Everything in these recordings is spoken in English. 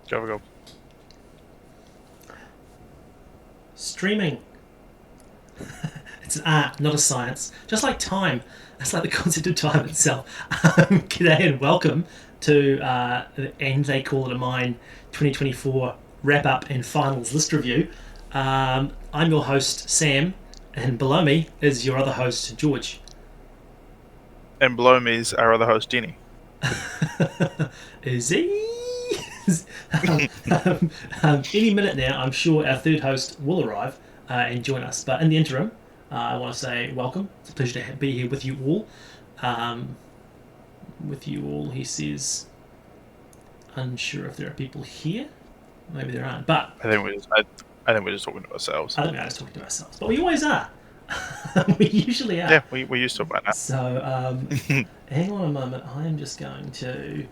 Go. Streaming. It's an art, not a science. Just like time. That's like the concept of time itself. G'day and welcome to And They Call It a Mine 2024 wrap up and finals list review. I'm your host, Sam, and below me is your other host, George. And below me is our other host, Denny. Is he? Any minute now, I'm sure our third host will arrive and join us. But in the interim, I want to say welcome. It's a pleasure to be here with you all. He says, unsure if there are people here. Maybe there aren't. But I think we're just talking to ourselves. I think we're just talking to ourselves. But we always are. We usually are. Yeah, we used to by now. So, hang on a moment. I am just going to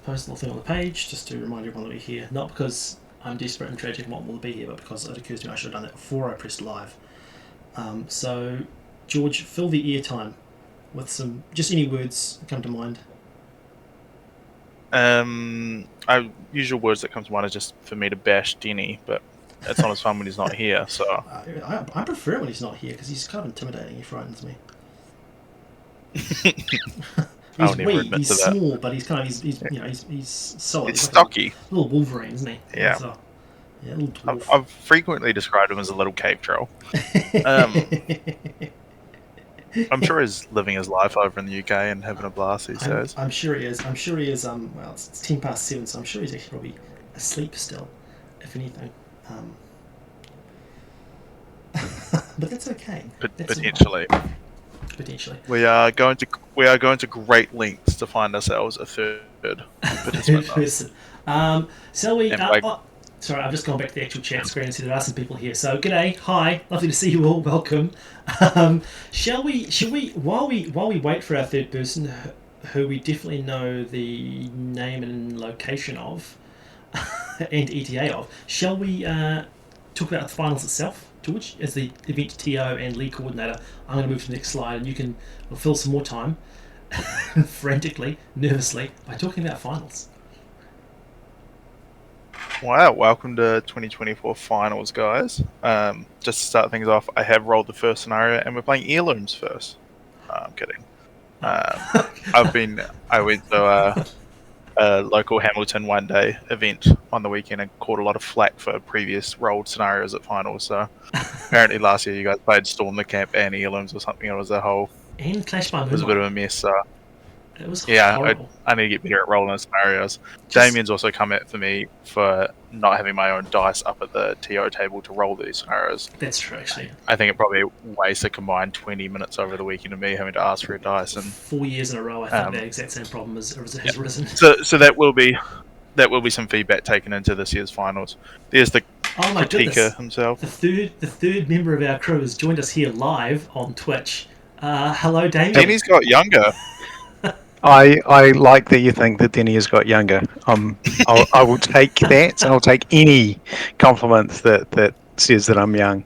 post a little thing on the page just to remind everyone that we're here. Not because I'm desperate and tragic and want them to be here, but because it occurs to me I should have done that before I pressed live. So, George, fill the airtime with some just any words that come to mind. Usual words that come to mind are just for me to bash Denny, but it's not as fun when he's not here. So I prefer it when he's not here because he's kind of intimidating. He frightens me. He's weak, he's small, but he's kind of he's solid. He's stocky. Like a little Wolverine, isn't he? Yeah. So, yeah, little dwarf. I've frequently described him as a little cave troll. I'm sure he's living his life over in the UK and having a blast these days. I'm sure he is. Well, it's 7:10, so I'm sure he's actually probably asleep still, if anything. But that's okay. Potentially. We are going to great lengths to find ourselves a third participant. Shall we? Sorry, I've just gone back to the actual chat screen and see there are some people here. So, g'day, hi, lovely to see you all. Welcome. Shall we? While we wait for our third person, who we definitely know the name and location of, and ETA of, shall we talk about the finals itself? George, as the event TO and lead coordinator, I'm going to move to the next slide, and you can fill some more time, frantically, nervously, by talking about finals. Wow, welcome to 2024 finals, guys. Just to start things off, I have rolled the first scenario, and we're playing heirlooms first. I'm kidding. I went to a local Hamilton one-day event on the weekend and caught a lot of flack for previous rolled scenarios at finals. So apparently last year you guys played Storm the Camp and heirlooms or something. It was and Clash by Moonlight. It was a bit of a mess. So it was horrible. I need to get better at rolling scenarios. Damien's also come at for me for not having my own dice up at the TO table to roll these scenarios. That's true, actually. I think it probably wastes a combined 20 minutes over the weekend of me having to ask for a dice. And 4 years in a row, I think that exact same problem has risen. So that will be some feedback taken into this year's finals. There's the critiquer himself. The third member of our crew has joined us here live on Twitch. Hello, Damien. Denny's got younger. I like that you think that Denny has got younger. I will take that, and I'll take any compliment that says that I'm young.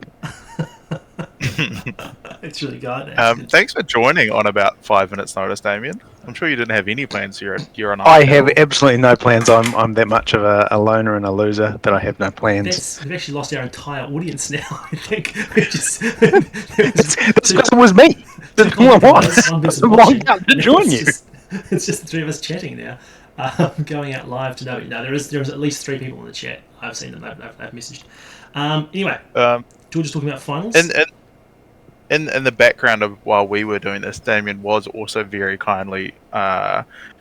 It's really good. Thanks for joining on about 5 minutes' notice, Damien. I'm sure you didn't have any plans. You're on. I have absolutely no plans. I'm that much of a loner and a loser that I have no plans. We've actually lost our entire audience now. I think this person was me. That's all it was. I'm long out to join you. It's just the three of us chatting now. Going out live to know. No, there's at least 3 people in the chat. I've seen them. I've messaged. Anyway, George is talking about finals. In the background of while we were doing this, Damien was also very kindly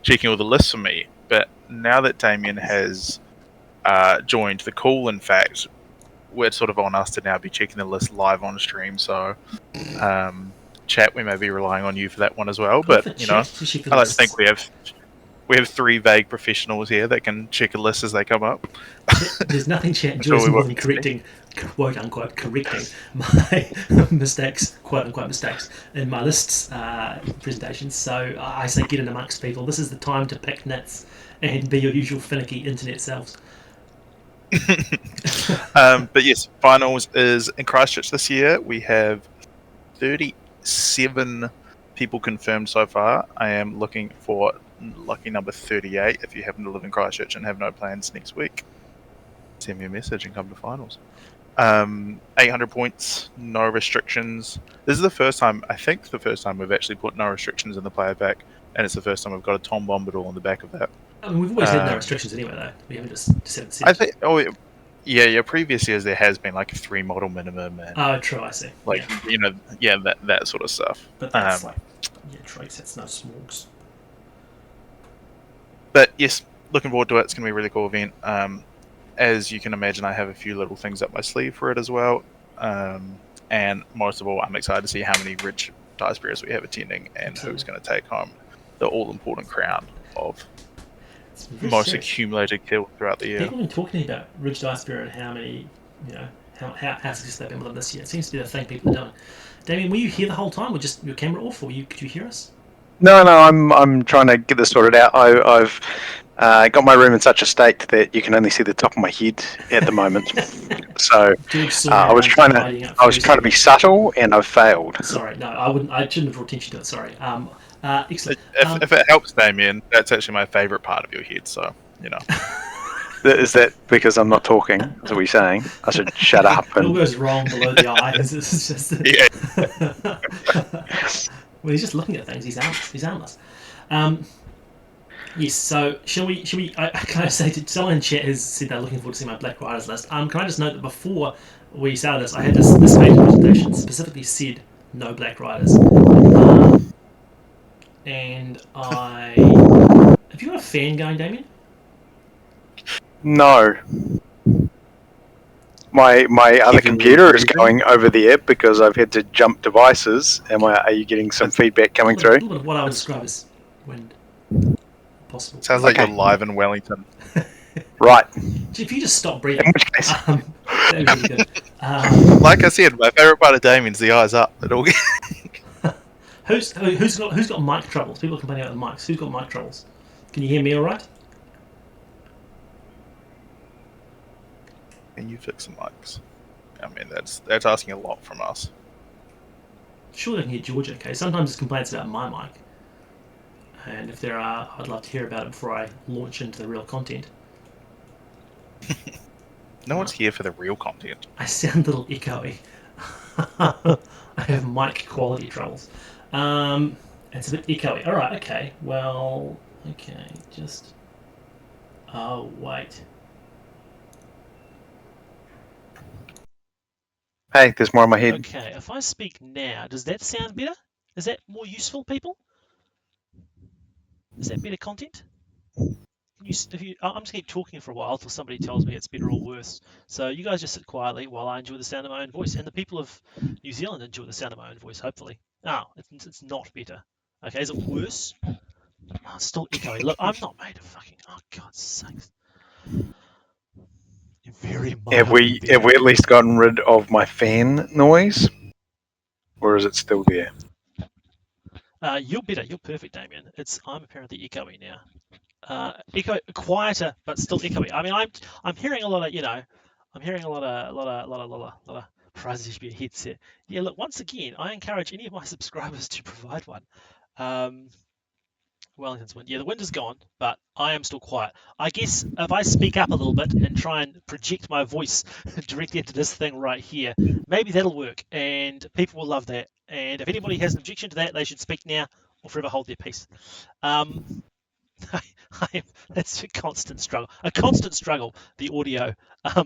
checking all the lists for me. But now that Damien has joined the call, in fact, we're sort of on us to now be checking the list live on stream. So, chat, we may be relying on you for that one as well. But I like to think we have 3 vague professionals here that can check a list as they come up. There's nothing chat George more than correcting, quote unquote, correcting my mistakes, quote unquote mistakes, in my lists presentations. So I say get in amongst people. This is the time to pick nits and be your usual finicky internet selves. But yes, finals is in Christchurch this year. We have 37 people confirmed so far. I am looking for lucky number 38 if you happen to live in Christchurch and have no plans next week. send me a message and come to finals. 800 points, no restrictions. This is the first time, I think, the first time we've actually put no restrictions in the player pack, and it's the first time we've got a Tom Bombadil on the back of that. I mean, we've always had no restrictions anyway, though. We haven't just haven't said. I think. Oh, yeah. Previous years there has been like a 3 model minimum, and true. I see. like that sort of stuff. But that's traits. That's no smogs. But yes, looking forward to it. It's going to be a really cool event. As you can imagine, I have a few little things up my sleeve for it as well. And most of all, I'm excited to see how many rich dice bearers we have attending and who's going to take home the all-important crown of most accumulated kill throughout the year. People have been talking about Ridge Dice Bearer and how many, how successful they've been with them this year. It seems to be the thing people are doing. Damien, were you here the whole time, or just your camera off, or could you hear us? No, I'm trying to get this sorted out. I've got my room in such a state that you can only see the top of my head at the moment. So I was trying to be subtle, and I've failed. Sorry, no, I wouldn't. I shouldn't have brought attention to it. Sorry. Excellent. If it helps, Damien, that's actually my favourite part of your head. So Is that because I'm not talking? Is what you're saying? I should shut up. It all goes wrong below the eyes. It's just. Well, he's just looking at things. He's armless. Yes. So, shall we? Can I say to someone in chat has said they're looking forward to see my Black Riders list. Can I just note that before we started this, I had this page presentation specifically said no Black Riders, and have you got a fan going, Damien? No. My other computer is going over the app because I've had to jump devices. Are you getting some feedback coming through? A little bit of what I would describe as wind. Possible. Sounds like you're live in Wellington. Right. If you just stop breathing. In which case. That would be good. Like I said, my favourite part of Damien's the eyes up. Who's got mic troubles? People are complaining about the mics. Who's got mic troubles? Can you hear me all right? Can you fix the mics? I mean, that's asking a lot from us. Sure, they can hear George okay. Sometimes it's complaints about my mic. And if there are, I'd love to hear about it before I launch into the real content. No one's here for the real content. I sound a little echoey. I have mic quality troubles. It's a bit echoey. Alright, okay. Well, okay, just... Oh, wait. Hey, there's more on my head. Okay, if I speak now, does that sound better? Is that more useful, people? Is that better content? I'm just going to keep talking for a while until somebody tells me it's better or worse. So you guys just sit quietly while I enjoy the sound of my own voice. And the people of New Zealand enjoy the sound of my own voice, hopefully. Oh, it's not better. Okay, is it worse? Oh, it's still echoey. Look, I'm not made of fucking... Oh, God's sakes. Have we at least gotten rid of my fan noise? Or is it still there? You're better. You're perfect, Damien. I'm apparently echoey now. Quieter, but still echoey. I mean, I'm hearing a lot of, I'm hearing a lot of prizes. There should be a headset. Yeah, look, once again, I encourage any of my subscribers to provide one. Wellington's wind. Yeah, the wind is gone, but I am still quiet. I guess if I speak up a little bit and try and project my voice directly into this thing right here, maybe that'll work, and people will love that. And if anybody has an objection to that, they should speak now or forever hold their peace. That's a constant struggle, the audio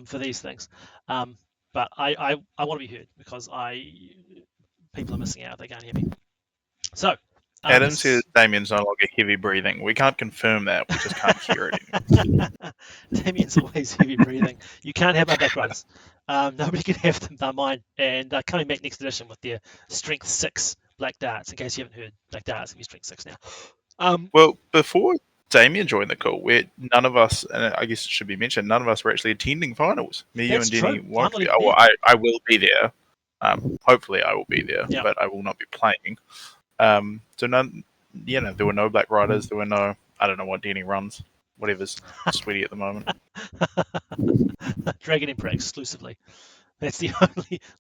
for these things. But I want to be heard because people are missing out. They can't hear me. So. Adam says Damien's no longer heavy breathing. We can't confirm that. We just can't hear it anymore. Damien's always heavy breathing. You can't have my Black Riders. Nobody can have them. They're mine. And coming back next edition with their Strength 6 Black Darts. In case you haven't heard, Black Darts will be Strength 6 now. Well, before Damien joined the call, none of us, and I guess it should be mentioned, none of us were actually attending finals. Me, you, and Denny won't be. Oh, well, I will be there. Hopefully, I will be there, but I will not be playing. So none, there were no Black Riders. There were no, I don't know what Denny runs. Whatever's sweaty at the moment. Dragon Emperor exclusively. That's the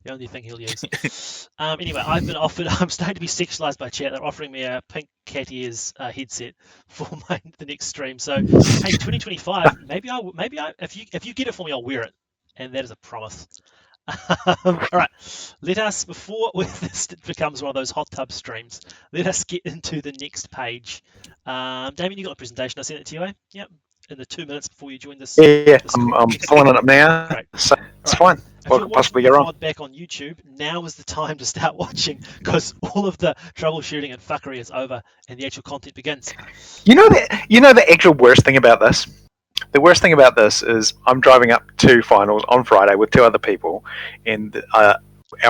only thing he'll use. Anyway, I've been offered. I'm starting to be sexualized by chat. They're offering me a pink cat ears headset for the next stream. So, hey, 2025. Maybe if you get it for me, I'll wear it, and that is a promise. All right, let us before this becomes one of those hot tub streams. Let us get into the next page. Damien, you got the presentation. I sent it to you, eh? Yep. In the 2 minutes before you join this. Yeah, this I'm call. pulling it up now. Great. So it's Right. fine. If What you're could possibly watching go the wrong? VOD back on YouTube, now is the time to start watching because all of the troubleshooting and fuckery is over and the actual content begins. You know the actual worst thing about this? The worst thing about this is I'm driving up to finals on Friday with 2 other people, and our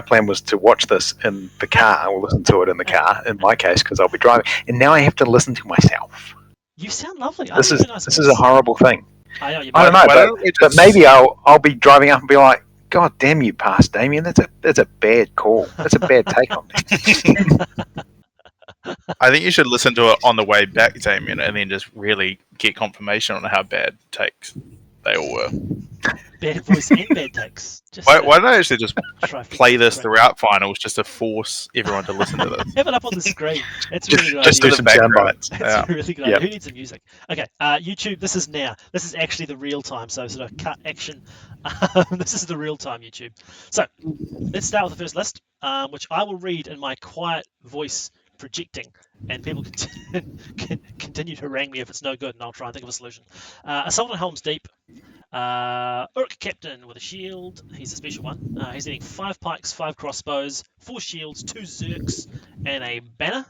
plan was to watch this in the car, or listen to it in the car, in my case, because I'll be driving, and now I have to listen to myself. You sound lovely. This is a horrible thing. I know. I don't know, but maybe I'll be driving up and be like, God damn you, pass Damien. That's a bad call. That's a bad take on me. I think you should listen to it on the way back, Damien, and then just really get confirmation on how bad takes they all were. Bad voice and bad takes. Why don't I actually just play this throughout finals just to force everyone to listen to this? Have it up on the screen. That's really good. Just do some sound bites. That's a really good idea. Who needs some music? Okay, YouTube, this is now. This is actually the real time, so sort of cut action. This is the real time YouTube. So let's start with the first list, which I will read in my quiet voice projecting, and people can continue to harangue me if it's no good, and I'll try and think of a solution. Assault on Helm's Deep. Urk Captain with a shield. He's a special one. He's getting 5 pikes, 5 crossbows, 4 shields, 2 zerks, and a banner.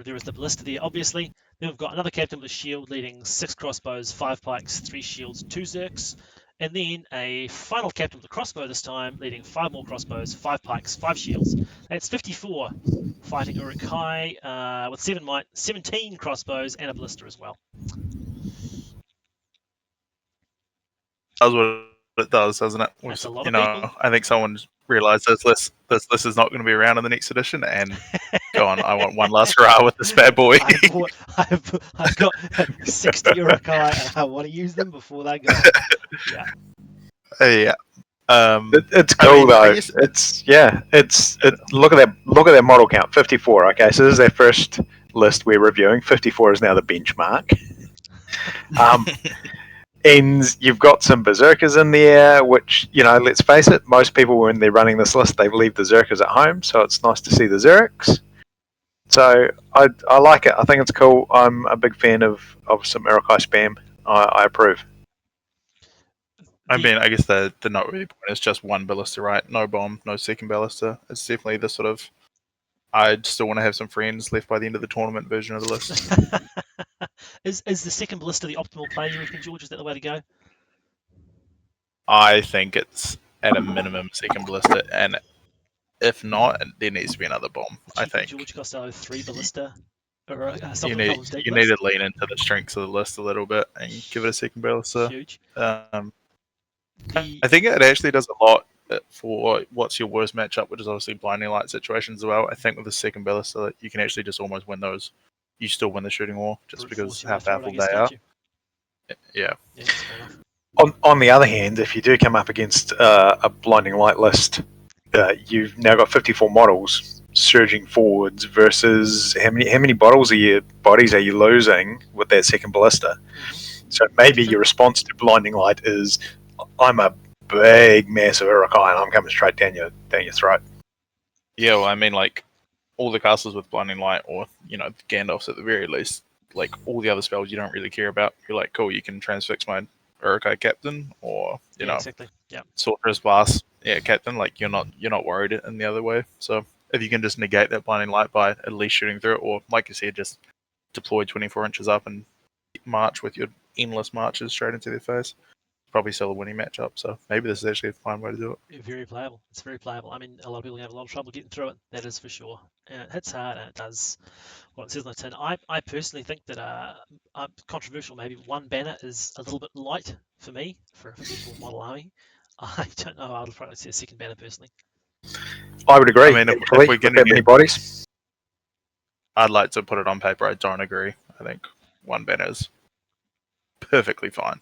There is the ballista there, obviously. Then we've got another captain with a shield leading 6 crossbows, 5 pikes, 3 shields, 2 zerks. And then a final captain with a crossbow this time, leading 5 more crossbows, 5 pikes, 5 shields. That's 54 fighting Uruk-hai with 7 might, 17 crossbows, and a ballista as well. Does what it does, doesn't it? That's a lot of people. I think someone realised this list is not going to be around in the next edition, and go on, I want one last hurrah with this bad boy. I've got 60 Uruk-hai, and I want to use them before they go. Yeah. Yeah. It's cool though. Look at that model count, 54. Okay, so this is our first list we're reviewing. 54 is now the benchmark. And you've got some berserkers in there, which, let's face it, most people when they're running this list, they leave the zerkers at home, so it's nice to see the zerks. So I like it. I think it's cool. I'm a big fan of some Uruk-hai spam. I approve. I mean, I guess the noteworthy point is just 1 ballista, right? No bomb, no second ballista. It's definitely the sort of, I'd still want to have some friends left by the end of the tournament version of the list. Is the second ballista the optimal play, you reckon, George? Is that the way to go? I think it's at a minimum second ballista, and if not, there needs to be another bomb. I think George Costello 3 ballista. Or you need to lean into the strengths of the list a little bit and give it a second ballista. Huge. I think it actually does a lot for what's your worst matchup, which is obviously blinding light situations as well. I think with the second ballista, you can actually just almost win those. You still win the shooting war just because how powerful they are. Yeah. On the other hand, if you do come up against a blinding light list, you've now got 54 models surging forwards versus how many bodies are you losing with that second ballista? Mm-hmm. So maybe your response to blinding light is, I'm a big massive Uruk-hai and I'm coming straight down your throat. Yeah, well, I mean, like, all the castles with blinding light, or Gandalf's at the very least, like all the other spells you don't really care about. You're like, cool, you can transfix my Uruk-hai captain, or exactly. Yeah. Sorcerer's Blast, captain. Like you're not worried in the other way. So if you can just negate that blinding light by at least shooting through it, or like you said, just deploy 24 inches up and march with your endless marches straight into their face, probably still a winning matchup. So maybe this is actually a fine way to do it. Very playable. It's very playable. I mean, a lot of people have a lot of trouble getting through it. That is for sure. And it hits hard, and it does what it says on the tin. I personally think that controversial. Maybe 1 banner is a little bit light for me for a 54 model army. I don't know. I'd probably say a second banner personally. I would agree. I mean, if we're getting that many bodies, I'd like to put it on paper. I don't agree. I think 1 banner is perfectly fine.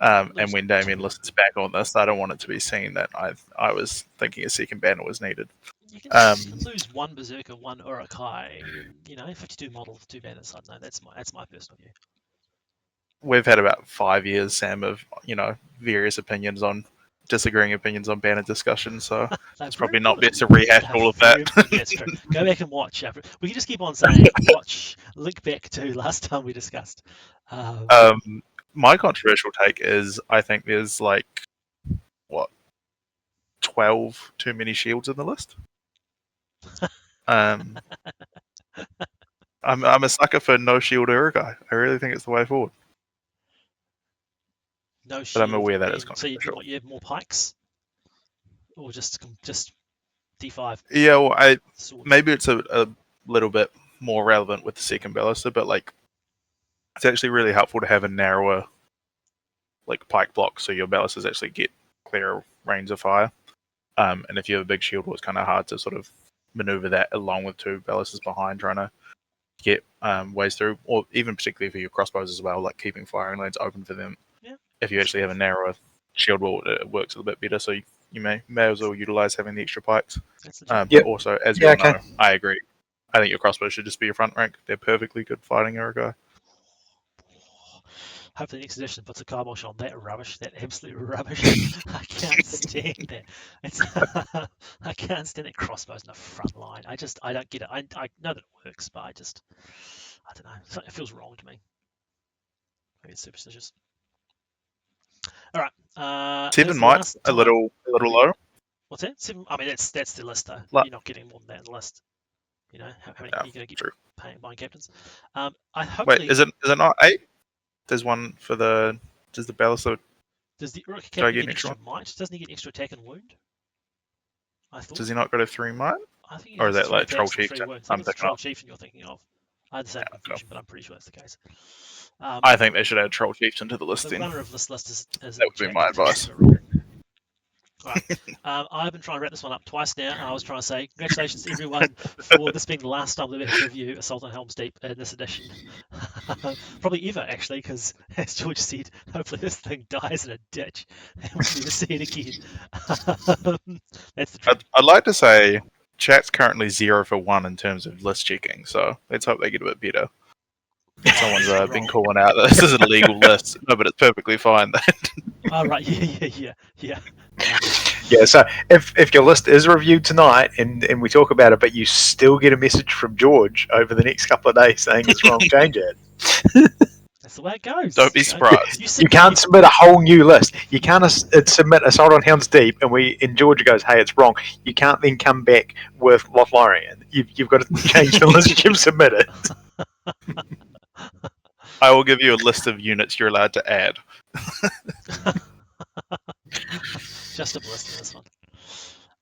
And when Damien listens back on this, I don't want it to be seen that I was thinking a second banner was needed. You can lose one Berserker, one Urukai, 52 models, 2 banners. I don't know. That's my personal view. We've had about 5 years, Sam, of various disagreeing opinions on banner discussion, so it's probably not best to rehash all of that. That's true. Go back and watch. We can just keep on saying watch. Link back to last time we discussed. My controversial take is I think there's 12 too many shields in the list. I'm a sucker for no shield Urukai. I really think it's the way forward. No shield. But I'm aware that is controversial. So you have more pikes, or just D5? Yeah, well, maybe it's a little bit more relevant with the second ballista, but it's actually really helpful to have a narrower pike block, so your ballistas actually get clearer range of fire. And if you have a big shield, it's kind of hard to sort of maneuver that along with 2 ballistas behind, trying to get ways through, or even particularly for your crossbows as well, keeping firing lanes open for them. Yeah. If you actually have a narrower shield wall, it works a little bit better. So you may as well utilize having the extra pikes. But also, as you all know, I agree. I think your crossbows should just be your front rank. They're perfectly good fighting Urukai. Hopefully next edition puts a kibosh on that rubbish, that absolute rubbish. I can't stand that. I can't stand that crossbows in the front line. I don't get it. I know that it works, but I don't know. It feels wrong to me. Maybe it's superstitious. All right. 7 might a little low. What's that? 7. I mean, that's the list though. You're not getting more than that in the list. How many are you going to get buying captains? Wait, is it not 8? There's one for does the ballista? Does the Uruk captain get extra might? Doesn't he get extra attack and wound? I thought. Does he not go to 3 might? I think. Or is that Troll Chieftain? I'm thinking Troll Chieftain you're thinking of. I had the same confusion, but I'm pretty sure that's the case. I think they should add Troll Chieftain to the list. The runner of this list is that would be my advice. Right. I've been trying to wrap this one up twice now, and I was trying to say congratulations to everyone for this being the last time we're going to review Assault on Helm's Deep in this edition. Probably ever, actually, because as George said, hopefully this thing dies in a ditch and we'll never see it again. That's the truth. I'd like to say chat's currently 0 for 1 in terms of list checking, so let's hope they get a bit better. Someone's been calling out that this is an illegal list. No, but it's perfectly fine. Oh, right. Yeah. Yeah, so if your list is reviewed tonight and we talk about it, but you still get a message from George over the next couple of days saying it's wrong, change it. That's the way it goes. Don't be surprised. You can't submit a whole new list. You can't submit Assault on Helm's Deep and George goes, hey, it's wrong. You can't then come back with Lothlorien. You've got to change the list you've submitted. I will give you a list of units you're allowed to add. Just a list in this one.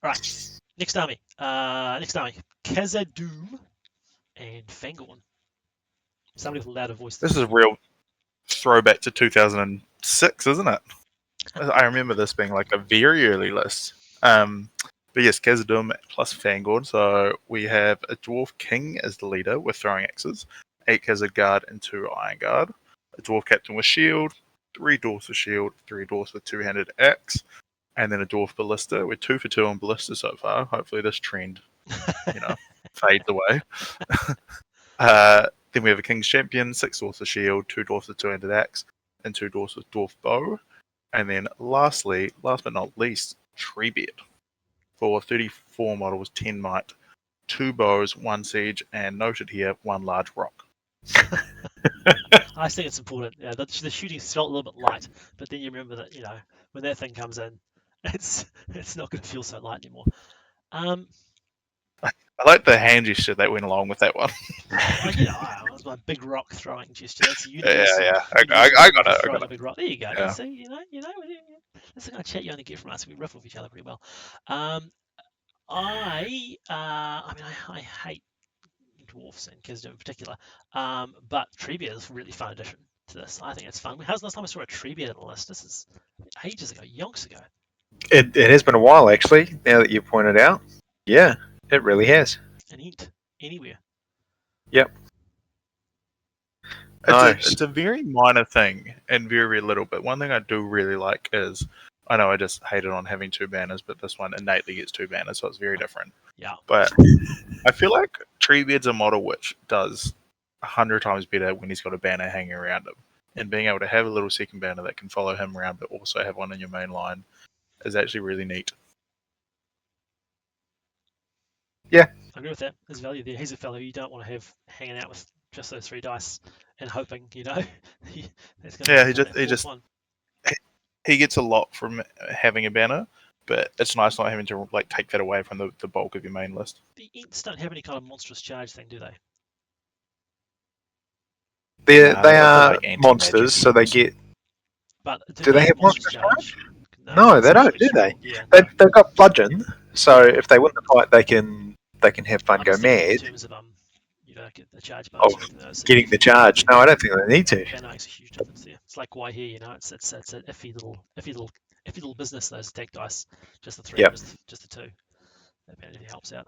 Right. Next army. Khazad-dûm and Fangorn. Somebody with a louder voice. This is a real throwback to 2006, isn't it? I remember this being a very early list. But yes, Khazad-dûm plus Fangorn. So we have a Dwarf King as the leader with throwing axes, 8 Khazad Guard and 2 Iron Guard, a Dwarf Captain with shield, 3 Dwarfs with shield, 3 Dwarfs with 2-handed axe, and then a Dwarf Ballista. We're 2 for 2 on Ballista so far. Hopefully this trend, fades away. Then we have a King's Champion, 6 Dwarfs with shield, 2 Dwarfs with 2-handed axe, and 2 Dwarfs with Dwarf Bow. And then last but not least, Treebeard. For 34 models, 10 might, 2 bows, 1 siege, and noted here, 1 large rock. I think it's important. Yeah, the shooting felt a little bit light, but then you remember that when that thing comes in, it's not going to feel so light anymore. I like the hand gesture that went along with that one. It was my big rock throwing gesture. That's yeah. I got it. A big rock. There you go. Yeah. See, that's the kind of chat you only get from us. We riff with each other pretty well. I hate dwarfs and Khazad in particular, but Treebeard is a really fun addition to this. I think it's fun. How's the last time I saw a Treebeard on the list? This is ages ago, yonks ago. It has been a while, actually, now that you pointed out. Yeah, it really has. And anywhere. Yep. Nice. It's a very minor thing and very, very little. But one thing I do really like is, I know I just hated on having 2 banners, but this one innately gets 2 banners, so it's very different. Yeah. But I feel like Treebeard's a model which does 100 times better when he's got a banner hanging around him. And being able to have a little second banner that can follow him around, but also have one in your main line, is actually really neat. Yeah. I agree with that. There's value there. He's a fellow you don't want to have hanging out with just those 3 dice and hoping, that's going to he just he gets a lot from having a banner, but it's nice not having to like take that away from the bulk of your main list. The Ints don't have any kind of monstrous charge thing, do they? They are like monsters, so they get. But do they have monstrous charge? No, they don't, do they? Yeah, They've got bludgeon, so if they win the fight, they can have fun, go mad. In terms of get the charge bonus. Getting the charge. No, I don't think they need to. Banner makes a huge difference there. It's like why here, it's an iffy little business. Those attack dice, just the 3, just the 2. That apparently helps out.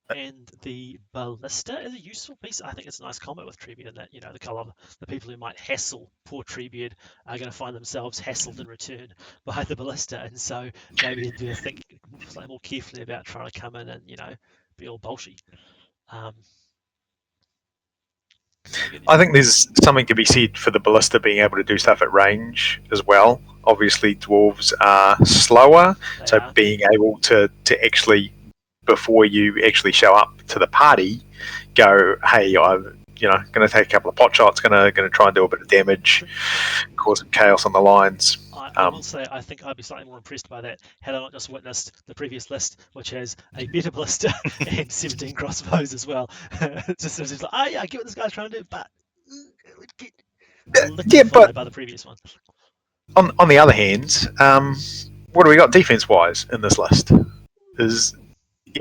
And the ballista is a useful piece. I think it's a nice combo with Treebeard in that, the colour. The people who might hassle poor Treebeard are going to find themselves hassled in return by the ballista, and so maybe they'd be think slightly more carefully about trying to come in and be all bolshy. I think there's something to be said for the ballista being able to do stuff at range as well. Obviously, dwarves are slower, so being able to actually, before you actually show up to the party, go, hey, I'm going to take a couple of pot shots, going to try and do a bit of damage, cause some chaos on the lines. I will say, I think I'd be slightly more impressed by that had I not just witnessed the previous list, which has a better ballista and 17 crossbows as well. just like, oh yeah, I get what this guy's trying to do, but it would get followed by the previous one. On the other hand, what do we got defense-wise in this list?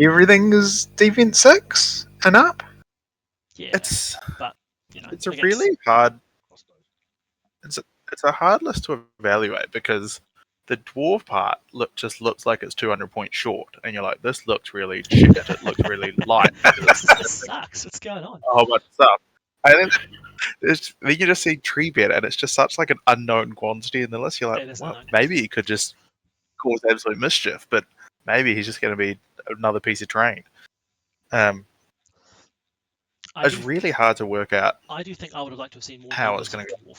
Everything is defense 6 and up? Yeah, it's it's a really hard. It's a hard list to evaluate because the dwarf part just looks like it's 200 points short, and you're like, this looks really shit. It looks really light. This sucks. What's going on? A whole bunch of stuff. And then you just see Treebeard, and it's just such like an unknown quantity in the list. You're like, well, maybe he could just cause absolute mischief, but maybe he's just going to be another piece of terrain. It's really hard to work out. I do think I would have liked to have seen more how it's going to go.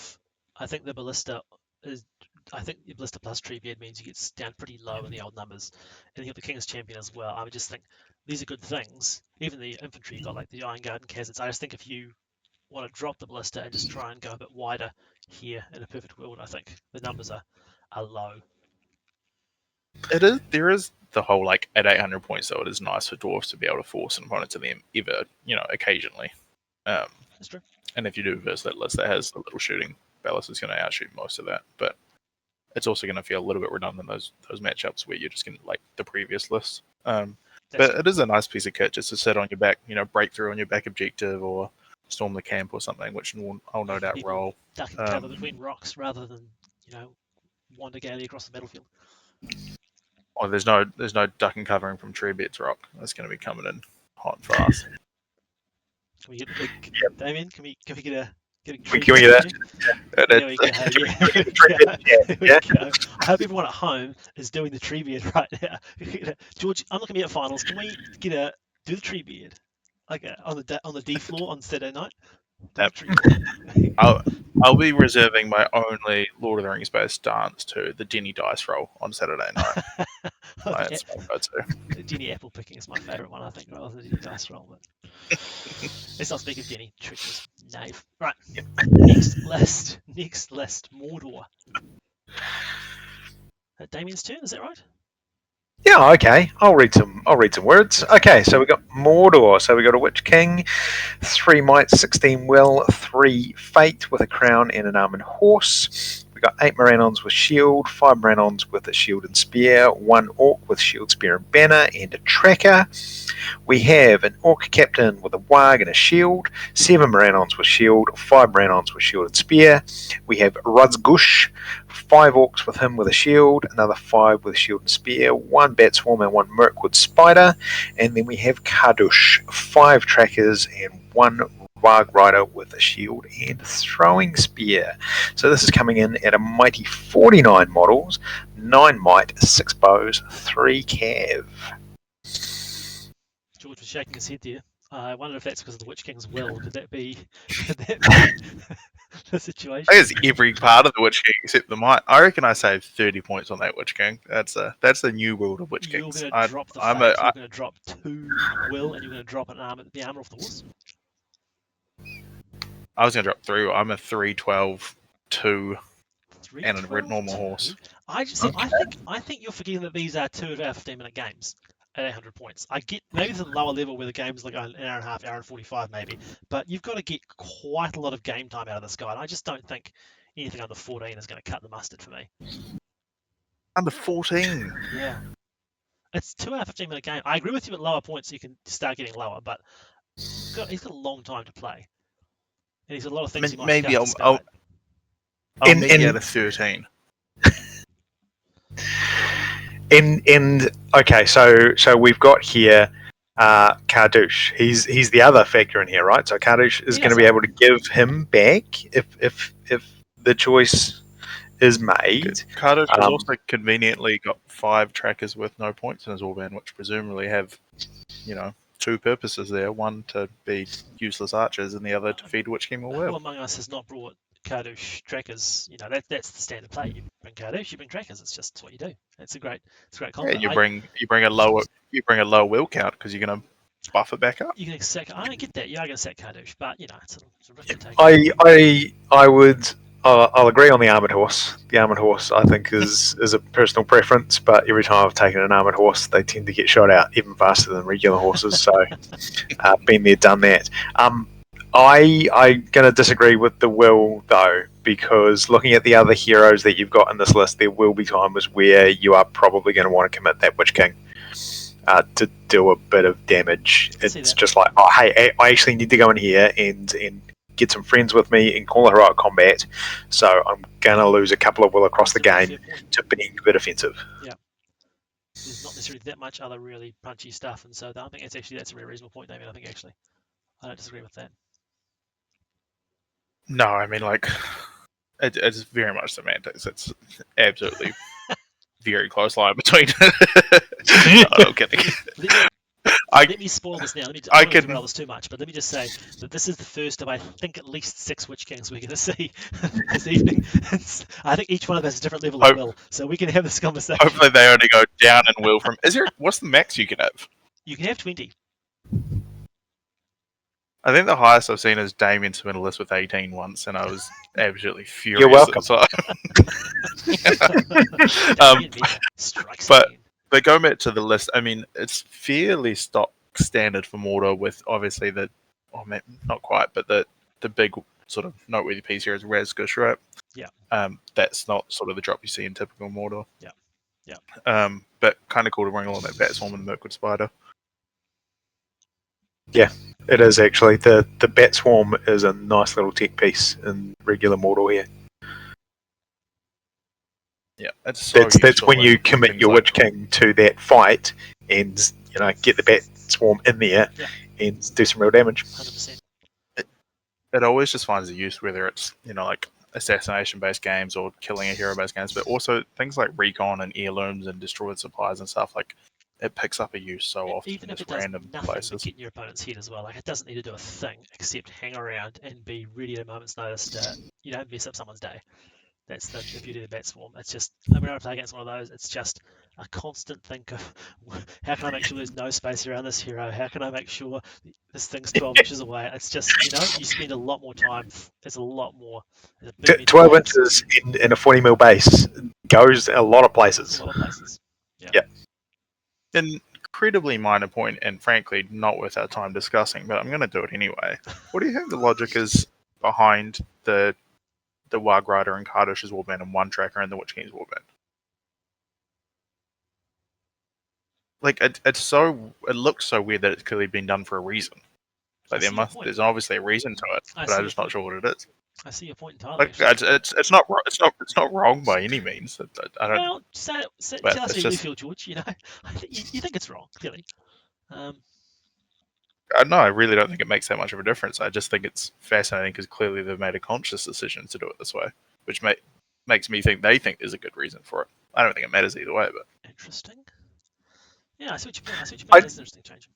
I think the ballista plus Treebeard means you get down pretty low in the old numbers, and you got the King's Champion as well. I would just think these are good things. Even the infantry, you got like the Iron Guard and Khazits. I just think if you want to drop the ballista and just try and go a bit wider here in a perfect world, I think the numbers are low. It is. There is the whole like at 800 points, though. It is nice for dwarves to be able to force an opponent to them occasionally. That's true. And if you do verse that list that has the little shooting, Ballast is going to outshoot most of that. But it's also going to feel a little bit redundant those matchups where you're just getting like the previous list. But it is a nice piece of kit just to sit on your back, breakthrough on your back objective or storm the camp or something, which I'll no doubt roll. Duck and cover between rocks rather than wander gaily across the battlefield. Oh, there's no duck and covering from Treebeard's rock. That's going to be coming in hot and fast. Can we get the big Damien? Can we get a can we get that? There we go. Yeah. I hope everyone at home is doing the Treebeard right now. George, I'm not going to be at finals. Can we do the Treebeard on the D floor on Saturday night? I'll be reserving my only Lord of the Rings based dance to the Denny dice roll on Saturday night. That's my go-to. Denny apple picking is my favourite one, I think, rather than the Denny dice roll. But let's not speak of Denny. Treacherous knave. Right. Yep. Next list, Mordor. Damien's turn. Is that right? Yeah, okay. I'll read some words. Okay, so we got Mordor. So we got a Witch King, 3 might, 16 will, 3 fate with a crown and an armoured horse. We got 8 Moranons with shield, 5 Moranons with a shield and spear, 1 orc with shield, spear and banner, and a tracker. We have an orc captain with a warg and a shield, 7 Moranons with shield, 5 Moranons with shield and spear. We have Ruzgush, 5 orcs with him with a shield, another 5 with shield and spear, 1 bat swarm and 1 Mirkwood spider, and then we have Kardush, 5 trackers and 1 Warg Rider with a shield and throwing spear. So this is coming in at a mighty 49 models, 9 might, 6 bows, 3 cav. George was shaking his head there. I wonder if that's because of the Witch King's will. Could that be the situation? I think it's every part of the Witch King except the might. I reckon I saved 30 points on that Witch King. That's the new world of Witch Kings. You're going to drop the faith. You're going to drop 2 will, and you're going to drop the armor off the horse. I was going to drop 3. I'm a 3-12, 2, 3, and a 12, normal 2. horse. I think you're forgetting that these are 2 of our 15-minute games at 800 points. I get maybe it's a lower level where the game's like an hour and a half, hour and 45 maybe, but you've got to get quite a lot of game time out of this guy. And I just don't think anything under 14 is going to cut the mustard for me. Under 14? Yeah. It's 2 hour 15-minute game. I agree with you at lower points, you can start getting lower, but he's got a long time to play. And he's got a lot of things he might maybe I'll meet you at a 13. Okay, so we've got here Kardouche. He's the other factor in here, right? So Kardouche is going to be able to give him back if the choice is made. Kardouche has also conveniently got 5 trackers with no points in his warband, which presumably have, 2 purposes there. One to be useless archers, and the other to feed Witch King more well. Who among us has not brought Kardouche trackers? That's the standard play. You bring Kardouche, you bring trackers. It's what you do. It's a great concept. Yeah, you bring a lower will count because you're going to buff it back up. You can sack. I don't get that. You are going to sack Kardouche, but it's a risk to take. I'll agree on the armored horse. The armored horse, I think, is a personal preference. But every time I've taken an armored horse, they tend to get shot out even faster than regular horses. So, been there, done that. I'm going to disagree with the will though, because looking at the other heroes that you've got in this list, there will be times where you are probably going to want to commit that Witch King to do a bit of damage. It's just like, oh hey, I actually need to go in here and get some friends with me and call a heroic combat, so I'm going to lose a couple of will across the game to being a bit offensive. Yeah. There's not necessarily that much other really punchy stuff, and so I think that's a very reasonable point, David. I don't disagree with that. No, I mean, it's very much semantics. It's absolutely very close line between. I'm kidding. Let me spoil this now. I don't derail this too much, but let me just say that this is the first of, I think, at least 6 Witch Kings we're going to see this evening. I think each one of us has a different level of will, so we can have this conversation. Hopefully they only go down in will from... What's the max you can have? You can have 20. I think the highest I've seen is Damien submit a list with 18 once, and I was absolutely furious. You're welcome. But going back to the list, I mean, it's fairly stock standard for Mordor with obviously not quite, but the big sort of noteworthy piece here is Razgush, right? Yeah. That's not sort of the drop you see in typical Mordor. Yeah. But kind of cool to bring along that Bat Swarm and the Mirkwood Spider. Yeah, it is actually. The Bat Swarm is a nice little tech piece in regular Mordor here. Yeah, that's when you commit your Witch King to that fight and get the Bat Swarm in there and do some real damage. 100%. It always just finds a use, whether it's like assassination based games or killing a hero based games, but also things like recon and heirlooms and destroyed supplies and stuff. Like it picks up a use so often, even if it does random nothing places. To get in your opponent's head as well. Like it doesn't need to do a thing except hang around and be ready at a moment's notice to mess up someone's day. That's the beauty of the Bat Swarm. It's just, whenever I play against one of those, it's just a constant think of how can I make sure there's no space around this hero? How can I make sure this thing's 12 inches away? It's just, you spend a lot more time. There's a lot more. 12 inches in a 40 mil base goes a lot of places. Yeah. Incredibly minor point, and frankly, not worth our time discussing, but I'm going to do it anyway. What do you think the logic is behind the Warg Rider and Kardouche's warband and one tracker and the Witch King's warband? Like it looks so weird that it's clearly been done for a reason. Like there's obviously a reason to it, but I'm just not sure what it is. I see your point entirely. Like, it's not wrong by any means. I don't. Well, tell us how you feel, George. You think it's wrong, clearly. No, I really don't think it makes that much of a difference. I just think it's fascinating because clearly they've made a conscious decision to do it this way, which makes me think they think there's a good reason for it. I don't think it matters either way, but Interesting. Yeah, I see what you mean. That's an interesting change.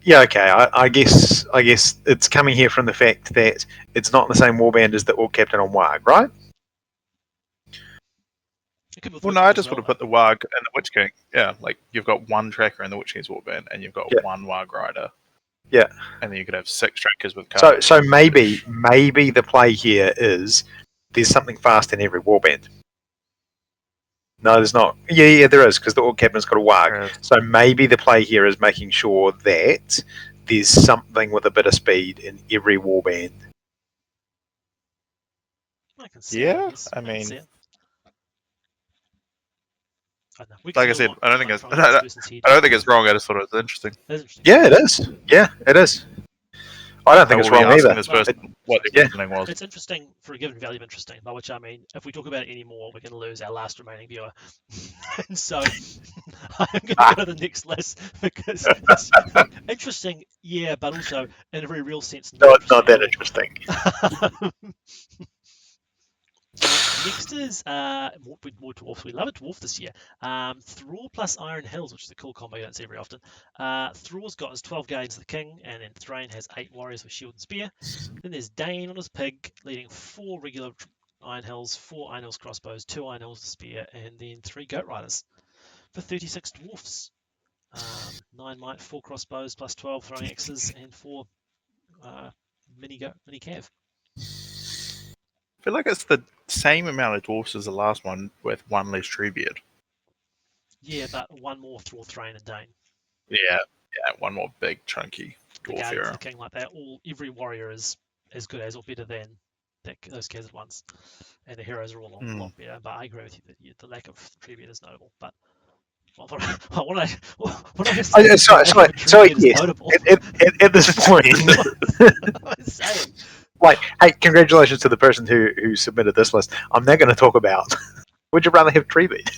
Yeah, okay. I guess it's coming here from the fact that it's not the same warband as the Orc Captain on Warg, right? Well, no, I just would have put the Warg and the Witch King. Yeah, like you've got one tracker in the Witch King's warband, and you've got one Warg rider. Yeah. And then you could have 6 trackers with cards. So maybe the play here is there's something fast in every warband. No, there's not. Yeah, there is, because the Orc Captain's got a Warg. So maybe the play here is making sure that there's something with a bit of speed in every warband. I can see it. I mean, like I said, I don't think it's wrong. I just thought it was interesting. Yeah, it is. Yeah, it is. I don't think it's wrong either. This person what the reasoning was. It's interesting for a given value of interesting, by which I mean, if we talk about it anymore, we're going to lose our last remaining viewer. And so I'm going to go to the next list because it's interesting, yeah, but also in a very real sense, not that interesting. Next is more dwarfs. We love a dwarf this year. Thrall plus Iron Hills, which is a cool combo you don't see very often. Thrall's got his 12 Guardians of the King, and then Thrain has 8 Warriors with Shield and Spear. Then there's Dane on his pig, leading 4 regular Iron Hills, 4 Iron Hills crossbows, 2 Iron Hills with Spear, and then 3 Goat Riders for 36 dwarfs. 9 might, 4 crossbows plus 12 throwing axes, and 4 mini cav. I feel like it's the same amount of dwarfs as the last one with 1 less Treebeard. Yeah, but 1 more Thrall, Thrain, and Dane. Yeah, 1 more big chunky dwarf hero. The king like that. Every warrior is as good as or better than those kids at once, and the heroes are all a lot better. But I agree with you that the lack of Treebeard is notable. But what I just said sorry, yes. At this point, I'm saying. Like, hey, congratulations to the person who submitted this list. I'm now going to talk about, would you rather have Treebeard?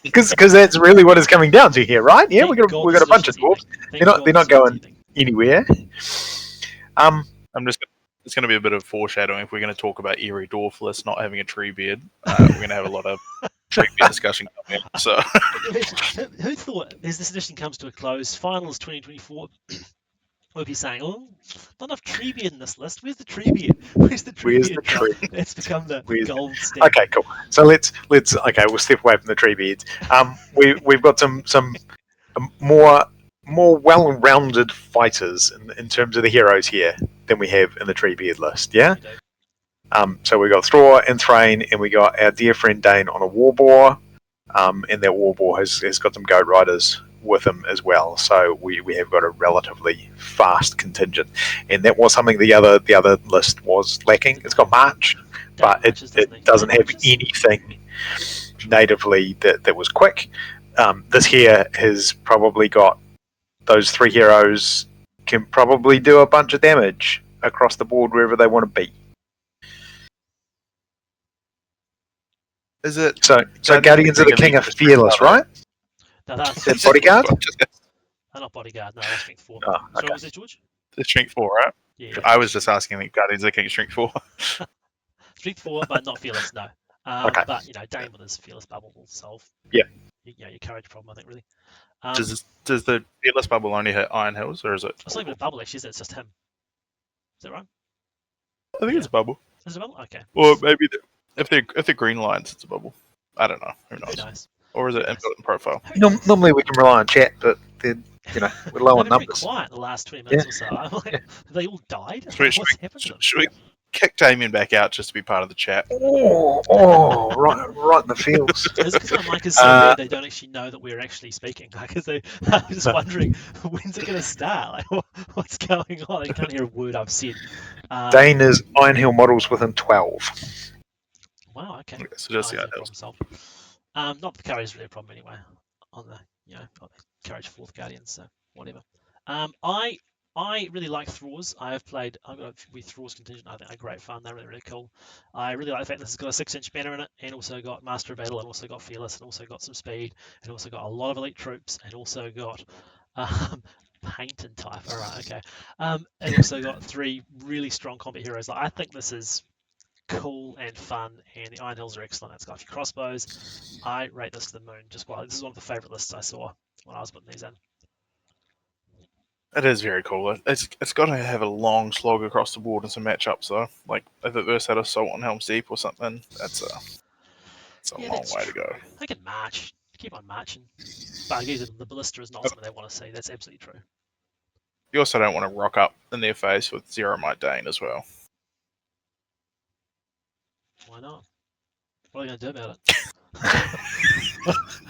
Because that's really what it's coming down to here, right? Yeah, we got a bunch of dwarves. They're not going anywhere. It's going to be a bit of foreshadowing if we're going to talk about Eerie Dwarf list not having a Treebeard. We're going to have a lot of Treebeard discussion coming up. So, who thought as this edition comes to a close, finals 2024? We'll be saying, "Oh, not enough Treebeard in this list. Where's the Treebeard? Where's the Treebeard? It's become the gold standard." Okay, cool. So let's we'll step away from the Treebeards. We've got some more well-rounded fighters in terms of the heroes here than we have in the Treebeard list. Yeah. So we got Thrall and Thrain, and we got our dear friend Dane on a Warboar, and that Warboar has got some Goat Riders with him as well, so we have got a relatively fast contingent, and that was something the other list was lacking. It's got March, but it doesn't have anything natively that was quick. This here has probably got those 3 heroes can probably do a bunch of damage across the board wherever they want to be. Is it so Guardians of the King are fearless, right? No, that's Bodyguard? They're not Bodyguard, no, that's Strength 4. Oh, okay. So was it, George? It's Strength 4, right? Yeah. I was just asking the Guardians of the King Strength 4. Strength 4, but not Fearless, no. Okay. But, Dane with his Fearless Bubble will solve your courage problem, I think, really. Does the Fearless Bubble only hit Iron Hills, or is it? It's not even a bubble, actually, is it? It's just him. Is that right? I think it's a bubble. Is it a bubble? Okay. Or maybe if they're green lines, it's a bubble. I don't know. Who knows? Nice. Or is it inbuilt in profile? Normally we can rely on chat, but we're low on numbers. Quiet the last 20 minutes or so. I'm like, have they all died? What's happened to them? Should we kick Damien back out just to be part of the chat? Right in the feels. It's because my mic is so bad they don't actually know that we're actually speaking. I'm just wondering, when's it going to start? Like, what's going on? They can't hear a word I've said. Dane is Iron Hill models within 12. Wow, okay. So just the Iron Hills. Not the courage is really a problem anyway. On the courage 4th Guardians, so whatever. I really like Thralls. I've got a few Thralls contingent. I think they're great fun. They're really, really cool. I really like the fact this has got a 6-inch banner in it, and also got Master of Battle, and also got Fearless, and also got some speed, and also got a lot of elite troops, and also got paint and type. All right, okay. And also got 3 really strong combat heroes. Like, I think this is cool and fun, and the Iron Hills are excellent. It's got a few crossbows. I rate this to the moon. Just this is one of the favorite lists I saw when I was putting these in. It is very cool. It's got to have a long slog across the board in some matchups though. Like if it versus had Assault on Helm's Deep or something, it's a long way to go. They can march, keep on marching. But again, the ballista is not something they want to see. That's absolutely true. You also don't want to rock up in their face with Zero Might Dane as well. Why not? What are they going to do about it?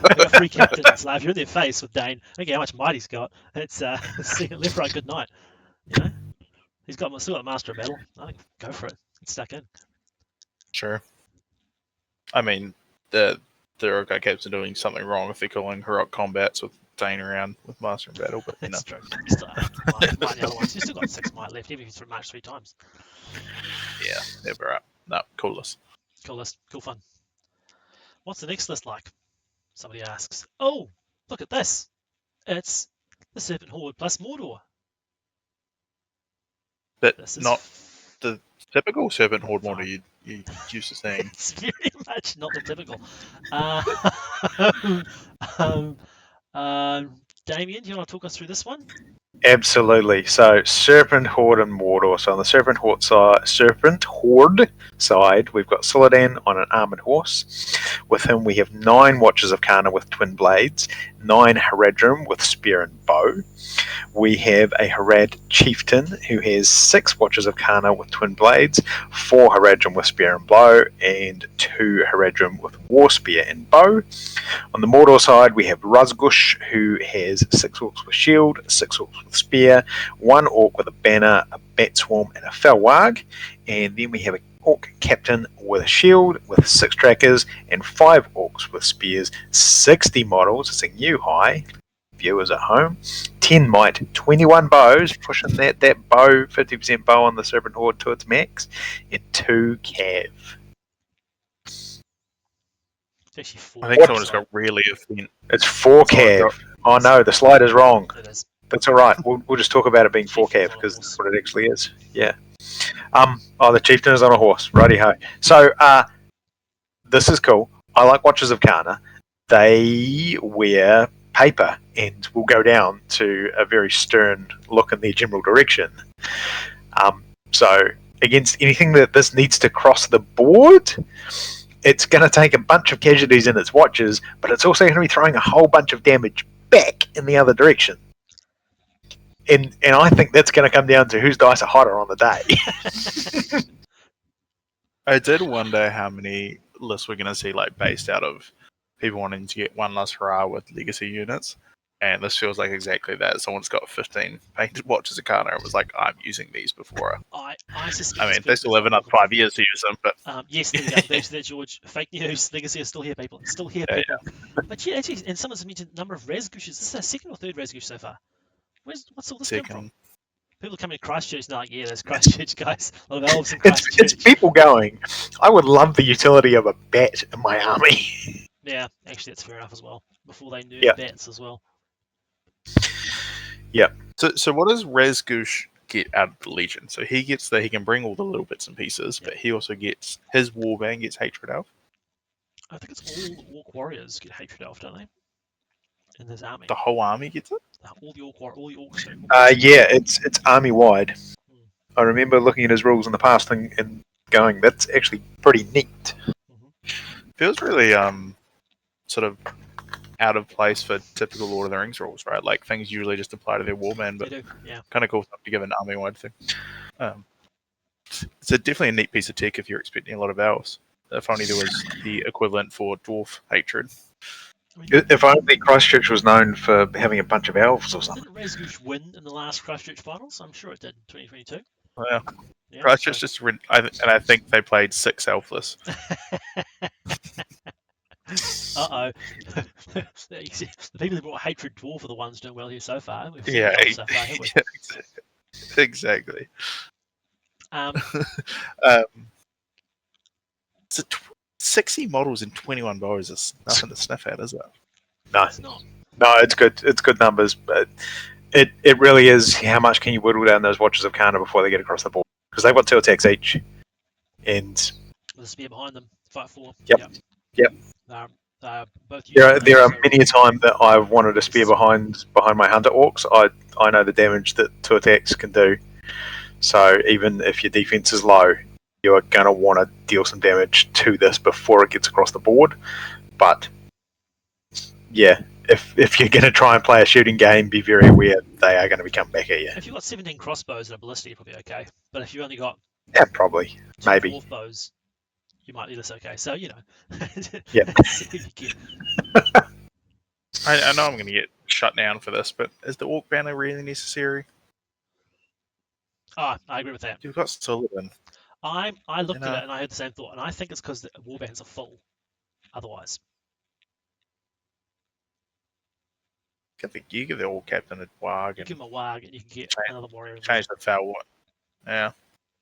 They got 3 captains. Like, if you're in their face with Dane, I don't care how much might he's got. It's left, right, good night. You know, he's still got Master of Battle. I think go for it. Get stuck in. Sure. I mean, the Urukai Caps are doing something wrong if they're calling heroic combats with Dane around with Master of Battle, but That's true. You still have might the other ones. You still got 6 might left, even if you marched 3 times. Yeah, never up. No, cool list. Cool list. Cool fun. What's the next list like? Somebody asks. Oh, look at this. It's the Serpent Horde plus Mordor. But not the typical Serpent Horde model you used to seeing. It's very much not the typical. Damien, do you want to talk us through this one? Absolutely. So Serpent Horde and Mordor. So on the Serpent Horde side, we've got Soladan on an armored horse. With him, we have 9 Watchers of Kana with twin blades, 9 Haradrim with spear and bow. We have a Harad chieftain who has 6 Watchers of Kana with twin blades, 4 Haradrim with spear and bow, and 2 Haradrim with war spear and bow. On the Mordor side, we have Ruzgush, who has 6 orcs with shield, 6 orcs with spear, 1 orc with a banner, a bat swarm, and a felwarg. And then we have an orc captain with a shield, with 6 trackers, and 5 orcs with spears, 60 models. It's a new high. Viewers at home, 10 might, 21 bows, pushing that bow, 50% bow on the Serpent Horde to its max, and 2 cav. Actually 4. I think someone's got really offended. It's 4 cav. Oh no, the slide is wrong. It is. That's all right. We'll just talk about it being 4 cav because that's what it actually is. Yeah. The chieftain is on a horse. Righty ho. So this is cool. I like Watchers of Kana. They wear paper and will go down to a very stern look in their general direction. So against anything that this needs to cross the board, it's going to take a bunch of casualties in its watches, but it's also going to be throwing a whole bunch of damage back in the other direction. And I think that's going to come down to whose dice are hotter on the day. I did wonder how many lists we're going to see like based out of people wanting to get one last hurrah with legacy units, and this feels like exactly that. Someone's got 15 painted Watchers of Kana and was like, I'm using these before. I suspect. I mean, they still have another 5 years to use them, but yes, there we go. Back to that, George. Fake news. Legacy is still here, people. It's still here, people. Yeah. But yeah, actually, and someone's mentioned the number of Razgushes. This is our 2nd or 3rd Razgush so far. What's all this come from? People coming to Christchurch now, like, yeah, there's Christchurch guys. A lot of elves in Christchurch. It's people going, I would love the utility of a bat in my army. Yeah, actually, that's fair enough as well. Before they nerf bats as well. Yeah. So what does Razgush get out of the Legion? So he gets that he can bring all the little bits and pieces, but he also gets his warband gets Hatred Elf. I think it's all Orc warriors get Hatred Elf, don't they? In this army. The whole army gets it? All the orcs do. Yeah, it's army wide. I remember looking at his rules in the past and going, that's actually pretty neat. Feels really sort of out of place for typical Lord of the Rings rules, right? Like things usually just apply to their warband, but kind of cool stuff to give an army wide thing. It's definitely a neat piece of tech if you're expecting a lot of elves. If only there was the equivalent for dwarf hatred. If only Christchurch was known for having a bunch of elves or something. Didn't Razgush win in the last Christchurch finals? I'm sure it did in 2022. Well, yeah, Christchurch just and I think they played 6 elfless. Uh-oh. The people who brought Hatred Dwarf are the ones doing well here so far. We've seen so far, haven't we? Exactly. So 60 models and 21 bows is nothing to sniff at, is it? No, it's not. No, it's good. It's good numbers, but it really is how much can you whittle down those Watchers of Kana before they get across the board, because they've got 2 attacks each, and with a spear behind them, fight for. Yep. Both there are many a time that I've wanted a spear behind my Hunter Orcs. I know the damage that 2 attacks can do. So even if your defense is low, you are going to want to deal some damage to this before it gets across the board. But yeah, if you're going to try and play a shooting game, be very aware they are going to be coming back at you. If you've got 17 crossbows and a ballista, you're probably okay. But if you've only got probably, 2 maybe dwarf bows, you might be less okay. So yeah. I know I'm going to get shut down for this, but is the Orc banner really necessary? I agree with that. You've got Sullivan. I looked at it and I had the same thought, and I think it's because the warbands are full. Otherwise, You give the Orc captain a wag and give him a wag, and you can get another warrior. Change the foul. Yeah,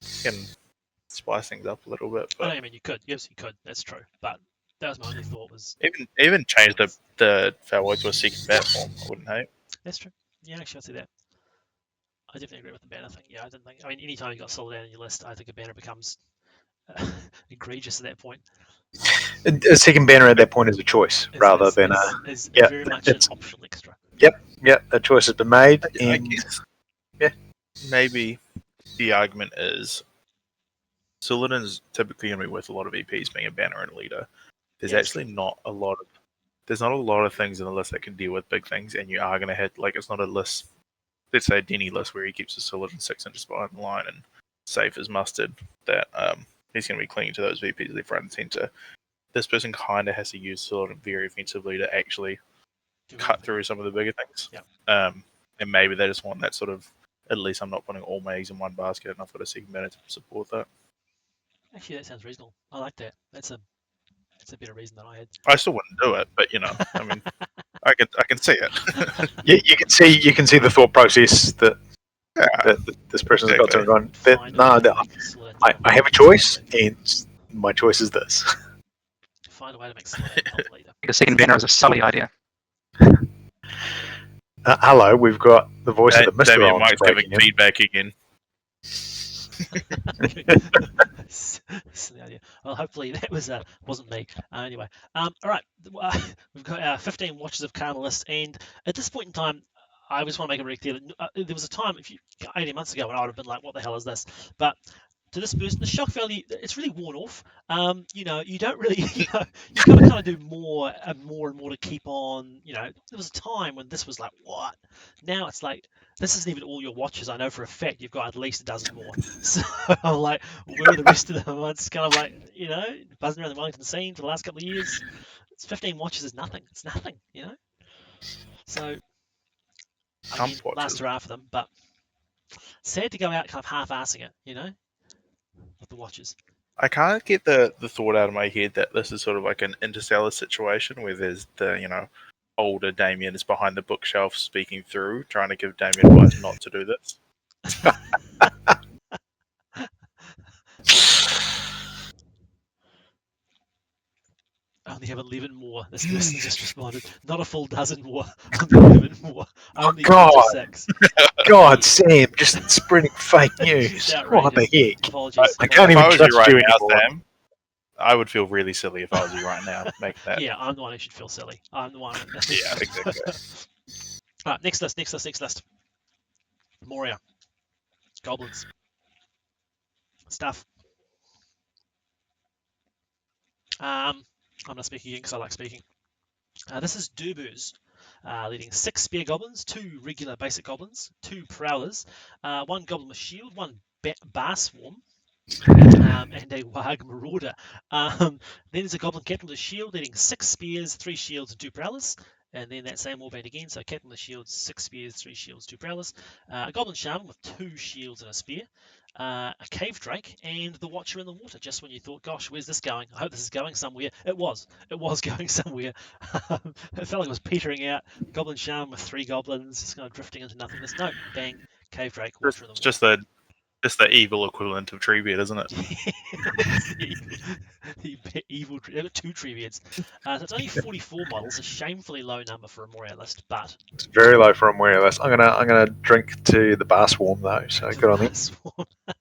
you can spice things up a little bit. But I mean, you could. Yes, you could. That's true. But that was my only thought. Was even change the foul to a second bat form. I wouldn't hate. That's true. Yeah, actually, I'll see that. I definitely agree with the banner thing. Yeah, I didn't think. I mean, anytime you got Solid on your list, I think a banner becomes egregious at that point. A second banner at that point is a choice rather than very much an optional extra. Yep, a choice has been made. I guess, maybe the argument is Sullivan's typically going to be worth a lot of EPs being a banner and leader. There's actually not a lot of things in the list that can deal with big things, and you are going to hit, like, it's not a list, let's say a Denny list where he keeps a Sullivan 6 inches behind the line and safe as mustard, that he's going to be clinging to those VPs left, right, and centre. This person kind of has to use Sullivan very offensively to actually cut through some of the bigger things. Yeah. And maybe they just want that sort of, at least I'm not putting all my eggs in one basket and I've got a second banner to support that. Actually, that sounds reasonable. I like that. That's a better reason than I had. I still wouldn't do it, but I mean, I can see it. Yeah, you can see the thought process that this person's got to run. I have a choice, and my choice is this. Find a way to make Sullivan not leader. A second banner is a Sully idea. Hello, we've got the voice of the Mr. Damien Mike's giving feedback again. Well, hopefully that wasn't me. Anyway, all right, we've got our 15 Watchers of Kana list, and at this point in time, I just want to make it very clear that there was a time 18 months ago when I would have been like, "What the hell is this?" But to this person, the shock value, it's really worn off. You don't really, you got to kind of do more and more to keep on. There was a time when this was like, what? Now it's like, this isn't even all your watches. I know for a fact you've got at least a dozen more. So I'm like, where are the rest of them? It's kind of like, buzzing around the Wellington scene for the last couple of years. It's 15 watches is nothing. It's nothing, So, last are after them, but sad to go out kind of half-assing it, with the watches. I can't get the thought out of my head that this is sort of like an interstellar situation where there's the, older Damien is behind the bookshelf speaking through, trying to give Damien advice not to do this. I only have 11 more. This person just responded. Not a full dozen more. Only 11 more. Only 6. God, Sam, just spreading fake news. What the heck? Apologies. I can't even trust you anymore. Sam, I would feel really silly if I was you right now making that. Yeah, I'm the one who should feel silly. I'm the one. Yeah, exactly. All right, next list. Moria. Goblins. Stuff. I'm not speaking again because I like speaking. This is Dubu's, leading 6 spear goblins, 2 regular basic goblins, 2 prowlers, 1 goblin with shield, 1 bar swarm, and a Wag Marauder. Then there's a goblin captain with a shield, leading 6 spears, 3 shields, and 2 prowlers. And then that same warband again, so captain with shields, 6 spears, 3 shields, 2 prowlers. A goblin shaman with 2 shields and a spear. A cave drake, and the watcher in the water. Just when you thought, gosh, where's this going? I hope this is going somewhere. It was going somewhere. It felt like it was petering out. Goblin shaman with 3 goblins, just kind of drifting into nothingness. No, bang, cave drake, watcher in the water. It's just the It's the evil equivalent of Treebeard, isn't it? the evil. They've got 2 Treebeards. So it's only 44 models, a shamefully low number for a Moria list, but It's very low for a Moria list. I'm gonna drink to the bar swarm though, so good on you.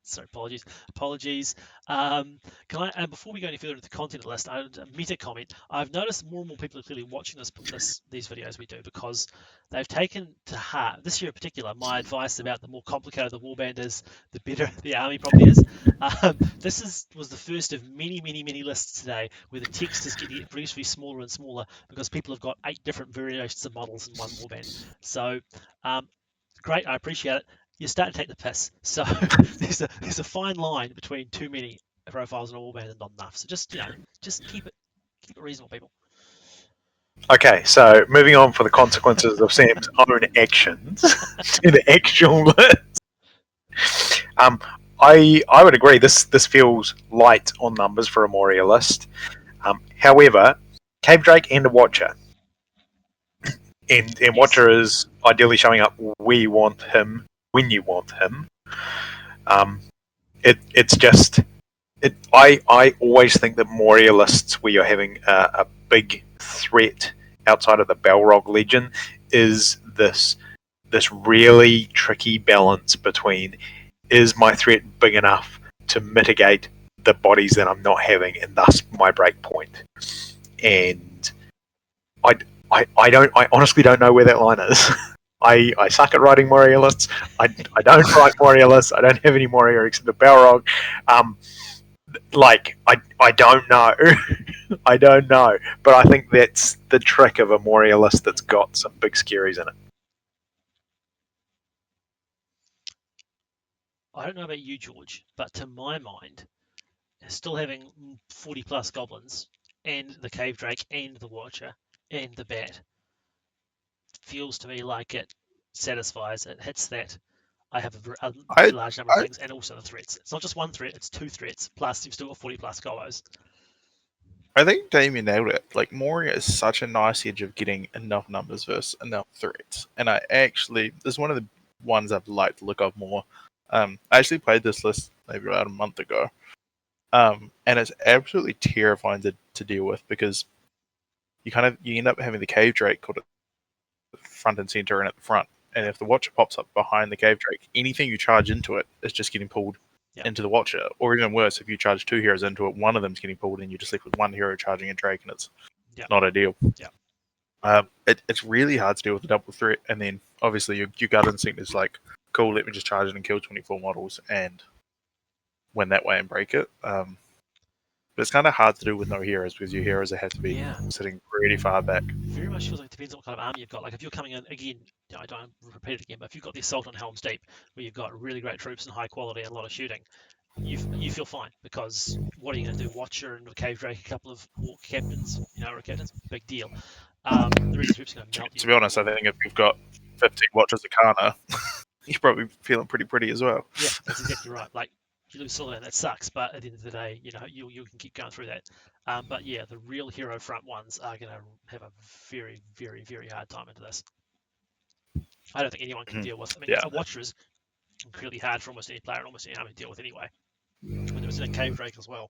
Sorry, apologies. Can I? And before we go any further into the content of the list, a meta comment. I've noticed more and more people are clearly watching these videos we do because they've taken to heart this year in particular my advice about the more complicated the warband is, the better the army probably is. This was the first of many lists today where the text is getting progressively smaller and smaller because people have got 8 different variations of models in one warband. So, great, I appreciate it. You're starting to take the piss. So there's a fine line between too many profiles in a warband and not enough. So just keep it reasonable, people. Okay, so moving on for the consequences of Sam's own actions to the actual list. I would agree. This feels light on numbers for a Moria list. However, Cave Drake and a Watcher, and Yes. Watcher is ideally showing up where you want him when you want him. It's just I always think that Moria lists where you're having a big threat outside of the Balrog Legion is this really tricky balance between, is my threat big enough to mitigate the bodies that I'm not having and thus my break point? And I honestly don't know where that line is. I suck at writing Moria lists. I don't write Moria lists. I don't have any Moria except the Balrog. I don't know. I don't know. But I think that's the trick of a Moria list that's got some big scaries in it. I don't know about you, George, but to my mind, still having 40 plus goblins and the Cave Drake and the Watcher and the Bat feels to me like it satisfies, it hits that I have a very large number of things, and also the threats. It's not just one threat, it's 2 threats, plus you've still got 40 plus golos. I think Damien nailed it. Like, Moria is such a nice edge of getting enough numbers versus enough threats. And this is one of the ones I've liked to look up more. I actually played this list maybe about a month ago. And it's absolutely terrifying to deal with because you end up having the Cave Drake called at the front and center and at the front. And if the Watcher pops up behind the Cave Drake, anything you charge into it is just getting pulled into the Watcher. Or even worse, if you charge 2 heroes into it, one of them's getting pulled and you're just left with 1 hero charging a Drake, and it's not ideal. It's really hard to deal with the double threat, and then obviously your gut instinct is like, cool, let me just charge it and kill 24 models and win that way and break it. But it's kind of hard to do with no heroes because your heroes have to be sitting pretty far back. Very much feels like it depends on what kind of army you've got. Like if you're coming in, again, I don't repeat it again, but if you've got the Assault on Helm's Deep, where you've got really great troops and high quality and a lot of shooting, you feel fine because what are you going to do? Watcher and a Cave Drake, a couple of Orc captains, captains, big deal. The rest of the troops are going to melt you. To be honest, I think if you've got 15 Watchers of Kana, you're probably feeling pretty pretty as well. Yeah, that's exactly right. Like, you lose Solomon, that sucks, but at the end of the day, you can keep going through that. But yeah, the real hero front ones are going to have a very, very, very hard time into this. I don't think anyone can deal with. I mean, a Watcher is incredibly hard for almost any player and almost any army to deal with anyway. When there was a Cave Drake as well.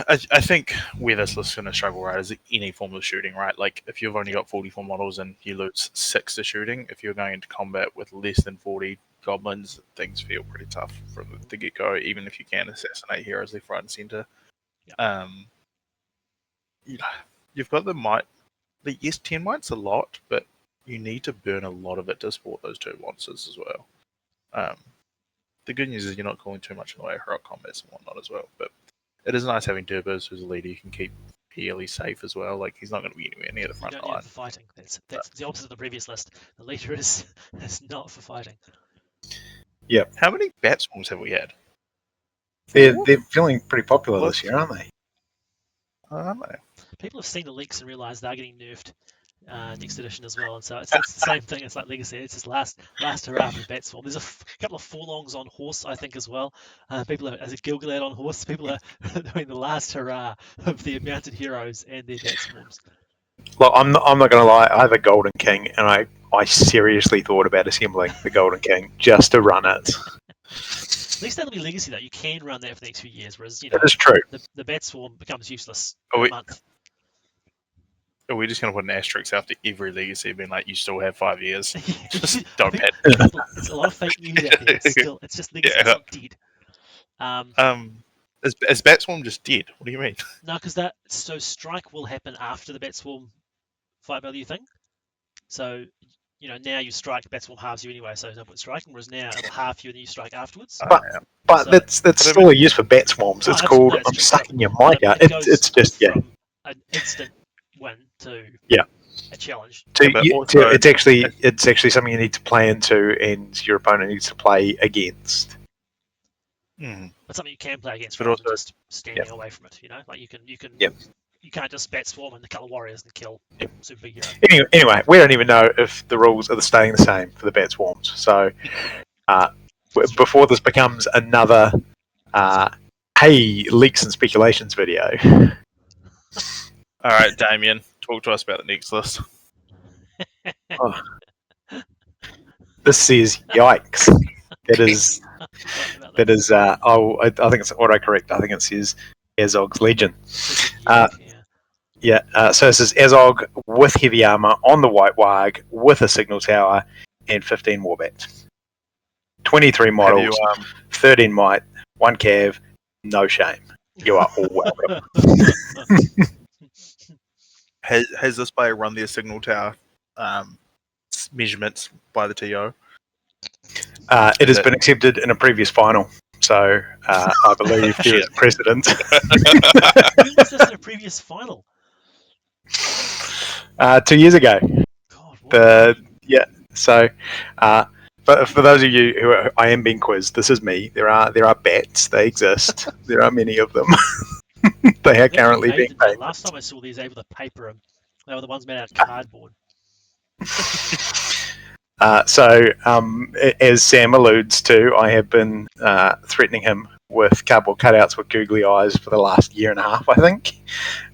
I think where this list is going to struggle, right, is any form of shooting, right? Like, if you've only got 44 models and you lose 6 to shooting, if you're going into combat with less than 40 goblins, things feel pretty tough from the get-go, even if you can assassinate heroes left, right, and centre. You've got the might. Yes, 10 might's a lot, but you need to burn a lot of it to support those 2 monsters as well. The good news is you're not calling too much in the way of heroic combats and whatnot as well, but it is nice having Durbers, who's a leader you can keep fairly safe as well. Like, he's not going to be anywhere near the front line. You don't need him for fighting. That's the opposite of the previous list. The leader is not for fighting. Yeah. How many bat swarms have we had? They're feeling pretty popular this year, aren't they? Aren't they? People have seen the leaks and realised they're getting nerfed next edition as well, and so it's the same thing. It's like Legacy. It's just last hurrah for the bat swarm. There's a couple of Forlongs on horse, I think, as well. People as a Gilgalad on horse. People are doing the last hurrah of the mounted heroes and their bat swarms. Look, I'm not going to lie. I have a Golden King, and I seriously thought about assembling the Golden King just to run it. At least that'll be legacy, though. You can run that for the next few years, whereas That is true. the Bat Swarm becomes useless Oh, in a month. Are we just going to put an asterisk after every legacy, being like, you still have 5 years? Just I don't think pet. it's a lot of fake news out there. Still, it's just legacy. It's not dead. Is Bat Swarm just dead? What do you mean? No, because strike will happen after the Bat Swarm fight value thing. So now you strike, Bat Swarm halves you anyway, so there's no point striking. Whereas now it'll half you and then you strike afterwards. But that's still a use for Bat Swarms. It's called I'm sucking your mic out. It's just from an instant win to a challenge. It's actually something you need to play into, and your opponent needs to play against. But something you can play against, but also just standing away from it. Like you can. You can't just Bat Swarm and the Colour Warriors and kill super big hero. Anyway, we don't even know if the rules are staying the same for the Bat Swarms. So before this becomes another leaks and speculations video. All right, Damien, talk to us about the next list. This says yikes. That is. I think it's autocorrect. I think it says Azog's Legion. So it says Azog with heavy armor on the White Warg with a signal tower and 15 warbats. 23 models, 13 might, 1 cav, no shame. You are all welcome. Has this player run their signal tower measurements by the TO? It has been accepted in a previous final, so I believe there is precedent. When was this in a previous final? 2 years ago. God, So, but for those of you who I am being quizzed, this is me. There are bats. They exist. There are many of them. They are currently being paid. Last time I saw these, they were the paper. They were the ones made out of cardboard. As Sam alludes to, I have been threatening him with cardboard cutouts with googly eyes for the last year and a half, I think.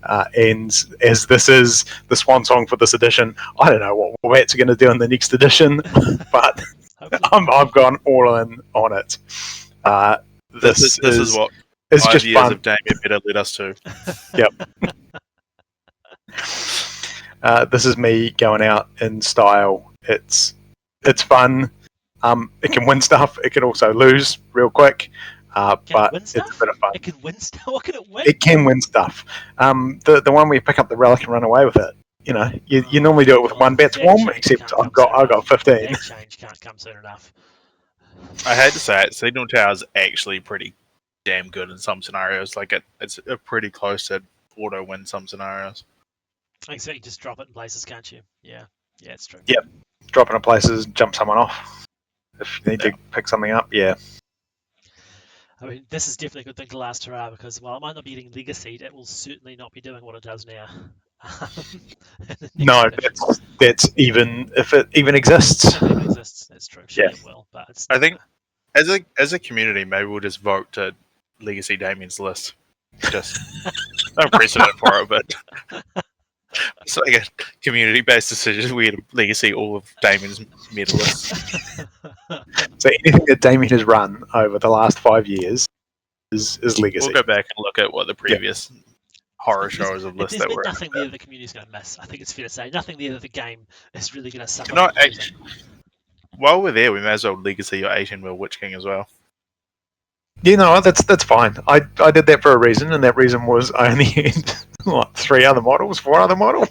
And as this is the swan song for this edition, I don't know what Warbats are going to do in the next edition, but I've gone all in on it. This is what it's 5 just years fun. Of Damien better led us to. Yep. This is me going out in style. It's fun. It can win stuff. It can also lose real quick. But it's a bit of fun. It can win stuff. What can it win? It can win stuff. The one where you pick up the relic and run away with it. You normally do it with one Bat Swarm, except I've got 15. That change can't come soon enough. I hate to say it, Signal Tower is actually pretty damn good in some scenarios. Like it's pretty close to auto win some scenarios. I expect you just drop it in places, can't you? Yeah, it's true. Yep, drop it in places, jump someone off. If you need to pick something up, yeah. I mean, this is definitely a good thing to last hurrah because while it might not be getting legacy, it will certainly not be doing what it does now. No, that's even if it even exists. If it even exists, that's true. Yeah. It will, but it's I think as a community, maybe we'll just vote to Legacy Damien's list. Just no precedent for it, but it's like a community-based decision. We had Legacy all of Damien's medalists. So anything that Damien has run over the last 5 years is Legacy. We'll go back and look at what the previous horror shows of lists that were. There's nothing there the community's going to miss. I think it's fair to say nothing there that the game is really going to suffer. While we're there, we may as well Legacy your 18-wheel Witch King as well. Yeah, no, that's fine. I did that for a reason, and that reason was I only had 4 other models. Wow.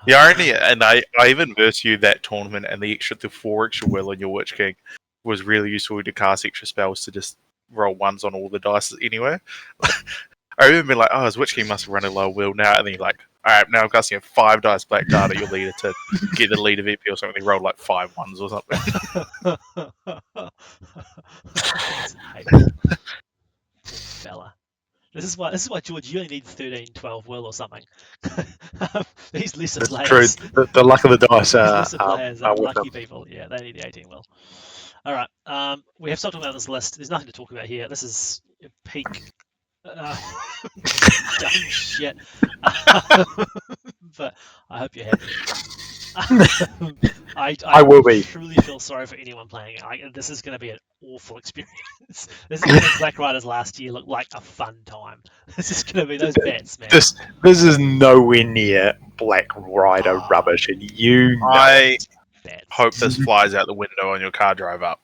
The irony, and I even versed you that tournament, and the 4 extra will on your Witch King was really useful to cast extra spells to just roll ones on all the dice anyway. I remember being like, oh, his Witch King must have run a low will now, and then you're like, alright, now I'm casting a 5 dice black card at your leader to get the leader VP or something. They rolled like 5 ones or something. Fella. This is why George, you only need 13, 12 will or something. These lesser players. True. The luck of the dice lesser players are lucky people. Yeah, they need the 18 will. All right. We have something about this list. There's nothing to talk about here. This is peak dumb shit. but I hope you're happy. I will be. truly feel sorry for anyone playing it. This is going to be an awful experience. This is going to make Black Riders last year look like a fun time. This is going to be those bets, man. This is nowhere near Black Rider rubbish, and you know I Bets. hope this flies out the window on your car drive up.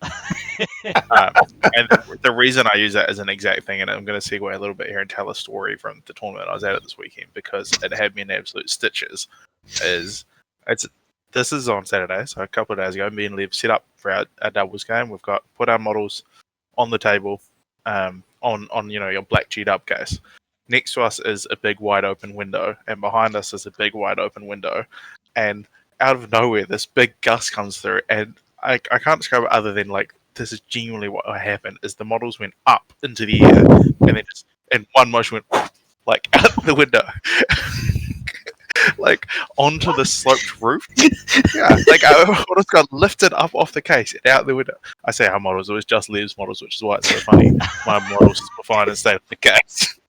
And the reason I use that as an exact thing, and I'm going to segue a little bit here and tell a story from the tournament I was at this weekend because it had me in absolute stitches. This is on Saturday, so a couple of days ago. Me and Liv set up for our doubles game. We've put our models on the table, on your black G-Dub case. Next to us is a big wide open window, and behind us is a big wide open window. And out of nowhere, this big gust comes through, and I can't describe it other than like this is genuinely what happened. Is the models went up into the air, and then just in one motion went like out the window. Like onto the sloped roof. Yeah, like our models got lifted up off the case and out the window. I say our models, it was just Liv's models, which is why it's so funny. My models were fine and stayed on the case.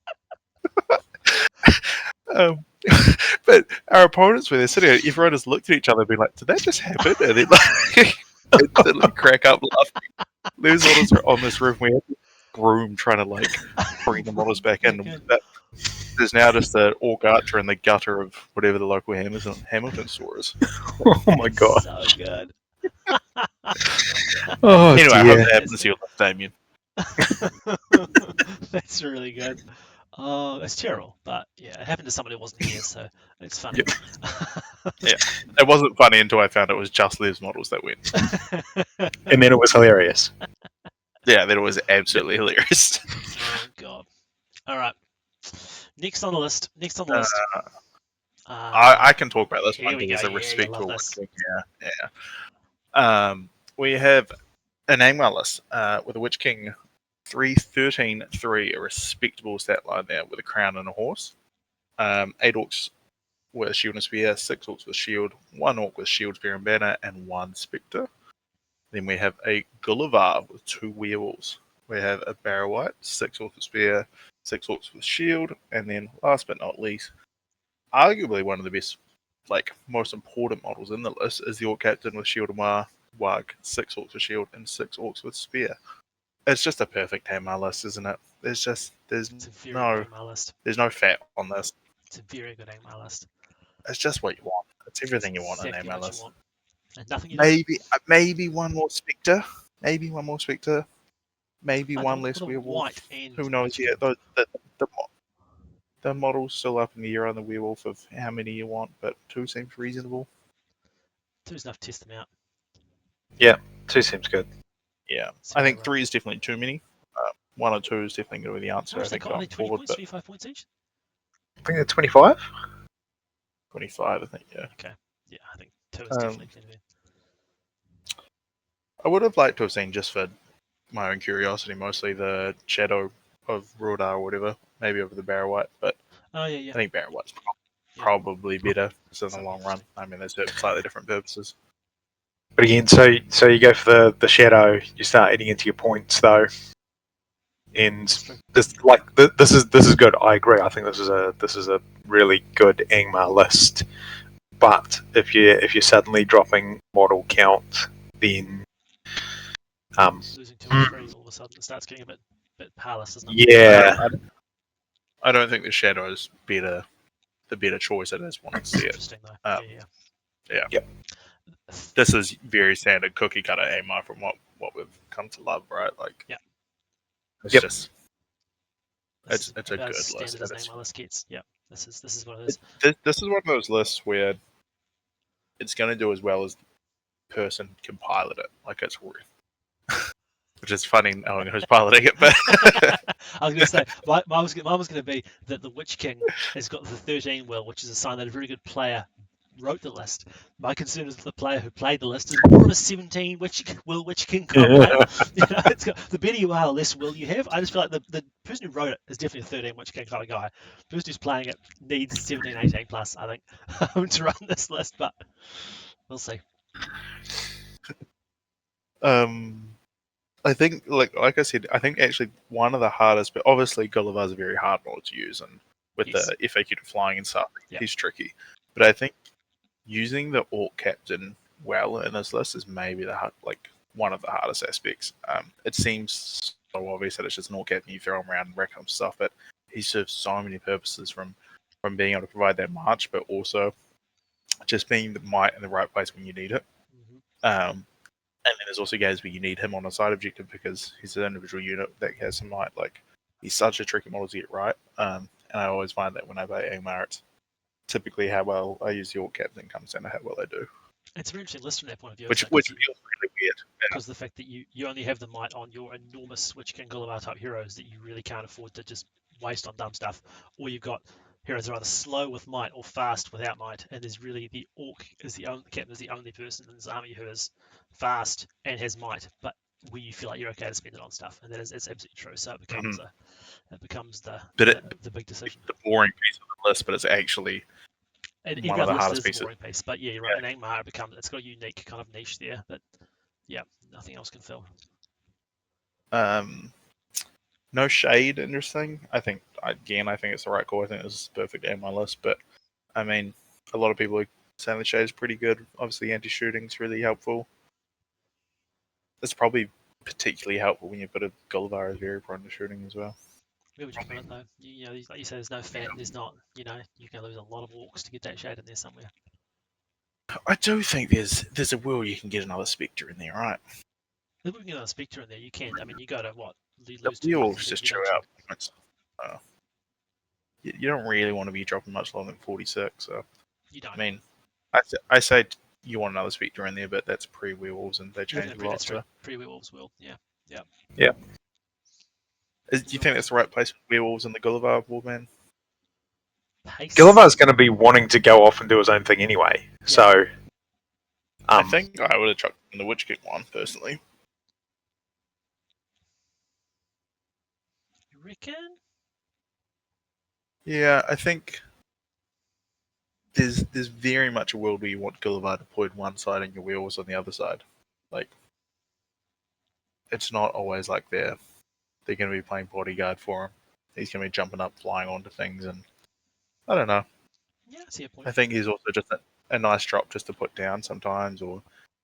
But our opponents were there sitting there, everyone just looked at each other and be like, did that just happen? And then like instantly crack up laughing. Liv's models were on this roof. We had a groom trying to like bring the models back in. There's now just the Orc Archer in the gutter of whatever the local Hamilton store is. Oh my god. So good. Oh, anyway, I dear. hope that happens to you, Damien. That's really good. Oh, it's terrible, but yeah, it happened to somebody who wasn't here, so it's funny. Yeah, it wasn't funny until I found it was just Liv's models that went. And then it was hilarious. Yeah, then it was absolutely hilarious. Oh god. All right. Next on the list. I can talk about this here one we because go. a Yeah, respect you to love this. We have an NZMEL list with a Witch King 3-13-3, a respectable stat line there with a crown and a horse. 8 orcs with shield and spear, 6 orcs with shield, 1 orc with shield, spear and banner, and 1 spectre. Then we have a Gulliver with 2 werewolves. We have a Barrow White, 6 orcs with spear, 6 orcs with shield, and then last but not least, arguably one of the best, like most important models in the list is the Orc Captain with shield and Wag, 6 orcs with shield and 6 orcs with spear. It's just a perfect NZMEL list, isn't it? There's It's a very good NZMEL list. There's no fat on this. It's a very good NZMEL list. It's just what you want. It's everything you want in Exactly NZMEL what list. you want. And nothing you don't. Maybe one more spectre. Maybe one more spectre. Maybe one less werewolf. Who knows yet? The model's still up in the air on the werewolf of how many you want, but 2 seems reasonable. 2's enough to test them out. Yeah, 2 seems good. Yeah, So I think 3 is definitely too many. 1 or 2 is definitely going to be the answer. How I much they think got? Are they going 20 forward, points, but 25 points each? I think they're 25. 25, I think. Yeah. Okay. Yeah, I think 2 is definitely going to be. I would have liked to have seen, just for my own curiosity, mostly the Shadow of Rodar or whatever, maybe over the Barrow White, but Oh yeah. I think Barrow White's probably better in the long run. I mean, there's slightly different purposes. But again, so you go for the shadow, you start eating into your points though, and this is good. I agree. I think this is a really good NZMEL list. But if you're suddenly dropping model count, then losing 2 or 3 all of a sudden it starts getting a bit powerless, doesn't it? yeah, I don't think the Shadow is the better choice. I just want to see it. Interesting though. Yeah. Yep. This is very standard cookie cutter NZMEL from what we've come to love, right? Like, yeah, it's just it's a good list. Standard as NZMEL list gets. Yeah, this is what it is. This is one of those lists where it's going to do as well as the person can pilot it. Like, it's worth. Which is funny knowing who's piloting it, but I was going to say mine was going to be that the Witch King has got the 13 will, which is a sign that a very good player wrote the list. My concern is that the player who played the list is more of a 17 Witch King kind of player. It's got, the better you are, the less will you have. I just feel like the person who wrote it is definitely a 13 Witch King kind of guy. The person who's playing it needs 17, 18 plus, I think, to run this list, but we'll see. I think, like I said, I think actually one of the hardest, but obviously Gulliver's a very hard model to use, and with the FAQ to flying and stuff, he's tricky. But I think using the Orc Captain well in this list is maybe one of the hardest aspects. It seems so obvious that it's just an Orc Captain, you throw him around and wreck him stuff, but he serves so many purposes from being able to provide that march, but also just being the might in the right place when you need it. And then there's also games where you need him on a side objective because he's an individual unit that has some might. Like, he's such a tricky model to get right. And I always find that when I play Angmar, it's typically how well I use the Orc Captain comes down to how well I do. It's a very interesting list from that point of view. Which feels really weird. Because the fact that you only have the might on your enormous Switch King Gulliver type heroes that you really can't afford to just waste on dumb stuff, or you've got heroes that are either slow with might or fast without might, and there's really the Orc is the captain is the only person in this army who is fast and has might, but where you feel like you're okay to spend it on stuff, and it's absolutely true. So it becomes the big decision. The boring piece of the list, but it's actually one of the hardest pieces. Boring piece, but yeah, you're right. In Angmar, it's got a unique kind of niche there that nothing else can fill. No shade, interesting. I think it's the right call. I think this is perfect in my list, but I mean, a lot of people are saying the shade is pretty good. Obviously, anti-shooting is really helpful. It's probably particularly helpful when you've got a Gulliver is very prone to shooting as well. Where would you put it though? You know, like you say, there's no fan. There's not. You know, you can lose a lot of Orcs to get that shade in there somewhere. I do think there's a will you can get another Spectre in there, right? If we can get another Spectre in there, you can. I mean, you go to what? Lose the wolves just chew out points. You don't really want to be dropping much longer than 46. So you don't. I mean, I say you want another Spectre in there, but that's pre-werewolves and they change a lot. So. Pre-werewolves will, yeah. Do you think that's the right place for werewolves in the Gulliver Warman? Gulliver's going to be wanting to go off and do his own thing anyway. Yeah. So I think I would have chucked in the Witch King one personally. You reckon? Yeah, I think there's very much a world where you want Gulliver deployed one side and your werewolves on the other side. Like, it's not always like they're going to be playing bodyguard for him. He's going to be jumping up, flying onto things, and I don't know. Yeah, I see a point. I think he's also just a nice drop just to put down sometimes, or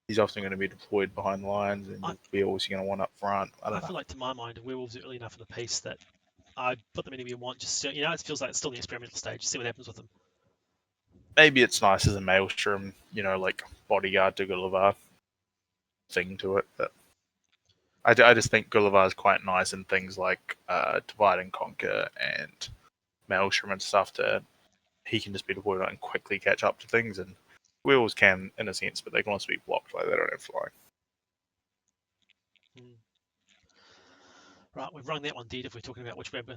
he's often going to be deployed behind the lines, and werewolves you're going to want up front. I don't know. Feel like, to my mind, werewolves are early enough in the piece that I put them anywhere you want. Just it feels like it's still in the experimental stage. See what happens with them. Maybe it's nice as a maelstrom, like bodyguard to Gulliver thing to it, but I just think Gulliver is quite nice in things like Divide and Conquer and Maelstrom and stuff. He can just be deployed and quickly catch up to things, and werewolves can in a sense, but they can also be blocked, like they don't have flying. Right, we've rung that one dead if we're talking about which way the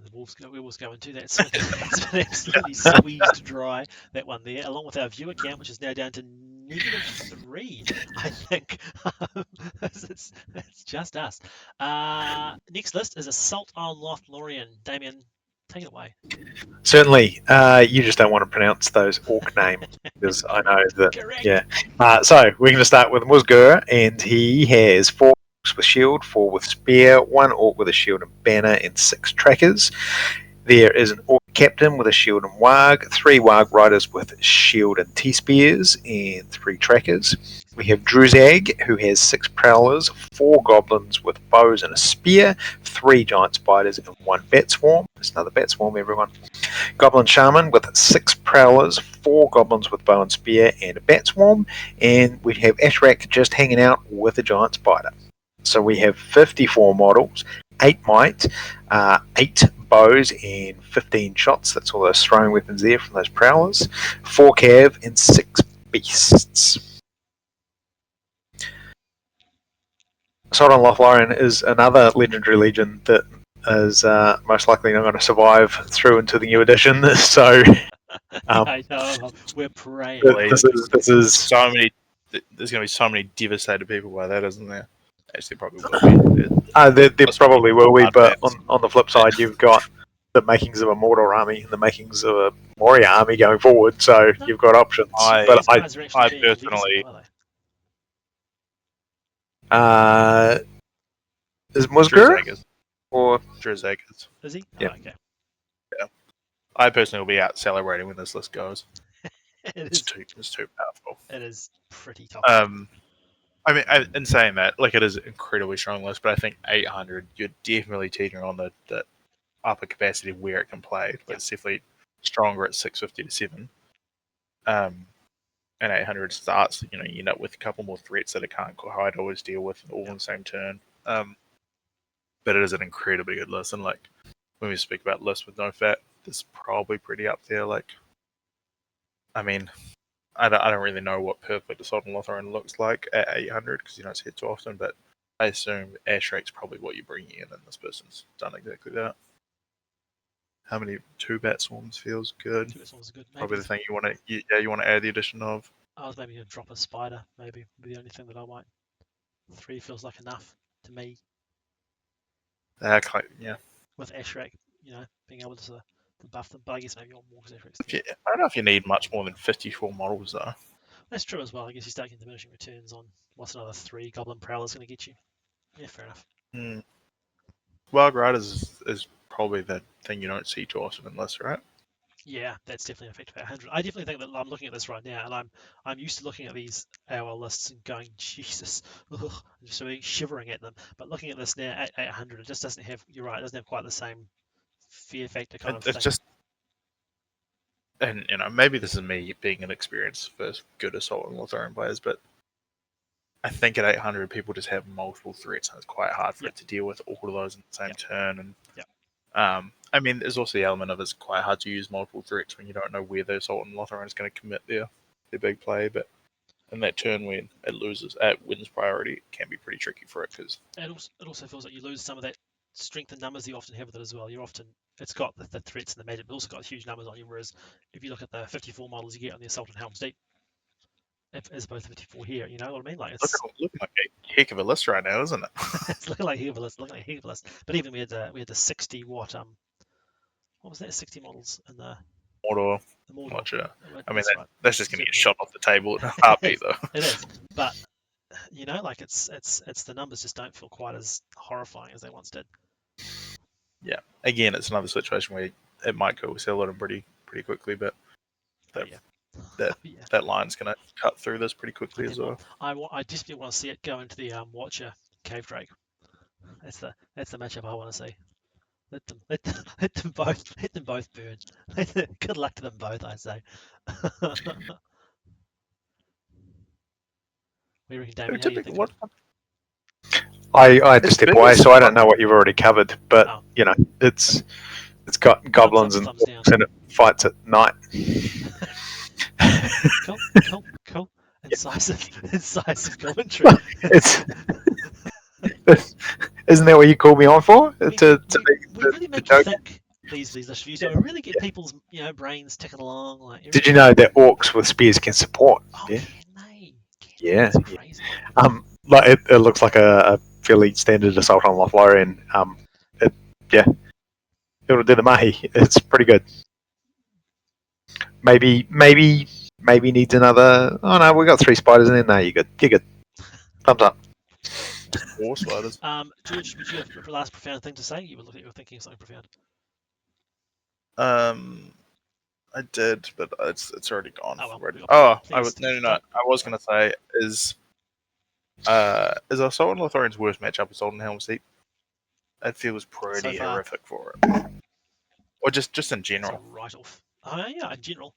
werewolves go into. It's been absolutely squeezed dry, that one there, along with our viewer count, which is now down to -3, I think. It's just us. Next list is Assault on Lothlorien. Damien, take it away. Certainly. You just don't want to pronounce those orc names because I know that. Correct. Yeah. So we're going to start with Musgur, and he has 4 orcs with shield, 4 with spear, 1 orc with a shield and banner, and 6 trackers. There is an orc captain with a shield and warg, 3 warg riders with shield and T-spears, and 3 trackers. We have Druzag, who has 6 prowlers, 4 goblins with bows and a spear, 3 giant spiders, and 1 bat swarm. There's another bat swarm, everyone. Goblin shaman with 6 prowlers, 4 goblins with bow and spear, and a bat swarm. And we have Ashrak just hanging out with a giant spider. So we have 54 models, 8 might, 8 bows, and 15 shots. That's all those throwing weapons there from those prowlers. 4 cav and 6 beasts. Assault on Lothlorien is another legendary legion that is most likely not going to survive through into the new edition. So I know, we're praying. This is so many. There's going to be so many devastated people by that, isn't there? Actually, probably will be. There probably will be, but on the flip side, you've got the makings of a Mordor army and the makings of a warrior army going forward, so you've got options. I personally... is Musgur? Or Druzag is he? Yeah. Oh, okay. Yeah. I personally will be out celebrating when this list goes. It's too powerful. It is pretty tough. I mean, in saying that, like, it is an incredibly strong list, but I think 800, you're definitely teetering on the upper capacity where it can play. But it's definitely stronger at 650 to 7. And 800 starts, you end up with a couple more threats that it can't quite always deal with all in the same turn. But it is an incredibly good list, and like when we speak about lists with no fat, it's probably pretty up there. Like, I mean, I don't really know what perfect Assault on Lotharen looks like at 800 because you don't see it too often, but I assume Ashrake's probably what you're bringing in, and this person's done exactly that. How many 2-bat swarms feels good? 2-bat swarms are good. Probably the thing you want to add the addition of. I was maybe going to drop a spider, maybe would be the only thing that I might. 3 feels like enough to me. Yeah. With Ashrake, being able to buff them, but I guess maybe on more because I don't know if you need much more than 54 models though. That's true as well. I guess you start getting diminishing returns on what's another 3 Goblin Prowlers going to get you. Yeah, fair enough. Wild Riders is probably the thing you don't see too often in lists, right? Yeah, that's definitely an effective 800. I definitely think that I'm looking at this right now, and I'm used to looking at these AOL lists and going, Jesus, ugh, just shivering at them. But looking at this now at 800, it just doesn't have. You're right, it doesn't have quite the same fear factor kind of thing. It's just, and maybe this is me being inexperienced for good Assault and Lotharen players, but I think at 800 people just have multiple threats, and it's quite hard for it to deal with all of those in the same turn. And I mean, there's also the element of it's quite hard to use multiple threats when you don't know where the Assault and Lotharen is going to commit their big play. But in that turn when it wins priority, it can be pretty tricky for it because it also feels like you lose some of that strength and numbers you often have with it as well. It's got the threats and the magic, but also got huge numbers on you. Whereas if you look at the 54 models you get on the Assault and Helm's Deep, as opposed to 54 here, you know what I mean? Like it's looking like a heck of a list right now, isn't it? It's looking like a heck of a list. But even we had the 60 what was that? 60 models in the Mordor. I'm not sure. I mean, that's just going to get shot off the table in a heartbeat, though. It is, but like it's the numbers just don't feel quite as horrifying as they once did. Yeah. Again, it's another situation where it might go sell it pretty quickly, but that line's going to cut through this pretty quickly as well. I just want to see it go into the Watcher Cave Drake. That's the matchup I want to see. Let them both burn. Good luck to them both, I say. What do you reckon, Damien? How do you think? I just step away, so I don't know what you've already covered. But it's got goblins and it fights at night. Cool. Incisive commentary. Isn't that what you called me on for? We really make you think these list reviews. We really get people's brains ticking along. Like, did you know that orcs with spears can support? Oh, yeah. Can they? Yeah. That's crazy. Like it looks like a fairly standard Assault on Lothlorien. It'll do the mahi. It's pretty good. Maybe needs another. Oh no, we got 3 spiders in there. No, you're good. You're good. Thumbs up. 4 spiders. George, would you have a last profound thing to say? You were thinking of something profound. I did, but it's already gone. I was going to say is Assault on Lotharien's worst matchup Assault on Helm's Deep? It feels pretty horrific for it. Or just in general. So right off. Oh yeah, in general.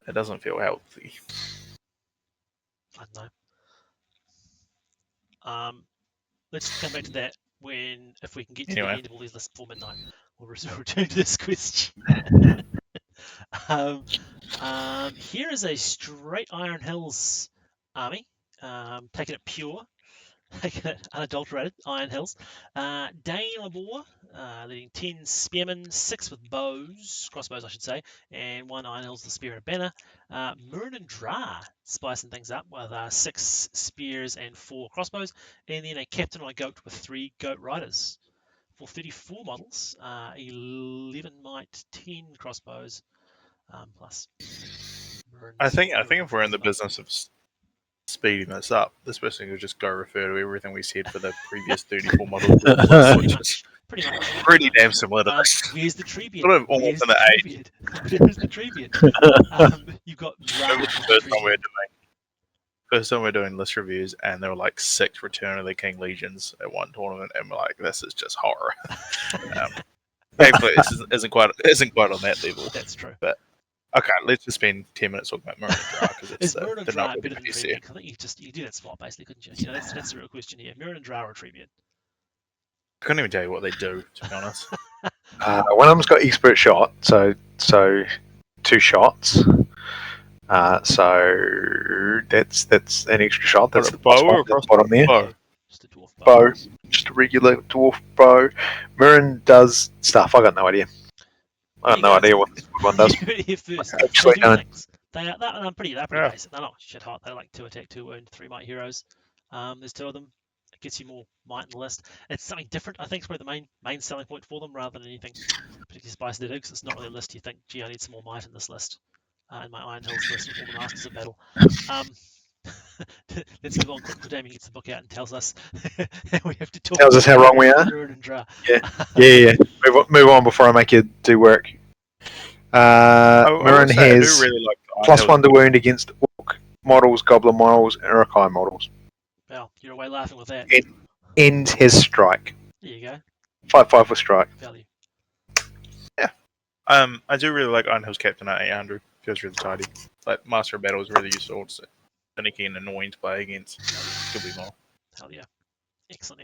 It doesn't feel healthy. I don't know. Let's come back to that if we can get to the end of all these lists before midnight. We'll return to this question. Here is a straight Iron Hills army, taking it pure, taking it unadulterated, Iron Hills. Dane Labor, leading 10 spearmen, 6 with crossbows I should say, and 1 Iron Hills, the spear and a banner. Murn and Dra spicing things up with 6 spears and 4 crossbows, and then a captain on a goat with 3 goat riders. For 34 models, 11 might, 10 crossbows, plus. I think if we're in the business of speeding this up, this person could just go refer to everything we said for the previous 34 models, which is pretty damn similar to this. Where's the tree beard? Sort of almost in the Where is the Trevian? You've got Ra. First time we're doing list reviews, and there were like 6 Return of the King Legions at one tournament, and we're like, this is just horror. Thankfully, this isn't quite on that level. That's true. But okay, let's just spend 10 minutes talking about Mirren and Dra, because is Mirren and Dra better than piece Trevian? I think you do that swap basically, couldn't you? That's the real question here. Mirren and Dra or Trevian? I couldn't even tell you what they do, to be honest. One of them's got expert shot, so 2 shots. So that's an extra shot. That's a bow or the bottom there. Bow. Just a dwarf bow. Just a regular dwarf bow. Mirren does stuff. I got no idea. I got no idea what this one does. Here first. Actually, they're pretty basic. They're not shit hot. They're like 2 attack, 2 wound, 3 might heroes. There's 2 of them. It gets you more might in the list. It's something different. I think it's probably the main selling point for them rather than anything particularly spicy because it's not really a list you think, gee, I need some more might in this list. In my Iron Hills list with all the Masters of Battle. Let's move on quick. Damien gets the book out and tells us we have to talk. Tells us how wrong we are. Yeah. Move on before I make you do work. Mirren has really +1 to wound against Orc models, Goblin models, and Urukai models. Well, you're away laughing with that. And has strike. There you go. 5/5 with strike. Value. Yeah. I do really like Iron Hills Captain at 800. Feels really tidy. Like Master of Battle is really useful. It's finicky and annoying to play against. Could be more. Hell yeah. Excellent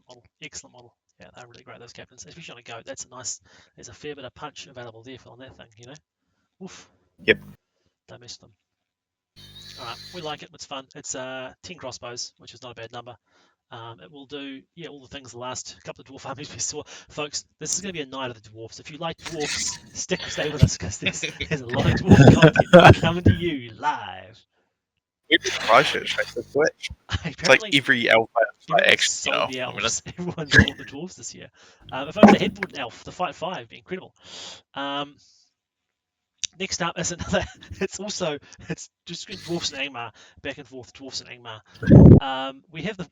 model. Excellent model. Yeah, they're really great, those captains. Especially on a goat. There's a fair bit of punch available there on that thing, you know? Oof. Yep. Don't miss them. Alright, we like it. It's fun. It's 10 crossbows, which is not a bad number. It will do, all the things the last couple of dwarf armies we saw. Folks, this is going to be a night of the dwarfs. If you like dwarfs, stay with us because there's a lot of dwarf content coming to you live. It's like every elf sold the elves. Everyone's bought the dwarves this year. If only they had bought an elf, the Fight 5 would be incredible. Next up is another. It's just dwarfs and Angmar, back and forth dwarfs and Angmar. We have the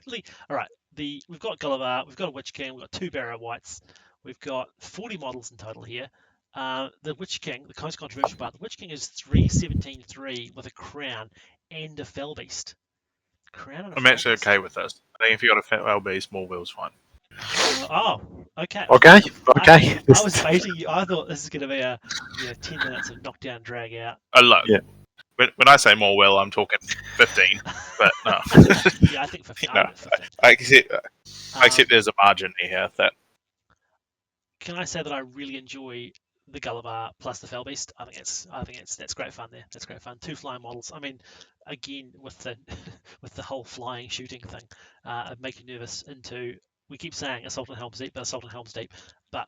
only. All right, we've got Gulliver, we've got a Witch King, we've got 2 Barrow Whites, we've got 40 models in total here. The Witch King, the most controversial part, the Witch King is 3/17/3 with a crown and a Fell Beast. I'm actually okay with this. I think if you got a Fell Beast, more wheels fine. Oh, okay. Okay. I was baiting you. I thought this is going to be a 10 minutes of knockdown drag out. Look, yeah. When I say more well, I'm talking 15. But no. Yeah, I think 15. No, 15. I accept there's a margin here. Can I say that I really enjoy the Gulliver plus the Fell Beast? I think that's great fun there. That's great fun. 2 flying models. I mean, again with the whole flying shooting thing, it makes you nervous. We keep saying Assault on Helm's Deep, but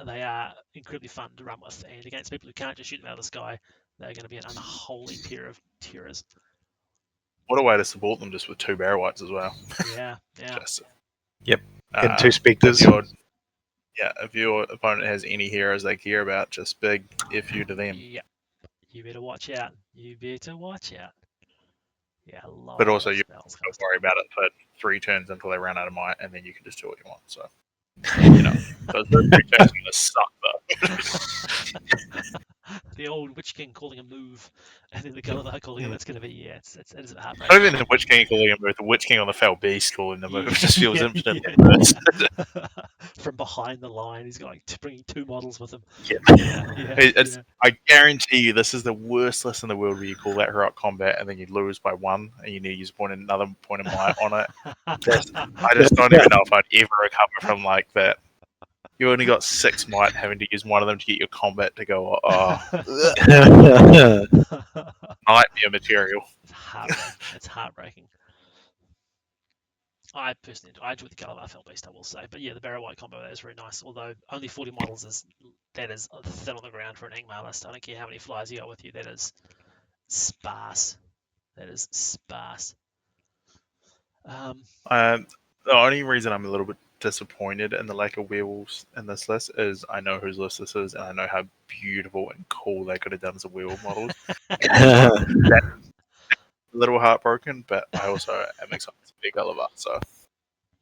they are incredibly fun to run with, and against people who can't just shoot them out of the sky, they're going to be an unholy pair of terrors. What a way to support them, just with 2 Barrow Whites as well. Yeah. Yep. And 2 Spectres. If your opponent has any heroes they care about, just big F you to them. Yeah. You better watch out. Yeah, but also you don't worry about it for 3 turns until they run out of might, and then you can just do what you want. So, those 3 turns are going to suck though. The old Witch King calling a move, and then the Gulliver calling it. That's going to be it's a bit heartbreaking. Not even the Witch King calling a move. The Witch King on the Fell Beast calling the move. It just feels infinite. From behind the line, he's got bringing 2 models with him. I guarantee you, this is the worst list in the world where you call that heroic combat and then you lose by 1, and you need to use another point of might on it. I just don't even know if I'd ever recover from like that. You only got 6 might, having to use one of them to get your combat to go. Nightmare material. It's heartbreaking. I personally enjoy the Gulliver Fell Beast, I will say, but the Barrow White combo is very nice. Although only 40 models is thin on the ground for an Angmar list. I don't care how many flyers you got with you. That is sparse. The only reason I'm a little bit disappointed in the lack of werewolves in this list is I know whose list this is, and I know how beautiful and cool they could have done as a werewolf models. A little heartbroken, but I also am excited to be Gulliver. So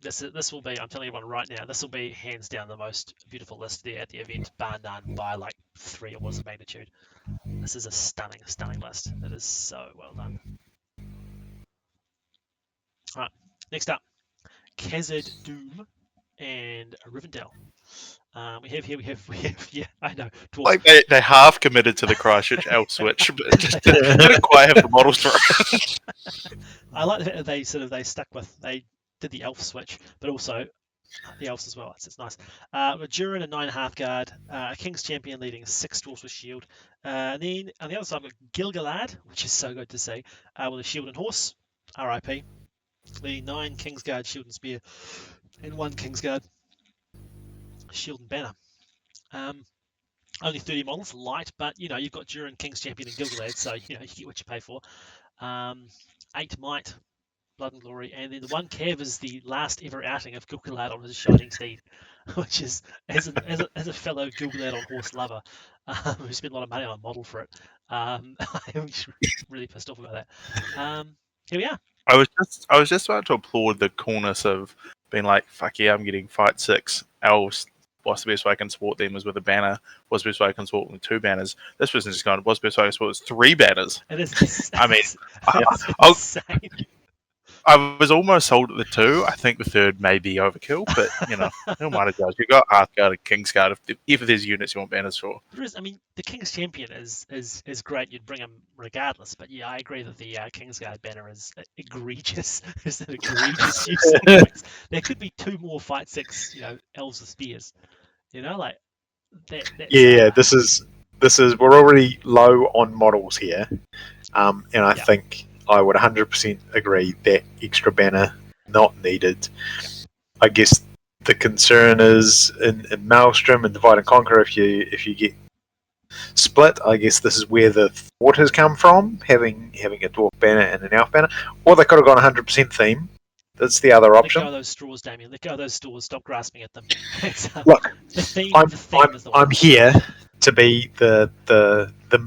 This will be. I'm telling everyone right now. This will be hands down the most beautiful list there at the event, bar none, by like 3 orders of magnitude. This is a stunning list. It is so well done. All right, next up, Khazad Doom and Rivendell. We have, yeah, I know. Dwarf. Like they half committed to the Christchurch elf switch, but just didn't quite have the models for it. I like the fact that they stuck with, they did the elf switch, but also the elves as well. It's nice. Durin, a 9.5 guard, a King's Champion leading 6 dwarfs with shield. And then on the other side, we've got Gilgalad, which is so good to see, with a shield and horse, RIP, leading 9 King's Guard, shield and spear, and 1 King's Guard, shield and banner. Only 30 models, light, but you've got Durin, King's Champion, and Gilgalad, so you get what you pay for. 8 might, Blood and Glory, and then the 1 Cav is the last ever outing of Gilgalad on his Shining Steed, which is, as a fellow Gilgalad on horse lover, who spent a lot of money on a model for it, I'm really pissed off about that. Here we are. I was just about to applaud the coolness of being like, fuck yeah, I'm getting fight 6 elves. What's the best way I can support them is with a banner. What's the best way I can support them with 2 banners? This person's just going, what's the best way I can support with 3 banners? It is. I mean, Insane. I was almost sold at the 2. I think the 3rd may be overkill, but who might have judged? You've got Hearthguard and Kingsguard if there's units you want banners for. There is. I mean, the King's Champion is great. You'd bring him regardless, but yeah, I agree that the Kingsguard banner is egregious. It's an egregious use of points. There could be 2 more fight 6, elves with spears. Like that. Yeah, this is we're already low on models here, and I think I would 100% agree that extra banner not needed. I guess the concern is in Maelstrom and Divide and Conquer, if you get split, I guess this is where the thought has come from, having a dwarf banner and an elf banner, or they could have gone 100% theme. That's the other option. Let go of those straws, Damien. Let go of those straws. Stop grasping at them. Look, the theme is the I'm here to be the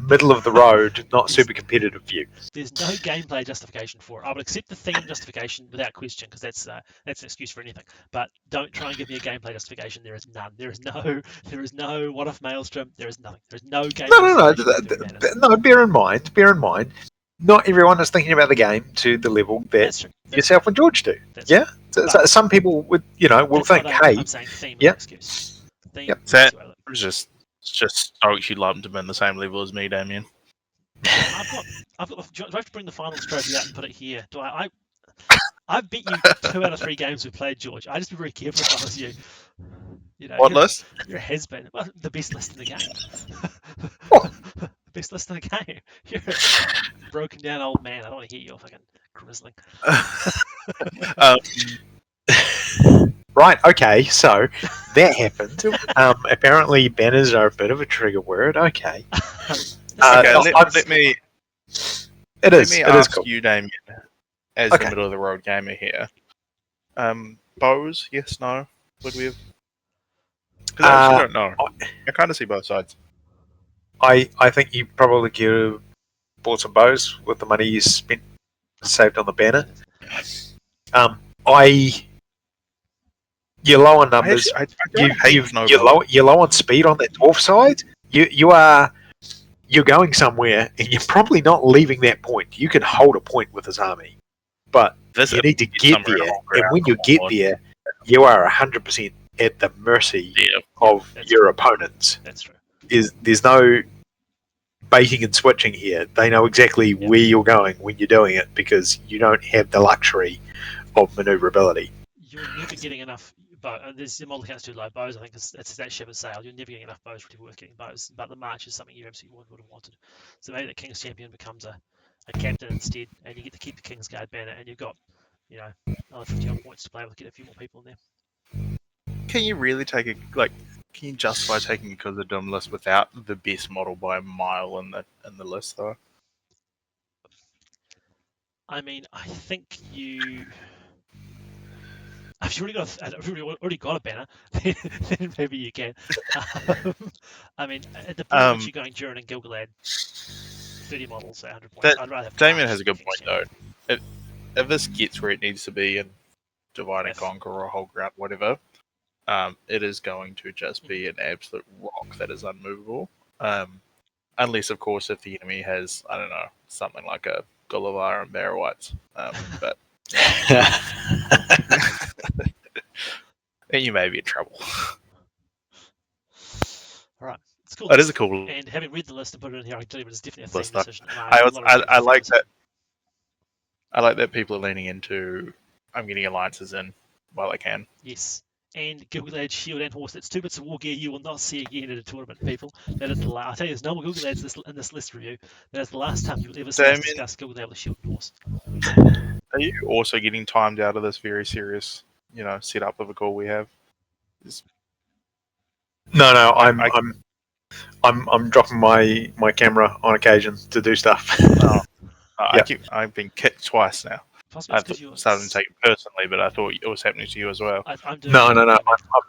middle of the road, not super competitive view. There's no gameplay justification for it. I would accept the theme justification without question, because that's an excuse for anything. But don't try and give me a gameplay justification. There is none. There is no what if Maelstrom. There is nothing. There's no gameplay. No. Bear in mind. Not everyone is thinking about the game to the level that yourself and George do. Yeah. So some people would, will think, hey, I'm saying theme yeah, excuse. Theme, yep. That was just stoked you lumped him in the same level as me, Damien. I've got. Do I have to bring the finals trophy out and put it here? Do I? I've beat you 2 out of 3 games we played, George. I just be very careful if I was you. What list? You're a has-been. Well, the best list in the game. The best list in the game. You're a broken down old man. I don't want to hear your fucking grizzling. Right, okay, so that happened. Apparently banners are a bit of a trigger word. Okay. Let me ask cool. you, Damien, as the middle of the road gamer here. Bows, yes, no? Would we have? Because I actually don't know. I kind of see both sides. I think you probably could have bought some bows with the money you saved on the banner. You're low on numbers. You're low on speed on that dwarf side. You're going somewhere, and you're probably not leaving that point. You can hold a point with his army, but you need to get there. And when you get there, you are 100% at the mercy of your opponents. That's true. There's no baiting and switching here. They know exactly where you're going when you're doing it, because you don't have the luxury of maneuverability. You're never getting enough. There's the model count's too low. Bows, I think, it's that ship and sail. You're never getting enough bows to be worth getting bows. But the march is something you absolutely would have wanted. So maybe the King's Champion becomes a captain instead, and you get to keep the King's Guard banner, and you've got another 50 odd points to play with, get a few more people in there. Can you really can you justify taking a Khazad list without the best model by a mile in the list though? I mean, I think you. If you've already got a banner, then maybe you can. I mean, at the point at which you're going Durin and Gilgalad, 30 models at 100 points. I'd rather have Damien has a good point though. If this gets where it needs to be, and divide and conquer or hold ground, whatever, it is going to just be an absolute rock that is unmovable. Unless, of course, if the enemy has, I don't know, something like a Gulliver and Barrow-wights. But then you may be in trouble. All right, it's cool. It is a cool. And having read the list and put it in here, I can tell you it's definitely a theme list, decision. And I like that. I like that people are leaning into. I'm getting alliances in while I can. Yes. And Google Ads, Shield, and Horse. That's 2 bits of war gear you will not see again at a tournament, people. That is the last. I'll tell you, there's no more Google Ads in this list review. That is the last time you'll ever see us discuss Google Ads with Shield and Horse. Are you also getting timed out of this very serious, setup of a call we have? No, I'm dropping my camera on occasion to do stuff. I've been kicked twice now. I've started to take it personally, but I thought it was happening to you as well. No. I'm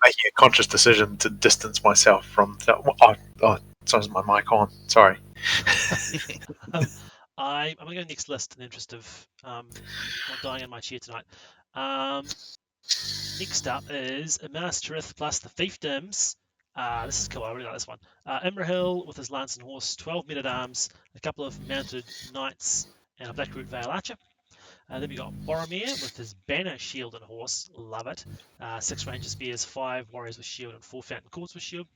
making a conscious decision to distance myself from. So is my mic on? Sorry. I'm going to go next list in the interest of not dying in my chair tonight. Next up is Imaris Tirith plus the Fiefdoms. This is cool. I really like this one. Imrahil with his lance and horse, 12 men at arms, a couple of mounted knights, and a Blackroot Vale archer. Then we got Boromir with his banner, shield, and horse. Love it. 6 ranger spears, 5 warriors with shield, and 4 fountain courts with shield.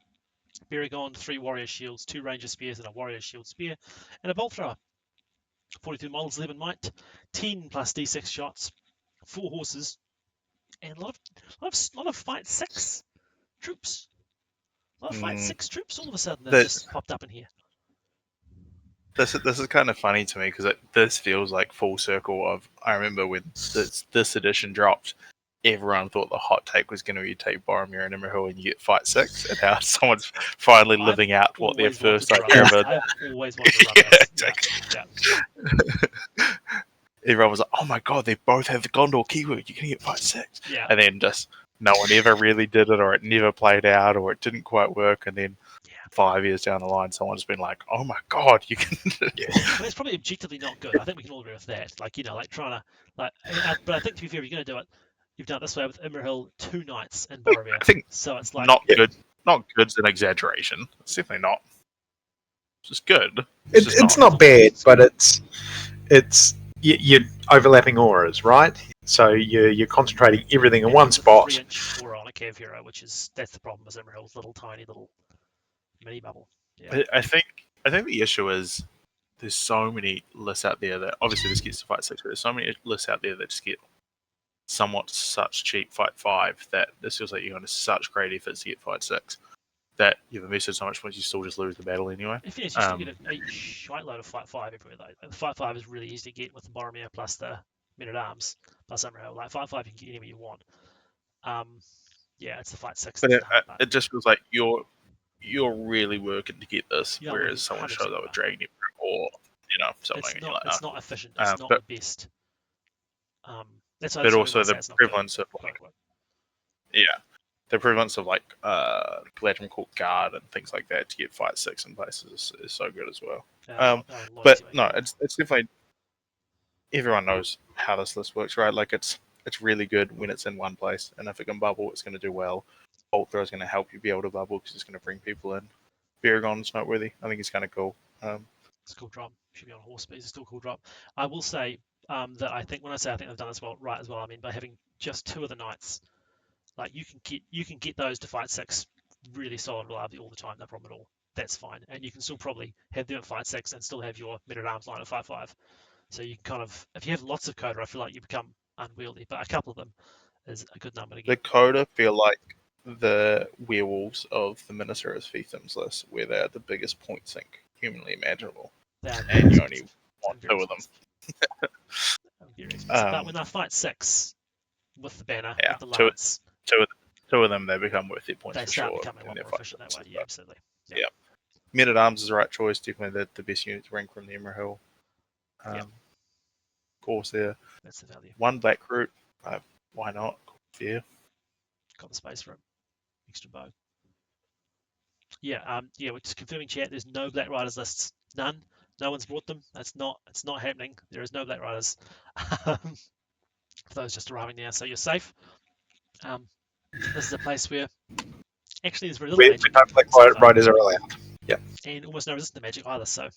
Baragon, 3 warrior shields, 2 ranger spears, and a warrior shield spear, and a bolt thrower. 42 models, 11 might, 10 plus d6 shots, 4 horses, and a lot of fight 6 troops. A lot of fight 6 troops all of a sudden that just popped up in here. This is kind of funny to me because this feels like full circle of. I remember when this edition dropped, everyone thought the hot take was going to be take Boromir and Imrahil and you get fight 6, and now someone's finally living out what their first idea of it. I've always wanted to run this. Yeah. Everyone was like, "Oh my god, they both have the Gondor keyword. You can get fight 6." Yeah. And then just no one ever really did it, or it never played out, or it didn't quite work, and then. 5 years down the line, someone's been like, "Oh my god, you can!" Well, it's probably objectively not good. I think we can all agree with that. Trying to but I think to be fair, if you're going to do it, you've done it this way with Imrahil, 2 knights, and Boromir. I think so. It's like not good. Not good's an exaggeration. It's definitely not. It's just good. It's not bad, but it's you're overlapping auras, right? So you're concentrating everything in one spot. 3-inch aura on a Cav hero, that's the problem with Imrahil's little tiny little mini bubble. Yeah. I think the issue is there's so many lists out there that obviously this gets to fight 6, but there's so many lists out there that just get somewhat such cheap fight 5 that this feels like you're going to such great efforts to get fight 6 that you've invested so much points you still just lose the battle anyway. If you still get a shite load of fight 5 everywhere though. The fight 5 is really easy to get with the Boromir plus the men at arms plus Imrahil. Like fight 5 you can get anywhere you want. It's the fight 6. But it just feels like you're really working to get this, whereas someone shows up with Dragon or something. It's not efficient. It's not the best. But also the prevalence of the prevalence of Gladrim Court Guard and things like that to get fight 6 in places is so good as well. But no, it's definitely everyone knows how this list works, right? Like it's really good when it's in one place, and if it can bubble, it's going to do well. Bolt throw is going to help you be able to bubble because it's going to bring people in. Baragon's noteworthy. I think it's kind of cool. It's a cool drop. Should be on horse, but it's still a cool drop. I will say that I think they've done this right as well. I mean, by having just 2 of the knights, like you can get those to fight 6 really solid reliably all the time, no problem at all. That's fine, and you can still probably have them at fight 6 and still have your men at arms line at fight 5. So you can kind of, if you have lots of coda, I feel like you become unwieldy, but a couple of them is a good number to get. The coda feel like the werewolves of the Minister of Fiefdoms list, where they're the biggest point sink humanly imaginable, and you only want 2 of them. But when they fight 6 with the banner, with the lance, 2 of them, they become worth their points. They start becoming a lot more efficient that way. Yeah, absolutely. Yeah. Men at Arms is the right choice. Definitely the best unit to rank from the Imrahil. Corsair. That's the value. 1 Blackroot. Why not? Fair. Got the space for him. Extra bow. We're just confirming chat. There's no Black Riders lists. None. No one's brought them. It's not happening. There is no Black Riders. for those just arriving now, so you're safe. This is a place where actually there's very little magic. No Black Riders are allowed. And almost no resistant magic either. So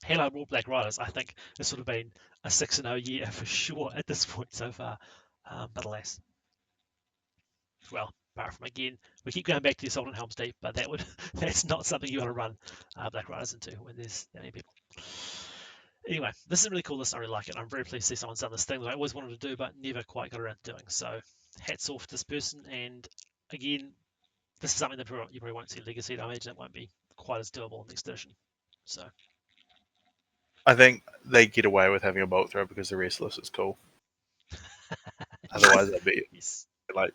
had I brought Black Riders, I think this would have been a 6-0 year for sure at this point so far. But alas, well, apart from again, we keep going back to the Assault on Helm's Deep, but that's not something you want to run Black Riders into when there's that many people. Anyway, this is a really cool list. I really like it. I'm very pleased to see someone's done this thing that I always wanted to do, but never quite got around to doing. So hats off to this person. And again, this is something that you probably won't see Legacy. I imagine it won't be quite as doable in next edition. So I think they get away with having a bolt throw because the rest of this is cool. Otherwise, I'd be like,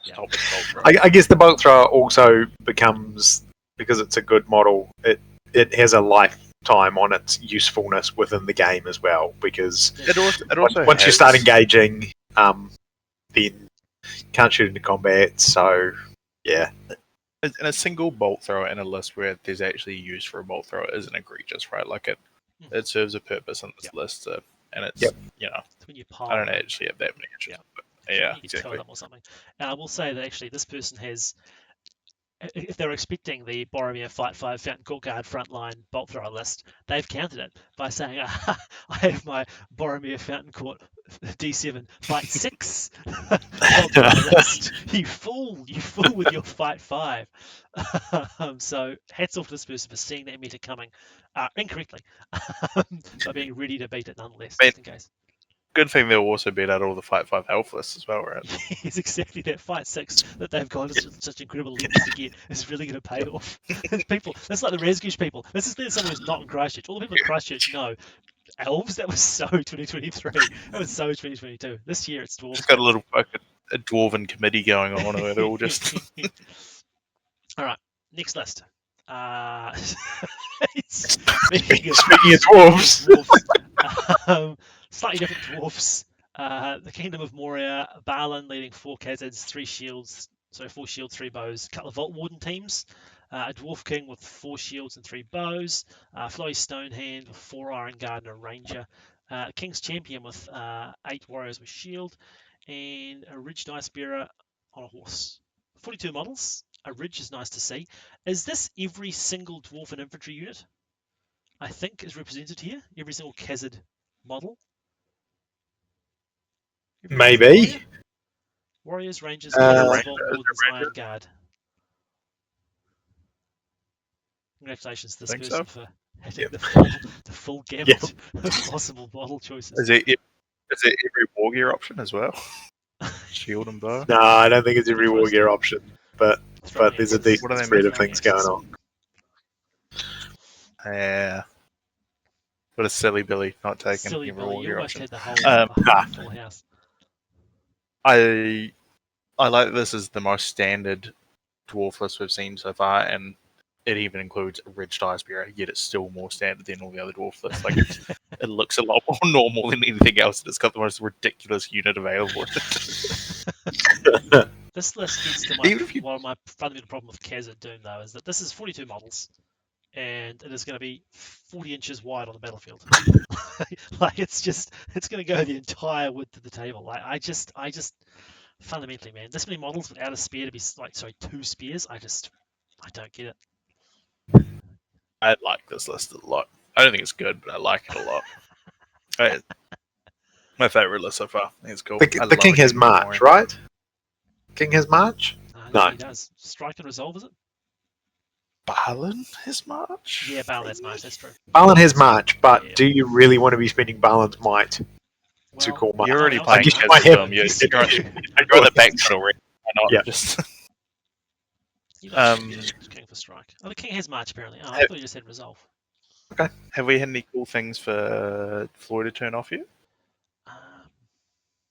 stop with bolt throw. I guess the bolt thrower also becomes, because it's a good model, it has a lifetime on its usefulness within the game as well. Because it also once you start engaging, then you can't shoot into combat. So yeah. And a single bolt thrower in a list where there's actually use for a bolt thrower isn't egregious, right? Like it serves a purpose in this list, and it's when you pile I don't actually have that many interests, but yeah, exactly. Them or something. And I will say that actually this person has, if they're expecting the Boromir Fight 5 Fountain Court Guard frontline bolt thrower list, they've countered it by saying, I have my Boromir Fountain Court D7 Fight 6 bolt thrower list. You fool with your Fight 5. So hats off to this person for seeing that meta coming incorrectly, but being ready to beat it nonetheless, just in case. Good thing they'll also beat out all the Fight 5 health lists as well, right? It's exactly that Fight 6 that they've gone to such incredible lengths to get is really going to pay off. People, that's like the Razgush people. This is someone who's not in Christchurch. All the people in Christchurch know elves. That was so 2023. That was so 2022. This year it's dwarves. It's got a little a dwarven committee going on, and they're all just. All right, next list. Speaking of dwarves. Slightly different dwarfs. The Kingdom of Moria, Balin leading 4 Khazins, 3 shields, 4 shields, 3 bows. A couple of Vault Warden teams. A Dwarf King with 4 shields and 3 bows. Flowy Stonehand with 4 Iron Guard and a Ranger. King's Champion with 8 warriors with shield. And a Ridged Icebearer on a horse. 42 models. A Ridge is nice to see. Is this every single Dwarf and Infantry unit? I think is represented here. Every single Khazid model. Maybe. Warriors, Rangers, Vault Wardens, Iron Guard. Congratulations to this person for having the full gamut of possible model choices. Is it every war gear option as well? Shield and bow? No, I don't think it's every war gear option, but there's a decent spread of things going on. Yeah. What a silly Billy not taking every war gear option. Had the whole full house. I like that this is the most standard dwarf list we've seen so far, and it even includes a Ridged Icebearer, yet it's still more standard than all the other dwarf lists. Like it looks a lot more normal than anything else, and it's got the most ridiculous unit available. This list gets to one of my fundamental problem with Khazad Doom, though, is that this is 42 models, and it is going to be 40 inches wide on the battlefield. Like it's going to go the entire width of the table. Like I just fundamentally, man, this many models without a spear to be 2 spears. I don't get it. I like this list a lot. I don't think it's good, but I like it a lot. My favorite list so far. I think it's cool. The King has March, right? King has March? No, he does. Strike and Resolve, is it? Balin has March? Yeah, Balin has March, that's true. Balin has March, but do you really want to be spending Balin's might to call March? You're already playing Khazad. You're on the back already. Why not? Yeah. Just... King for Strike. Oh, the King has March, apparently. Oh, I thought you just said Resolve. Okay. Have we had any cool things for Floyd to turn off yet?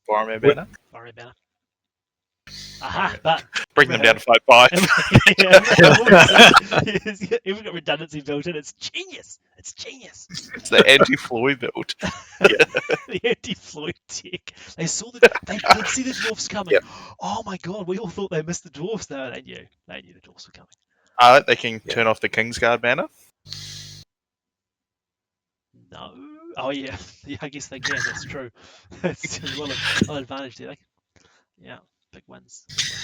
Boromir Banner? Boromir Banner. Aha, but bring them down to 5/5. Even got redundancy built in. It's genius. It's genius. It's the anti-Floyd build. The anti-Floyd tech. They could see the dwarfs coming. Yep. Oh my god, we all thought they missed the dwarfs. No, they knew. They knew the dwarfs were coming. They can turn off the Kingsguard banner. No. Oh yeah. Yeah, I guess they can. That's true. That's well advantage there. Yeah. Big wins. Big wins.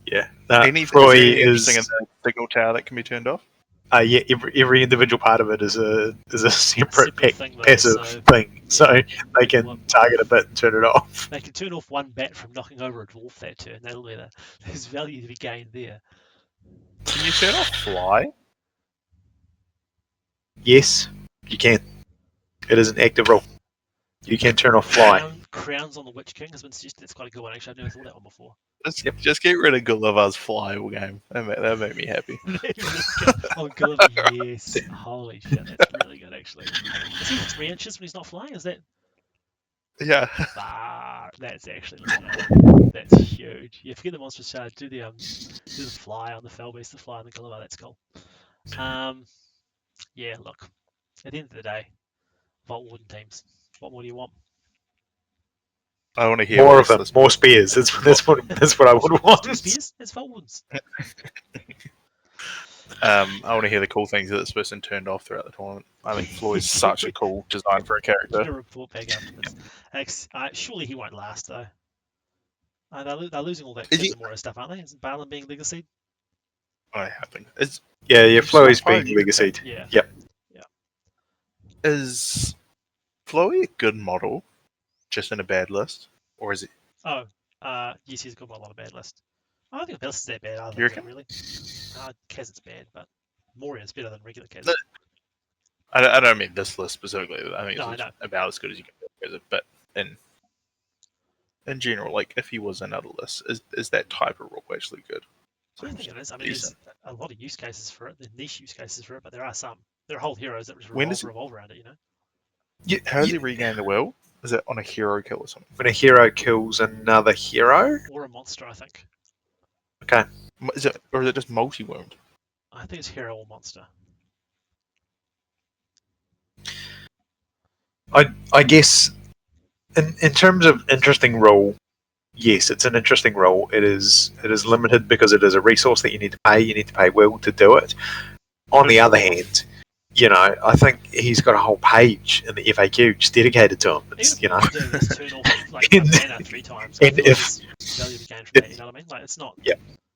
Yeah. Is Floy there anything interesting in is. the signal tower that can be turned off? Yeah, every individual part of it is a separate Thing though, passive so thing, so yeah. they can target a bit and turn it off. They can turn off one bat from knocking over a dwarf that turn. That'll be there's value to be gained there. Can you turn off fly? Yes, you can. It is an active rule. You can turn off fly. Crowns on the Witch King has been suggested. It's quite a good one actually. I've never thought that one before. Just get rid of Gulliver's fly all game. That made me happy. Oh, Gulliver, yes. Holy shit, that's really good actually. Is he 3 inches when he's not flying? Is that? Yeah. That's actually legit. That's huge. You forget the monster shard. Do the fly on the fell beast, the fly on the Gulliver. That's cool. Yeah. Look, at the end of the day, Vault Wooden teams. What more do you want? I want to hear more of them, more spears. That's what I would want. Spears? It's Vault Woodens. I want to hear the cool things that this person turned off throughout the tournament. I think Floyd's such a cool design for a character. Get a report back after this. Surely he won't last though. They're losing all that Kizamura stuff, aren't they? Isn't Balin being legacy? I think Flowy's being legacy. Yeah. Yep. Yeah. Is Flowy a good model, just in a bad list, or is it? Oh, yes, he's got a lot of bad list. I don't think the list is that bad either. You reckon? Really? Kaz is bad, but Moria's better than regular Kaz. I don't mean this list specifically. I think it's no. about as good as you can do it. But in general, like if he was another list, is that type of role actually good? I think it is. I mean, there's a lot of use cases for it. There's niche use cases for it, but there are some. There are whole heroes that just revolve around it, you know? Yeah, how does he regain the will? Is it on a hero kill or something? When a hero kills another hero? Or a monster, I think. Okay. Or is it just multi-wound? I think it's hero or monster. I guess in terms of interesting role, yes, it's an interesting role. It is limited because it is a resource that you need to pay. You need to pay will to do it. On the other hand, I think he's got a whole page in the FAQ just dedicated to him. It's, turn off mana 3 times. And if value to gain from that, you know what I mean? Like it's not. Yeah.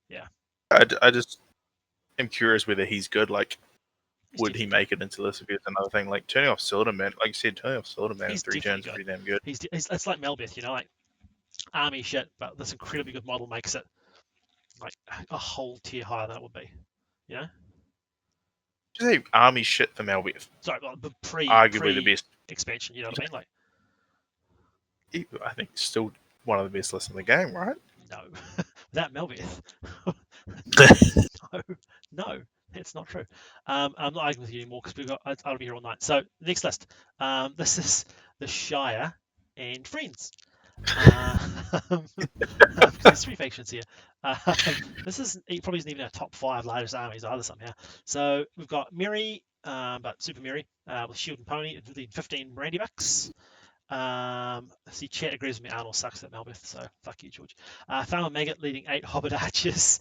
Yeah. I just am curious whether he's good. Like, would he make it into this if it's another thing? Like turning off Silderman, like you said, turning off Silderman in 3 turns is pretty damn good. It's like Melbeth, like army shit, but this incredibly good model makes it like a whole tier higher than it would be. You know? Did you say army shit for Melbeth? Sorry, like the arguably the best expansion. You know what I mean? Like, I think it's still one of the best lists in the game, right? No, without Melbeth. No, it's not true. I'm not arguing with you anymore because I'll be here all night. So next list. This is the Shire and Friends. There's 3 factions here. This probably isn't even our top 5 largest armies either somehow. So we've got Mary, but Super Mary with Shield and Pony, the 15 Randy Bucks. See, chat agrees with me. Arnold sucks at Melbeth, so fuck you, George. Farmer Maggot leading 8 Hobbit archers.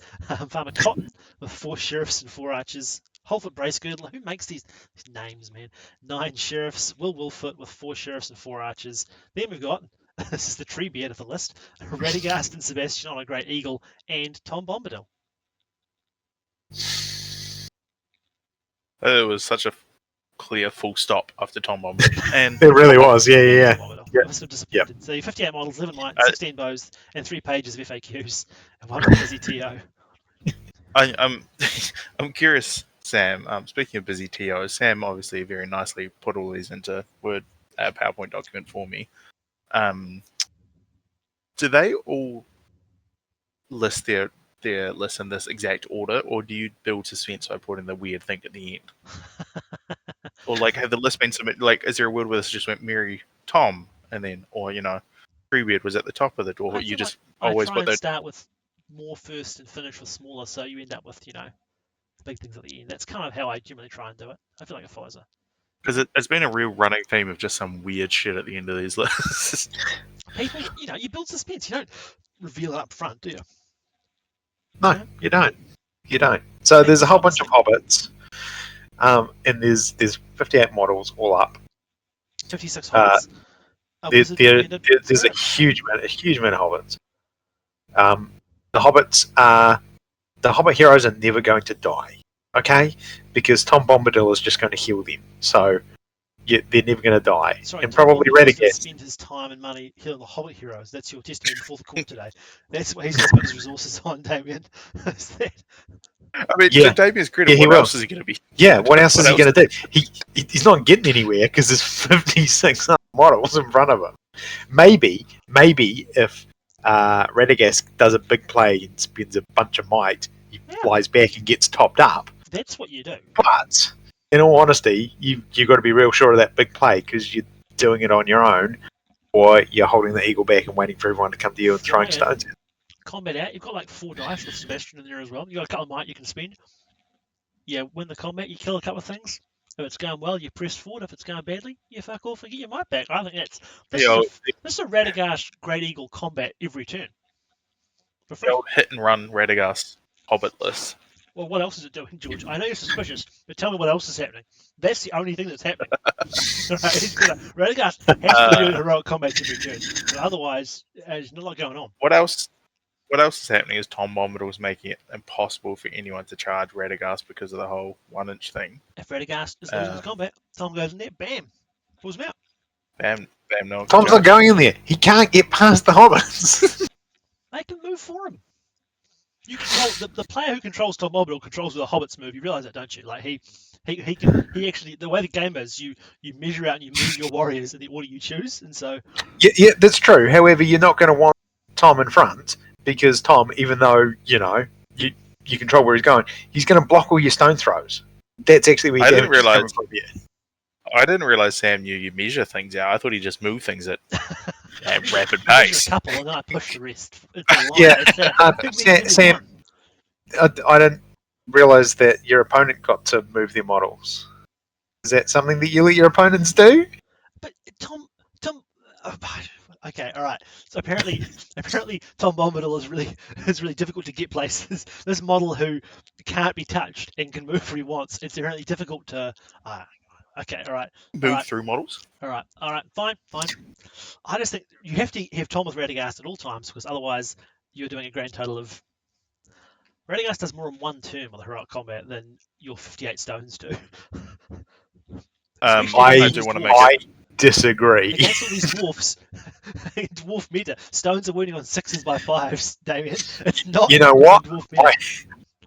Farmer Cotton with 4 sheriffs and 4 archers. Holfoot Bracegirdle, who makes these names, man? 9 sheriffs. Will Wilfoot with 4 sheriffs and 4 archers. Then we've got, this is the Treebeard of the list, Radagast and Sebastian on a Great Eagle, and Tom Bombadil. It was such a clear full stop after Tom Bombadil. And it really was, yeah. I was so disappointed. So 58 models, 11 light, 16 bows, and 3 pages of FAQs, and 1 busy TO. I'm curious, Sam. Speaking of busy TO, Sam obviously very nicely put all these into Word PowerPoint document for me. Do they all list their list in this exact order, or do you build suspense by putting the weird thing at the end? Or like, have the list been submitted? Like, is there a word where this just went Mary, Tom, and then, or Treebeard was at the top of the door? You just always put those. Start with more first and finish with smaller, so you end up with the big things at the end. That's kind of how I generally try and do it. I feel like it follows it. Because it's been a real running theme of just some weird shit at the end of these lists. People, you build suspense. You don't reveal it up front, do you? No, you don't. You don't. So there's a whole bunch of hobbits, and there's 58 models all up. 56 hobbits. There's a huge amount of hobbits. The Hobbit heroes are never going to die, okay? Because Tom Bombadil is just going to heal them. So they're never going to die. Sorry, and Tom probably Bombadil's going to Radagast. spend his time and money healing the Hobbit heroes. That's your testimony before the court today. That's what he's going to spend his resources on, Damien. Is that... I mean, Yeah. to Damien's credit, Yeah, he what will. else is he going to be? Yeah, what else is he else? going to do? He's not getting anywhere because there's 56 models in front of him. Maybe if Radagast does a big play and spends a bunch of might, he flies back and gets topped up. That's what you do. But in all honesty, you've got to be real sure of that big play because you're doing it on your own, or you're holding the eagle back and waiting for everyone to come to you and throwing stones. Combat out, you've got like 4 dice with Sebastian in there as well. You've got a couple of might you can spend. Yeah, win the combat, you kill a couple of things. If it's going well, you press forward. If it's going badly, you fuck off and get your might back. I think this is a Radagast Great Eagle combat every turn. For free. The old hit and run Radagast Hobbit list. Well, what else is it doing, George? I know you're suspicious, but tell me what else is happening. That's the only thing that's happening. Radagast has to do heroic combats every turn, but otherwise, there's not a lot going on. What else is happening is Tom Bombadil is making it impossible for anyone to charge Radagast because of the whole 1-inch thing. If Radagast is losing his combat, Tom goes in there, bam, pulls him out. Bam, no. Tom's not going in there. He can't get past the hobbits. They can move for him. You control the player who controls Tom Bombadil controls the hobbits move. You realise that, don't you? Like he actually, the way the game is, you measure out and you move your warriors in the order you choose, and so yeah, that's true. However, you're not going to want Tom in front because Tom, even though you control where he's going, he's going to block all your stone throws. That's actually where I didn't realize Sam knew you measure things out. I thought he just moved things at rapid pace. A couple, and then I push the rest. Yeah, Sam, I didn't realize that your opponent got to move their models. Is that something that you let your opponents do? But Tom. Okay, all right. So apparently, Tom Bombadil is really difficult to get places. This model who can't be touched and can move where he wants. It's apparently difficult to. Okay, all right. Move through models. All right, fine. I just think you have to have Tom with Radagast at all times because otherwise you're doing a grand total of. Radagast does more in one turn with a heroic combat than your 58 stones do. I do want to make it. Disagree. Against all these dwarfs, dwarf meta, stones are winning on 6s by 5s, Damien. It's not. You know what?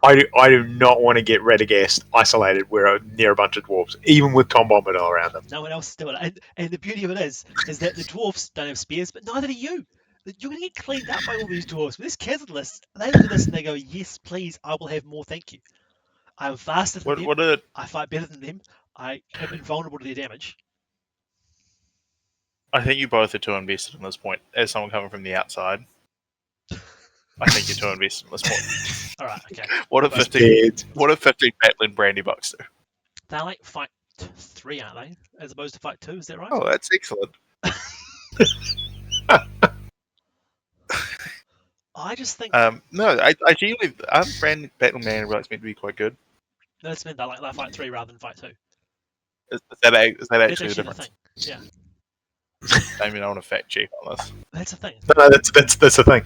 I do not want to get Radagast isolated where near a bunch of dwarves, even with Tom Bombadil around them. No one else is doing it. And the beauty of it is that the dwarfs don't have spears, but neither do you. You're going to get cleaned up by all these dwarves. With this Khazad list, they look at this and they go, yes, please, I will have more, thank you. I'm faster than them. I fight better than them. I am invulnerable to their damage. I think you both are too invested in this point. As someone coming from the outside, I think you're too invested in this point. All right, okay. What if 15 battling Brandy Bucks do? They're like fight 3, aren't they? As opposed to fight 2, is that right? Oh, that's excellent. I just think. No, I genuinely battling Brandy Bucks meant to be quite good. No, it's meant they fight 3 rather than fight 2. Is that actually the difference? Thing. Yeah. I mean, I want to fact check on this. That's a thing. No, that's the thing.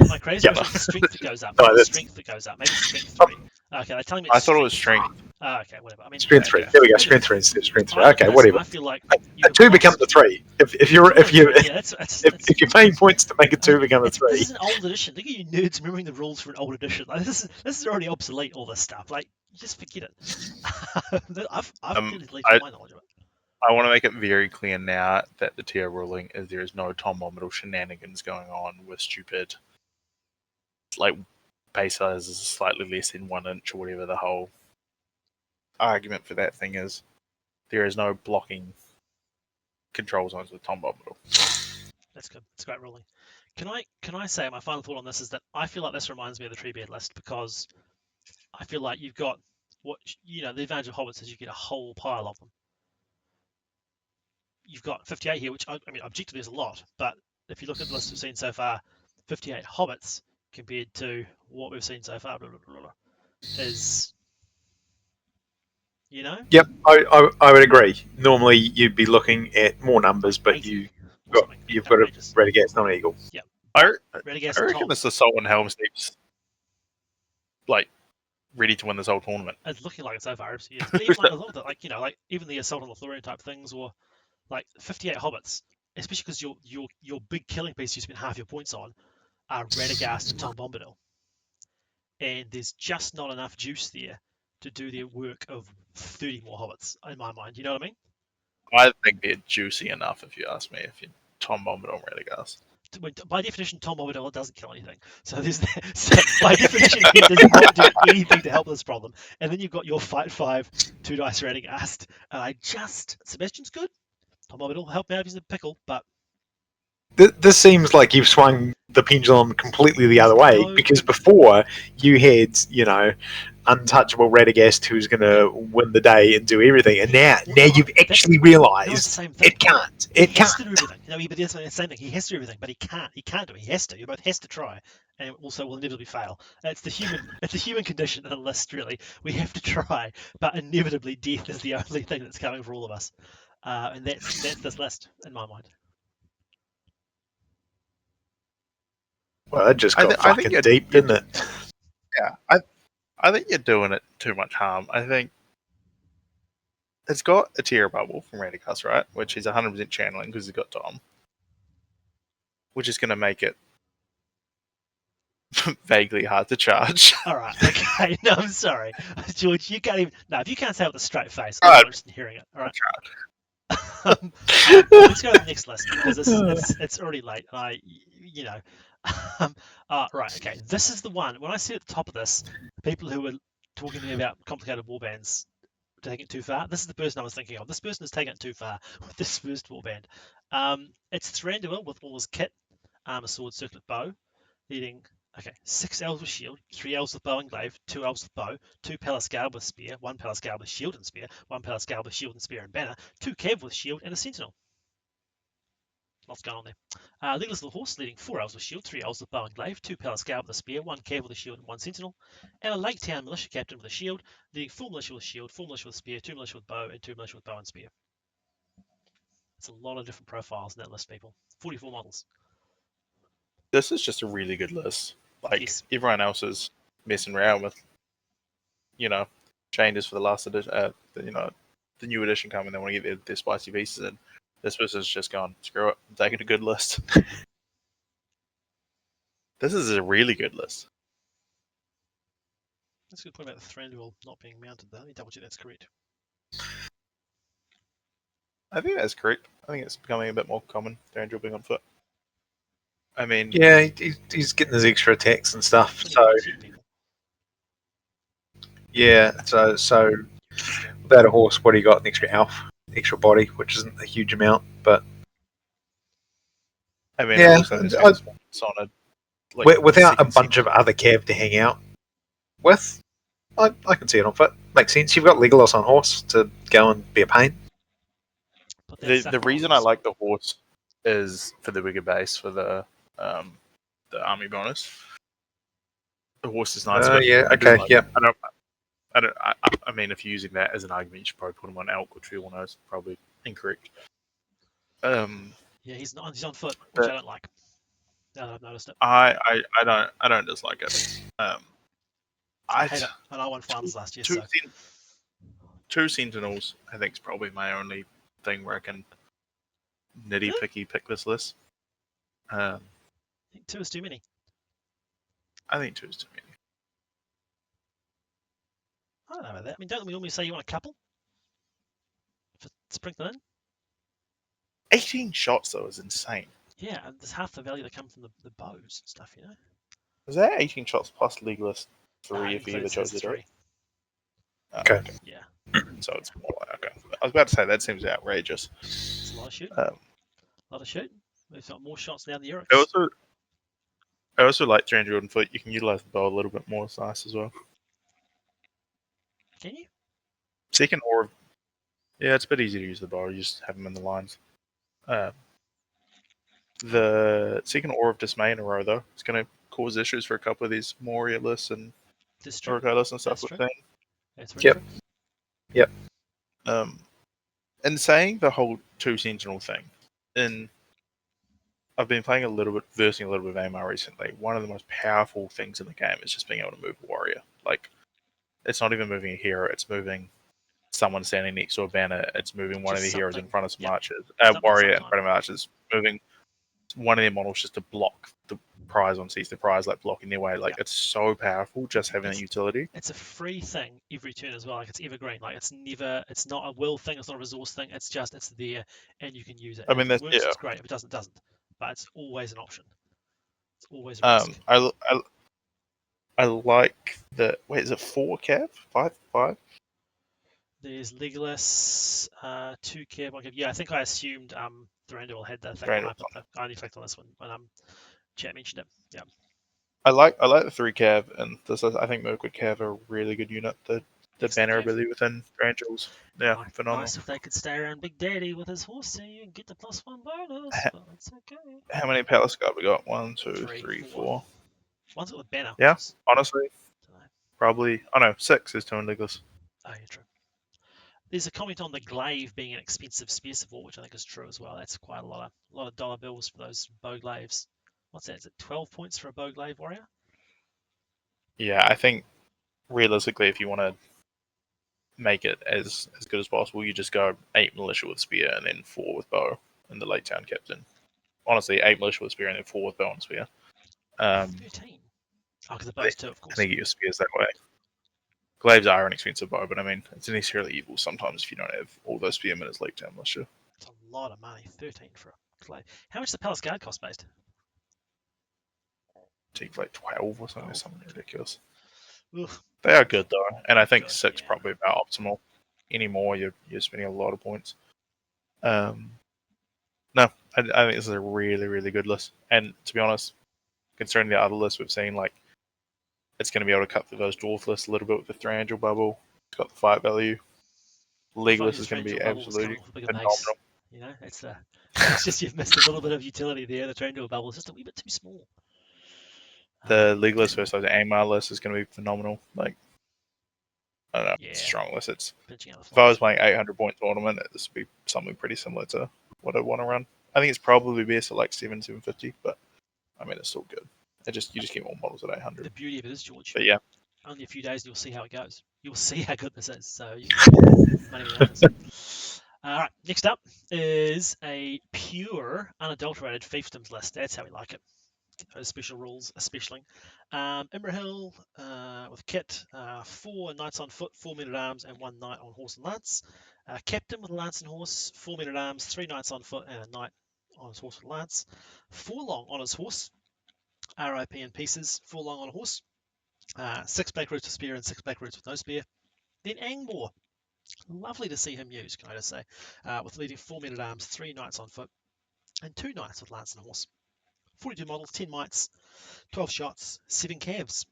My crazy question is the strength that goes up. Maybe strength that goes up. Maybe strength 3. Okay, they're telling me. I thought it was strength. Oh, okay, whatever. I mean, strength 3. There we go. Strength 3 instead of strength 3. Okay, whatever. I feel like a 2 becomes a 3. If you're paying points to make a 2 become a 3. This is an old edition. Look at you nerds remembering the rules for an old edition. Like, this is already obsolete. All this stuff. Like, just forget it. I've really deleted my knowledge of it. I want to make it very clear now that the tier ruling is there is no Tom Bombadil shenanigans going on with stupid, like, base size is slightly less than 1 inch or whatever the whole argument for that thing is. There is no blocking control zones with Tom Bombadil. That's good. It's a great ruling. Can I say my final thought on this is that I feel like this reminds me of the Treebeard list because I feel like you've got the advantage of hobbits is you get a whole pile of them. You've got 58 here, which I mean, objectively is a lot, but if you look at the list we've seen so far, 58 hobbits compared to what we've seen so far, is You know? Yep, I would agree. Normally, you'd be looking at more numbers, but 80 you've or got something. you've got a Outrageous. Radagast, not an Eagle. Yep. I Radagast I and reckon Tom. it's the Salt and Helm Steps, like ready to win this whole tournament. It's looking like it's over. Yes. But even like a lot of the, like even the Assault on Lothlorien type things, or like 58 hobbits, especially because your big killing piece you spent half your points on are Radagast and Tom Bombadil, and there's just not enough juice there to do the work of 30 more hobbits in my mind. You know what I mean? I think they're juicy enough, if you ask me. If you Tom Bombadil and Radagast. By definition, Tom Bombadil doesn't kill anything. So there's so by definition, he does not do anything to help this problem. And then you've got your fight 5 2 dice Radagast, and Sebastian's good. Tom Bombadil will help me out if he's in a pickle, but This seems like you've swung the pendulum completely the other way, No. because before you had, untouchable Radagast who's going to win the day and do everything, and now you've actually no, it's the realised same thing. it can't. He It has can't. to do everything. But it's the same thing. He has to do everything, but he can't. He can't do it. He has to. He both has to try, and also will inevitably fail. It's the human condition in a list. Really, we have to try, but inevitably, death is the only thing that's coming for all of us, and that's this list in my mind. Well, it just got I think fucking deep, didn't it? Yeah, I think you're doing it too much harm. I think it's got a tier bubble from Radagast, right? Which is 100% channeling because he's got Tom, which is going to make it vaguely hard to charge. All right. Okay. No, I'm sorry, George. You can't even. No, if you can't say it with a straight face, I'm not interested in hearing it. All right. Let's go to the next list because it's already late. Right. Okay. This is the one. When I see at the top of this, people who were talking to me about complicated warbands taking it too far. This is the person I was thinking of. This person has taken it too far with this first warband. It's Thranduil with all his kit, armor, sword, circlet, bow, leading. Okay, 6 elves with shield, 3 elves with bow and glaive, 2 elves with bow, 2 Pelasgal with spear, 1 Pelasgal with shield and spear, 1 Pelasgal with shield and spear and banner, 2 Kev with shield, and a sentinel. Lots going on there. Legolas the horse leading 4 elves with shield, 3 elves with bow and glaive, 2 Pelasgal with a spear, 1 Kev with a shield and 1 sentinel, and a Lake Town militia captain with a shield, leading 4 militia with shield, 4 militia with spear, 2 militia with bow, and 2 militia with bow and spear. It's a lot of different profiles in that list, people. 44 models. This is just a really good list. Like Yes. everyone else is messing around with, changes for the last edition. The new edition coming. They want to get their spicy pieces in. This person's just gone. Screw it. I'm taking a good list. This is a really good list. That's a good point about the Thranduil not being mounted, though. Let me double check that's correct. I think that's correct. I think it's becoming a bit more common. Thranduil being on foot. I mean, Yeah, he's getting his extra attacks and stuff. So yeah, so without a horse, what do you got? An extra elf, extra body, which isn't a huge amount, but I mean, yeah, also Sonnet. Without a bunch of other cav to hang out with, I can see it on foot. Makes sense. You've got Legolas on horse to go and be a pain. The reason I like the horse is for the bigger base for the army bonus. The horse is nice. But yeah. Okay. Yeah. I mean, if you're using that as an argument, you should probably put him on elk, which we all know is probably incorrect. Yeah, he's on foot, which I don't like. Now that I've noticed it. I don't dislike it. I hate it, and I won finals last year. Two Sentinels, I think, is probably my only thing where I can nitty-picky pick this list. I think 2 is too many. I think 2 is too many. I don't know about that. I mean, don't we normally say you want a couple? For sprinkling in? 18 shots, though, is insane. Yeah, and there's half the value that comes from the bows and stuff, you know? Is that 18 shots plus Legolas 3 if you ever chose to do it? Okay. Yeah. So it's more like, okay. I was about to say, that seems outrageous. It's a lot of shooting. We've got more shots now than the Erics. I also like Thranduil on foot. You can utilize the bow a little bit more. It's nice as well. Can you? Second Orb. Yeah, it's a bit easier to use the bow. You just have them in the lines. The second Aura of Dismay in a row, though, is going to cause issues for a couple of these Moria lists and Uruk lists and stuff with that. That's yep. true. Yep. And saying the whole 2 Sentinel thing, I've been playing versing a little bit of AMR recently. One of the most powerful things in the game is just being able to move a warrior. Like, it's not even moving a hero; it's moving someone standing next to a banner. It's moving one of the heroes in front of some archers. Warrior in front of archers. Moving one of their models just to block the prize on sees the prize, like blocking their way. Like, it's so powerful just having that utility. It's a free thing every turn as well. Like, it's evergreen. Like, it's not a will thing. It's not a resource thing. It's there, and you can use it. I mean, if it works, it's great. If it doesn't, it doesn't. But it's always an option. It's always a risk. I like the is it 4 cav? 5? There's Legolas, 2 cav, 1 cav. Yeah, I think I assumed Thranduil had that thing when I only clicked on this one when chat mentioned it. Yeah. I like the 3 cav, and I think Mirkwood cav are a really good unit. The banner ability within Thranduil's, phenomenal. Nice if they could stay around Big Daddy with his horsey and get the +1 bonus, but it's okay. How many Palace Guard we got? 1, 2, 3, 4. One's got the banner. Yeah, honestly, probably. Oh no, 6 is 2 in Legolas. Oh yeah, true. There's a comment on the glaive being an expensive spear support, which I think is true as well. That's quite a lot of dollar bills for those bow glaives. What's that? Is it 12 points for a bow glaive warrior? Yeah, I think realistically, if you want to make it as good as possible, you just go 8 militia with spear and then 4 with bow in the late town captain. Honestly, 8 militia with spear and then 4 with bow and spear. 13. Oh, because the bow's 2, of course. I think you get spears that way. Glaives are an expensive bow, but I mean, it's necessarily evil sometimes if you don't have all those spearmen as late town militia. It's a lot of money. 13 for a glaive. How much does the Palace Guard cost based? Take like 12 or something, something ridiculous. Oof. They are good though, and I think 6 probably about optimal. Anymore, you're spending a lot of points. No, I think this is a really, really good list. And to be honest, considering the other lists we've seen, like, it's going to be able to cut through those dwarf lists a little bit with the Thranduil bubble. It's got the fight value. Legolas is going to be absolutely phenomenal. You know, it's just you've missed a little bit of utility there. The Thranduil bubble is just a wee bit too small. The Legolas versus the AMR list is going to be phenomenal. Like, I don't know, it's a strong list. If I was playing 800 point tournament, this would be something pretty similar to what I want to run. I think it's probably best at like 750, but I mean, it's still good. You just get more models at 800. The beauty of it is, George. But yeah, only a few days and you'll see how it goes. You'll see how good this is. So you can money All right, next up is a pure, unadulterated fiefdoms list. That's how we like it. Those special rules, especially. Imrahil with kit, 4 knights on foot, 4 men at arms, and 1 knight on horse and lance. Captain with lance and horse, 4 men at arms, 3 knights on foot, and a knight on his horse and lance. 4 long on his horse, RIP in pieces, 4 long on a horse. 6 black roots with spear and 6 black roots with no spear. Then Angbor. Lovely to see him used, can I just say. With leading 4 men at arms, 3 knights on foot, and 2 knights with lance and horse. 42 models, 10 mites, 12 shots, 7 calves.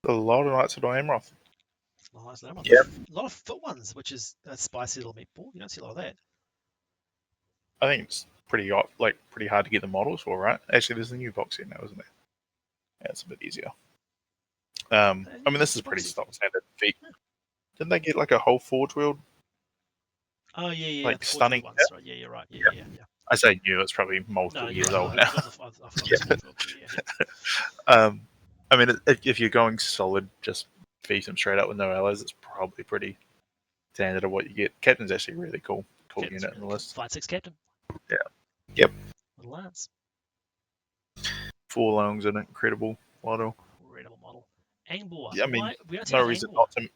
a lot of knights at Amroth. Yeah. A lot of foot ones, which is a spicy little meatball. You don't see a lot of that. I think it's pretty hard to get the models for, right? Actually, there's a new box here now, isn't there? Yeah, it's a bit easier. I mean, this is pretty stock standard feat. Didn't they get like a whole forge wield? Oh yeah. Like stunning. Ones, right? Yeah, you're right. Yeah. I say new. It's probably multiple years old now. I mean, if you're going solid, just feed them straight up with no allies, it's probably pretty standard of what you get. Captain's actually a really cool unit in the list. Fight 6 captain. Yeah. Yep. Little lance. 4 longs, an incredible model. Angbor. Yeah, I mean, no reason not to.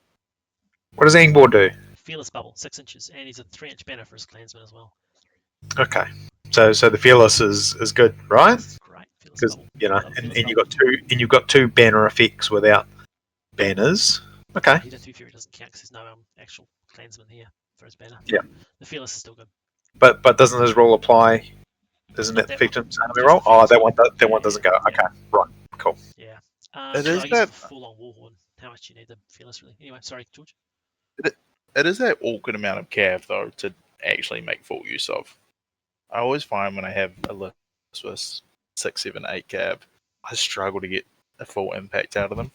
What does Angbor do? Fearless bubble, 6 inches, and he's a 3-inch banner for his clansman as well. Okay, so the fearless is good, right? That's great. Because and you've got 2 banner effects without banners. Okay. He doesn't count because there's no actual clansman here for his banner. Yeah. The fearless is still good. But doesn't his rule apply? Isn't it the fiefdom's army roll? Oh, that one doesn't go. Okay, right, cool. Yeah. It is that full-on warhorn. How much do you need the fearless really? Anyway, sorry, George. It is that awkward amount of cav though to actually make full use of. I always find when I have a list with 6, 7, 8 cav, I struggle to get a full impact out of them.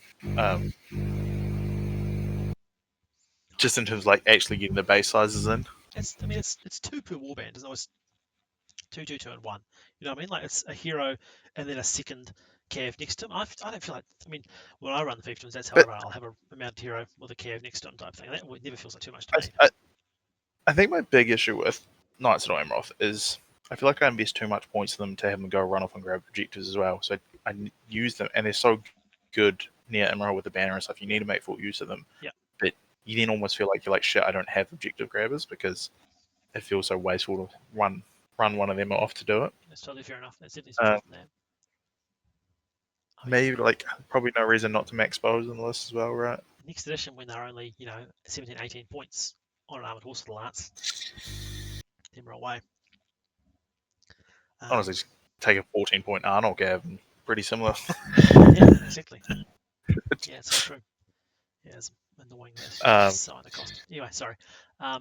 just in terms of like actually getting the base sizes in. It's 2 per warband. It's always 2, 2, 2, and 1. You know what I mean? Like it's a hero and then a second cav next to him. I don't feel like. I mean, when I run the fiefdoms, that's how I run. I'll have a mounted hero with a cav next to him type thing. That never feels like too much to me. I think my big issue with Knights of Amroth is I feel like I invest too much points in them to have them go run off and grab objectives as well. So I use them, and they're so good near Emerald with the banner and stuff. You need to make full use of them. Yeah. But you then almost feel like you're like, shit, I don't have objective grabbers because it feels so wasteful to run one of them off to do it. That's totally fair enough. That's definitely some truth in that. Maybe like probably no reason not to max bows on the list as well, right? Next edition, when they're only 17, 18 points on an armored horse for the lance, them are away. Honestly, just take a 14-point Arnold Gav and pretty similar. Yeah, exactly. Yeah, it's so true. Yeah, it's annoying that so under cost. Anyway, sorry. I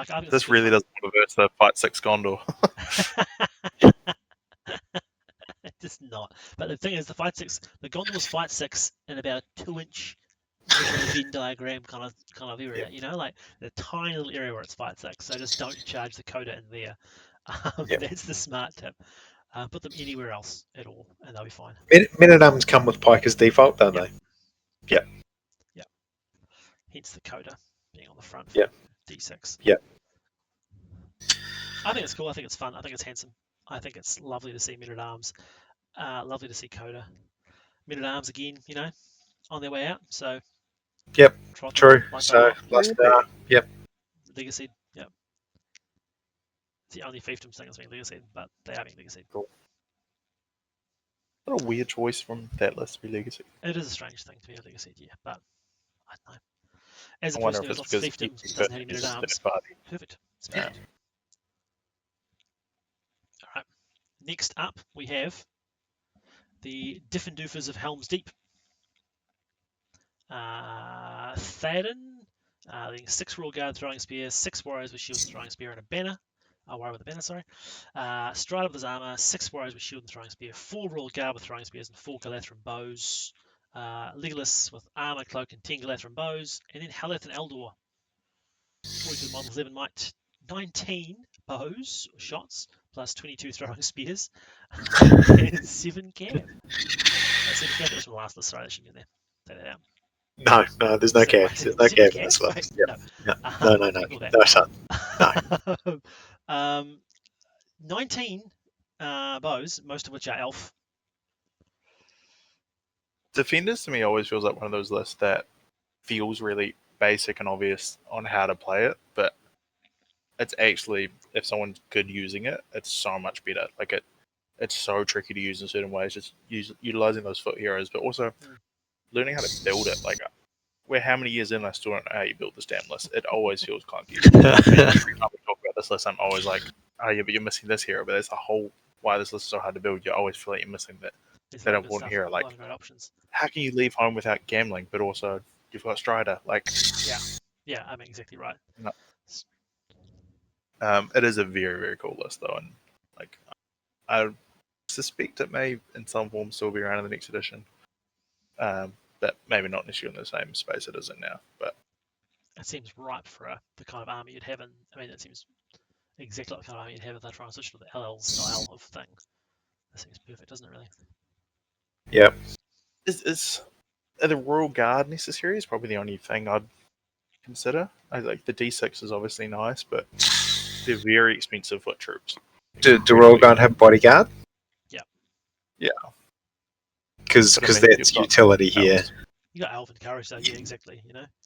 think this really doesn't reverse the Fight 6 Gondor. It does not. But the thing is, the Gondor's Fight 6 in about a 2-inch Venn diagram kind of area. Yeah. Like the tiny little area where it's Fight 6. So just don't charge the coda in there. That's the smart tip. Put them anywhere else at all, and they'll be fine. Men-at-Arms come with Pike as default, don't they? Yeah. Yeah. Hence the coda being on the front. Yeah. D6. Yeah. I think it's cool. I think it's fun. I think it's handsome. I think it's lovely to see Men-at-Arms. Lovely to see coda. Men-at-Arms again, on their way out. So. Yep. True. So yep. Legacy. Yep. It's the only fiefdoms thing that's being legacy, but they are being legacy. Cool. What a weird choice from that list to be legacy. It is a strange thing to be a legacy, yeah, but I don't know. As a I person wonder who has if lots of it's fiefdoms, because doesn't have any Men-at-Arms. Perfect. It's perfect. Yeah. All right. Next up, we have the Diffendoofers of Helm's Deep. Theoden, 6 Royal Guard throwing spear, 6 warriors with shield and throwing spear and a banner. Warrior with a banner, sorry. Strider with his armor, 6 warriors with shield and throwing spear, 4 Royal Guard with throwing spears and 4 Galathrin bows. Legolas with armor, cloak, and 10 Galathrin bows. And then Haleth and Eldor. 42 models, 11 might, 19 bows, shots, plus 22 throwing spears, and 7 cav. 7 cav was from the last list, sorry, that shouldn't be there. Take that out. No, there's no cav. There's no cav in this list. Yep. No. No, son. No. 19 bows, most of which are elf. Defenders to me always feels like one of those lists that feels really basic and obvious on how to play it, but it's actually, if someone's good using it, it's so much better. Like it's so tricky to use in certain ways, just utilizing those foot heroes, but also learning how to build it. Like, we're how many years in, I still don't know how you build this damn list. It always feels clunky. Every time we talk about this list, I'm always like, oh yeah, but you're missing this hero. But that's the whole why this list is so hard to build. You always feel like you're missing that important hero. Like, how can you leave home without gambling, but also you've got Strider? Like, yeah, I mean, exactly right. No. It is a very, very cool list though, and like, I suspect it may in some form still be around in the next edition. But maybe not necessarily in the same space it is in now. But it seems ripe for the kind of army you'd have in. I mean, it seems exactly like the kind of army you'd have if they're trying to switch to the LL style of thing. That seems perfect, doesn't it? Really? Yeah. Are the Royal Guard necessary? Is probably the only thing I'd consider. I like the D6 is obviously nice, but they're very expensive foot troops. Do Royal Guard have bodyguard? Yeah. Because that's utility here. You got elf and courage, so yeah, exactly.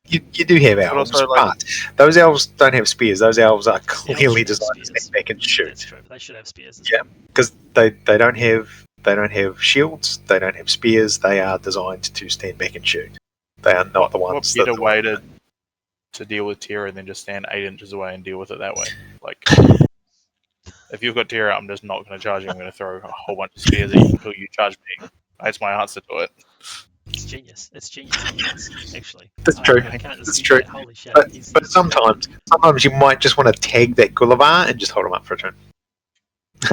You do have elves, but those elves don't have spears. Those elves are clearly designed to stand back and shoot. That's true. They should have spears. Yeah, because they don't have shields. They don't have spears. They are designed to stand back and shoot. They are not the ones. What better way to deal with terror than just stand 8 inches away and deal with it that way? Like, if you've got terror, I'm just not going to charge you. I'm going to throw a whole bunch of spears at you until you charge me. That's my answer to it. It's genius. It's genius, actually. That's true. That's true. Holy shit. But sometimes you might just want to tag that Gulliver and just hold him up for a turn.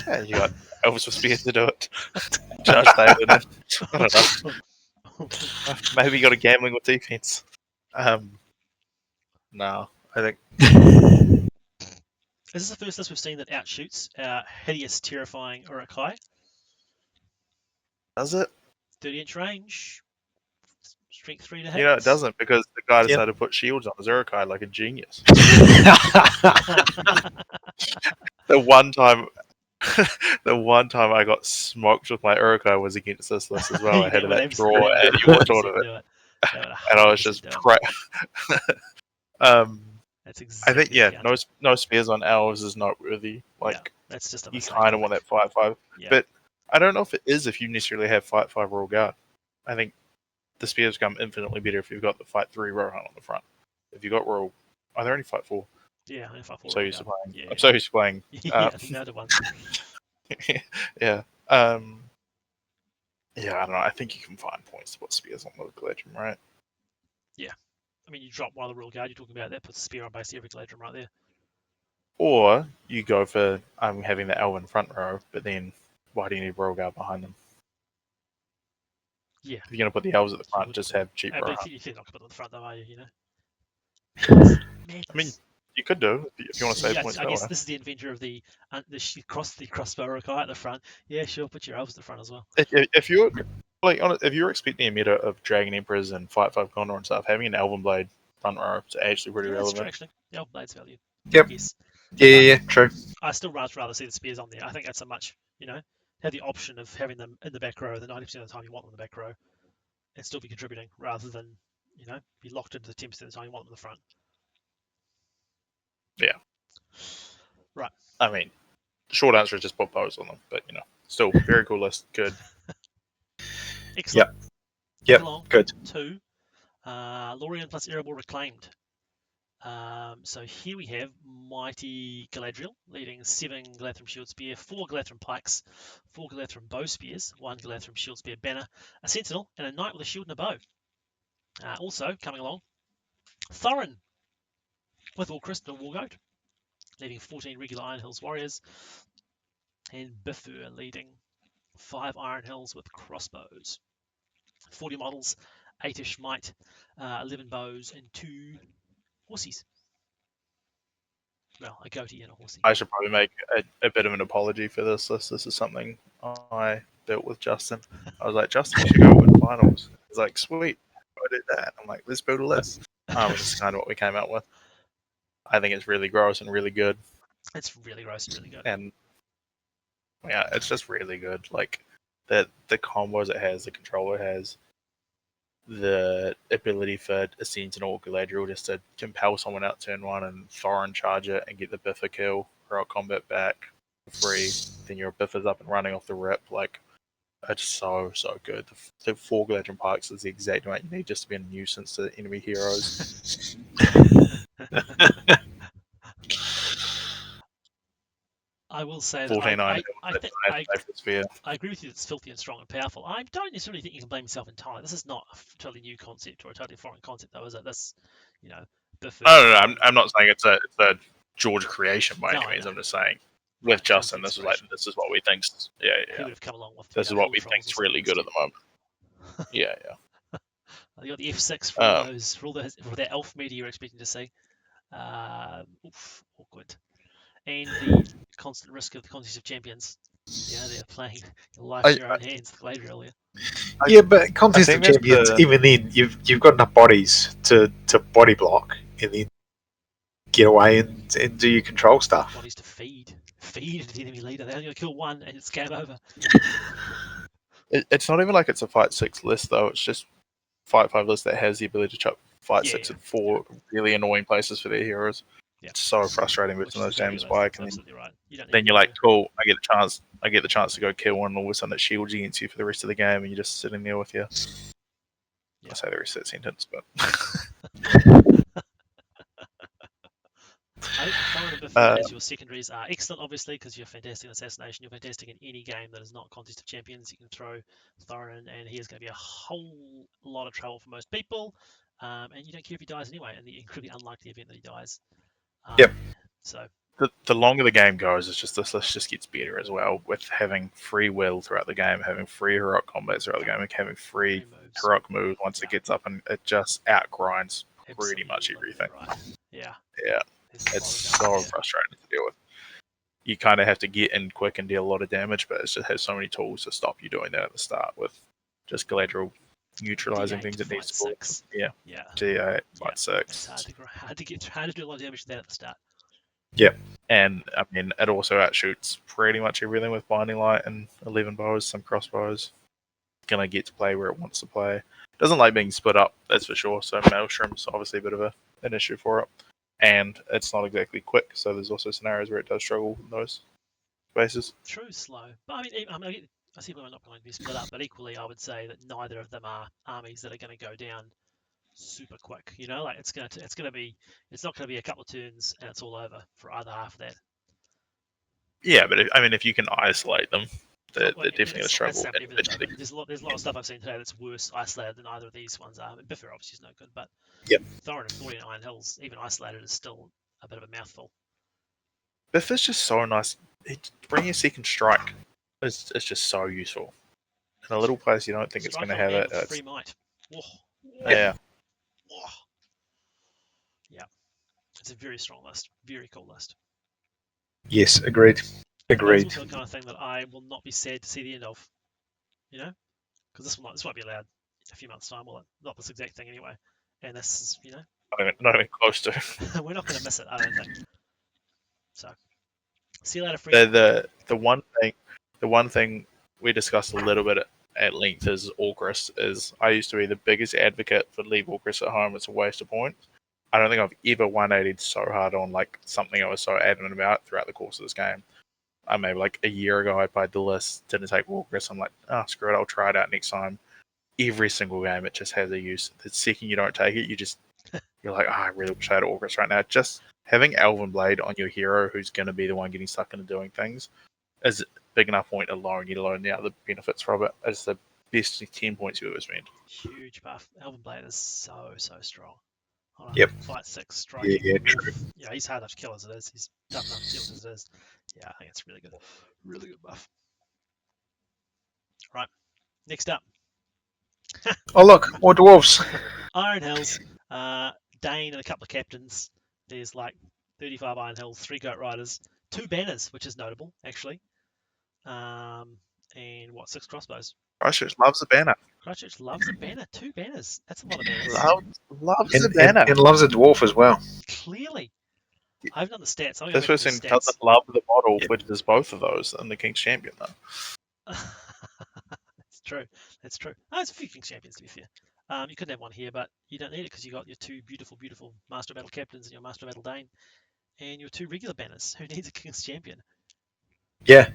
Yeah, you got elves with spears to do it. Charge David. I don't know. Maybe you got a gambling with defense. No, I think Is this the first list we've seen that outshoots our hideous, terrifying Urukai? does it. 30-inch range, strength 3 to hit. You know, it doesn't because the guy decided to put shields on his Urukai like a genius. The one time, the one time I got smoked with my Urukai was against this list as well. I had that draw at your tournament, and I was just That's I think exactly the counter. no spears on elves is noteworthy. Like that's just a you mistake. kind of want that 5/5, but I don't know if it is if you necessarily have 5/5 royal guard. I think the spears come infinitely better if you've got the fight 3 row hunt on the front. If you got royal, are there only fight 4? Yeah, only fight 4. I'm so used to playing. I'm so used to playing. Yeah, the other one. Yeah. Yeah, I don't know. I think you can find points to put spears on the Galadrim, right? Yeah. I mean, you drop one of the royal guard you're talking about, that puts a spear on basically every Galadrim right there. Or you go for having the elven front row, but then why do you need royal guard behind them? Yeah. If you're going to put the elves at the front, just have cheap row. But you're not going to put them at the front, though, are you? You know? I mean, you could do if you want to save points. I guess this is the adventure of the crossbow Urukai at the front. Yeah, sure, put your elves at the front as well. If you're if you're expecting a meta of Dragon Emperors and Fight 5 Condor and stuff, having an Elven Blade front row is actually pretty relevant. That's true, actually. The Elven Blade's value. Yep. Yeah, true. I still rather see the spears on there. I think that's a much, have the option of having them in the back row the 90% of the time you want them in the back row and still be contributing rather than, be locked into the 10% of the time you want them in the front. Yeah. Right. I mean, the short answer is just put bows on them, but still very cool list. Good. Excellent. Yep. Good. 2. Lorien plus Erebor Reclaimed. So here we have Mighty Galadriel leading 7 Galadrim Shield Spear, 4 Galadrim Pikes, 4 Galadrim Bow Spears, 1 Galadrim Shield Spear Banner, a Sentinel, and a Knight with a shield and a bow. Also coming along, Thorin with Orcrist and Wargoat, leading 14 regular Iron Hills Warriors, and Bifur leading 5 Iron Hills with crossbows. 40 models, 8-ish might, 11 bows, and 2 horsies. Well, a goatee and a horsey. I should probably make a bit of an apology for this list. This is something I built with Justin. I was like, Justin, you should go win finals. He's like, sweet, I did that. I'm like, let's build a list. This is kind of what we came out with. I think it's really gross and really good. It's really gross and really good. And yeah, it's just really good. Like the combos it has, the control it has, the ability for a Sentinel Galadriel just to compel someone out turn 1 and Thorin charge it and get the Biffa kill, or combat back for free. Then your Biffa's up and running off the rip. Like, it's so good. The 4 Galadrim Pikes is the exact amount you need just to be a nuisance to enemy heroes. I will say that 49. I agree with you that it's filthy and strong and powerful. I don't necessarily think you can blame yourself entirely. This is not a totally new concept or a totally foreign concept, though, is it? This, No. I'm not saying it's a George creation by any means. I'm just saying with Justin, this is what we think. Yeah. He would have come along with. This is what we think is really good at the moment. Yeah. You got the F6 for all those for that elf media you're expecting to see. Awkward. And the constant risk of the contest of champions. Yeah, they're playing your life in your own hands, Galadriel. Yeah, but contest of champions, even then, you've got enough bodies to body block and then get away and do your control stuff. Bodies to feed the enemy leader. They're only going to kill one and it's game over. It's not even like it's a fight 6 list though. It's just fight 5 list that has the ability to chuck fight 6 in 4 really annoying places for their heroes. Yeah. It's so frustrating with those games spike, and then you're like, cool, I get the chance to go kill one, and all of a sudden it shields against you for the rest of the game, and you're just sitting there with your. I say the rest of that sentence, but. I think Thorin and Bifur as your secondaries are excellent, obviously, because you're fantastic in Assassination. You're fantastic in any game that is not Contest of Champions. You can throw Thorin, and he is going to be a whole lot of trouble for most people. And you don't care if he dies anyway, in the incredibly unlikely event that he dies. Yep. So the longer the game goes, it's just this list just gets better as well, with having free will throughout the game, having free heroic combats throughout the game, and having free heroic moves once it gets up, and it just outgrinds pretty much everything. Right. Yeah. Yeah, it's so frustrating to deal with. You kind of have to get in quick and deal a lot of damage, but it just has so many tools to stop you doing that at the start with just Galadriel neutralizing things it needs to. Yeah. D8, fight 6. It's hard to do a lot of damage to that at the start. Yeah. And I mean, it also outshoots pretty much everything with Binding Light and 11 bows, some crossbows. Gonna get to play where it wants to play. Doesn't like being split up, that's for sure. So Maelstrom's obviously a bit of an issue for it. And it's not exactly quick, so there's also scenarios where it does struggle in those spaces. True, slow. But I mean, I see we're not going to be split up, but equally, I would say that neither of them are armies that are going to go down super quick. You know, like it's not going to be a couple of turns and it's all over for either half of that. Yeah, but if you can isolate them, they're definitely going to struggle. There's a lot of stuff I've seen today that's worse isolated than either of these ones are. Bifur obviously is no good, but Thorin and 40 and Iron Hills, even isolated, is still a bit of a mouthful. Bifur's just so nice. Bringing a second strike is just so useful. In a little place, you don't think it's going to have it. Free might. Whoa. Yeah. Whoa. Yeah. It's a very strong list. Very cool list. Yes, agreed. Agreed. It's also the kind of thing that I will not be sad to see the end of. You know? Because this won't be allowed a few months' time, will it? Not this exact thing anyway. And this is, you know. Not even close to. We're not going to miss it, I don't think. So, see you later, free. The one thing we discussed a little bit at length is Orcris. I used to be the biggest advocate for leave Orcris at home. It's a waste of points. I don't think I've ever 180'd so hard on like something I was so adamant about throughout the course of this game. Maybe like a year ago I played the list, didn't take Orcris. I'm like, oh screw it, I'll try it out next time. Every single game it just has a use. The second you don't take it, you're like, oh, I really wish I had Orcris right now. Just having Elven Blade on your hero who's going to be the one getting stuck into doing things is a big enough point alone. You learn the other benefits from it. It's the best 10 points you ever spent. Huge buff. Elven Blade is so strong. Yep. Fight 6, striking. Yeah, true. Yeah, he's hard enough to kill as it is. He's tough enough to deal with as it is. Yeah, I think it's really good. Really good buff. Right. Next up. Oh look, more dwarves. Iron Hills. Dane and a couple of captains. There's like 35 Iron Hills, 3 Goat Riders, 2 banners, which is notable, actually. And 6 crossbows. Christchurch loves a banner. Christchurch loves a banner. 2 banners. That's a lot of banners. Loves a banner. And loves a dwarf as well. Clearly. I've done the stats. This person doesn't love the model, which is both of those, and the King's Champion, though. That's true. That's true. Oh, there's a few King's Champions, to be fair. You could have one here, but you don't need it because you got your 2 beautiful Master of Battle Captains and your Master of Battle Dane, and your 2 regular banners. Who needs a King's Champion? Yeah.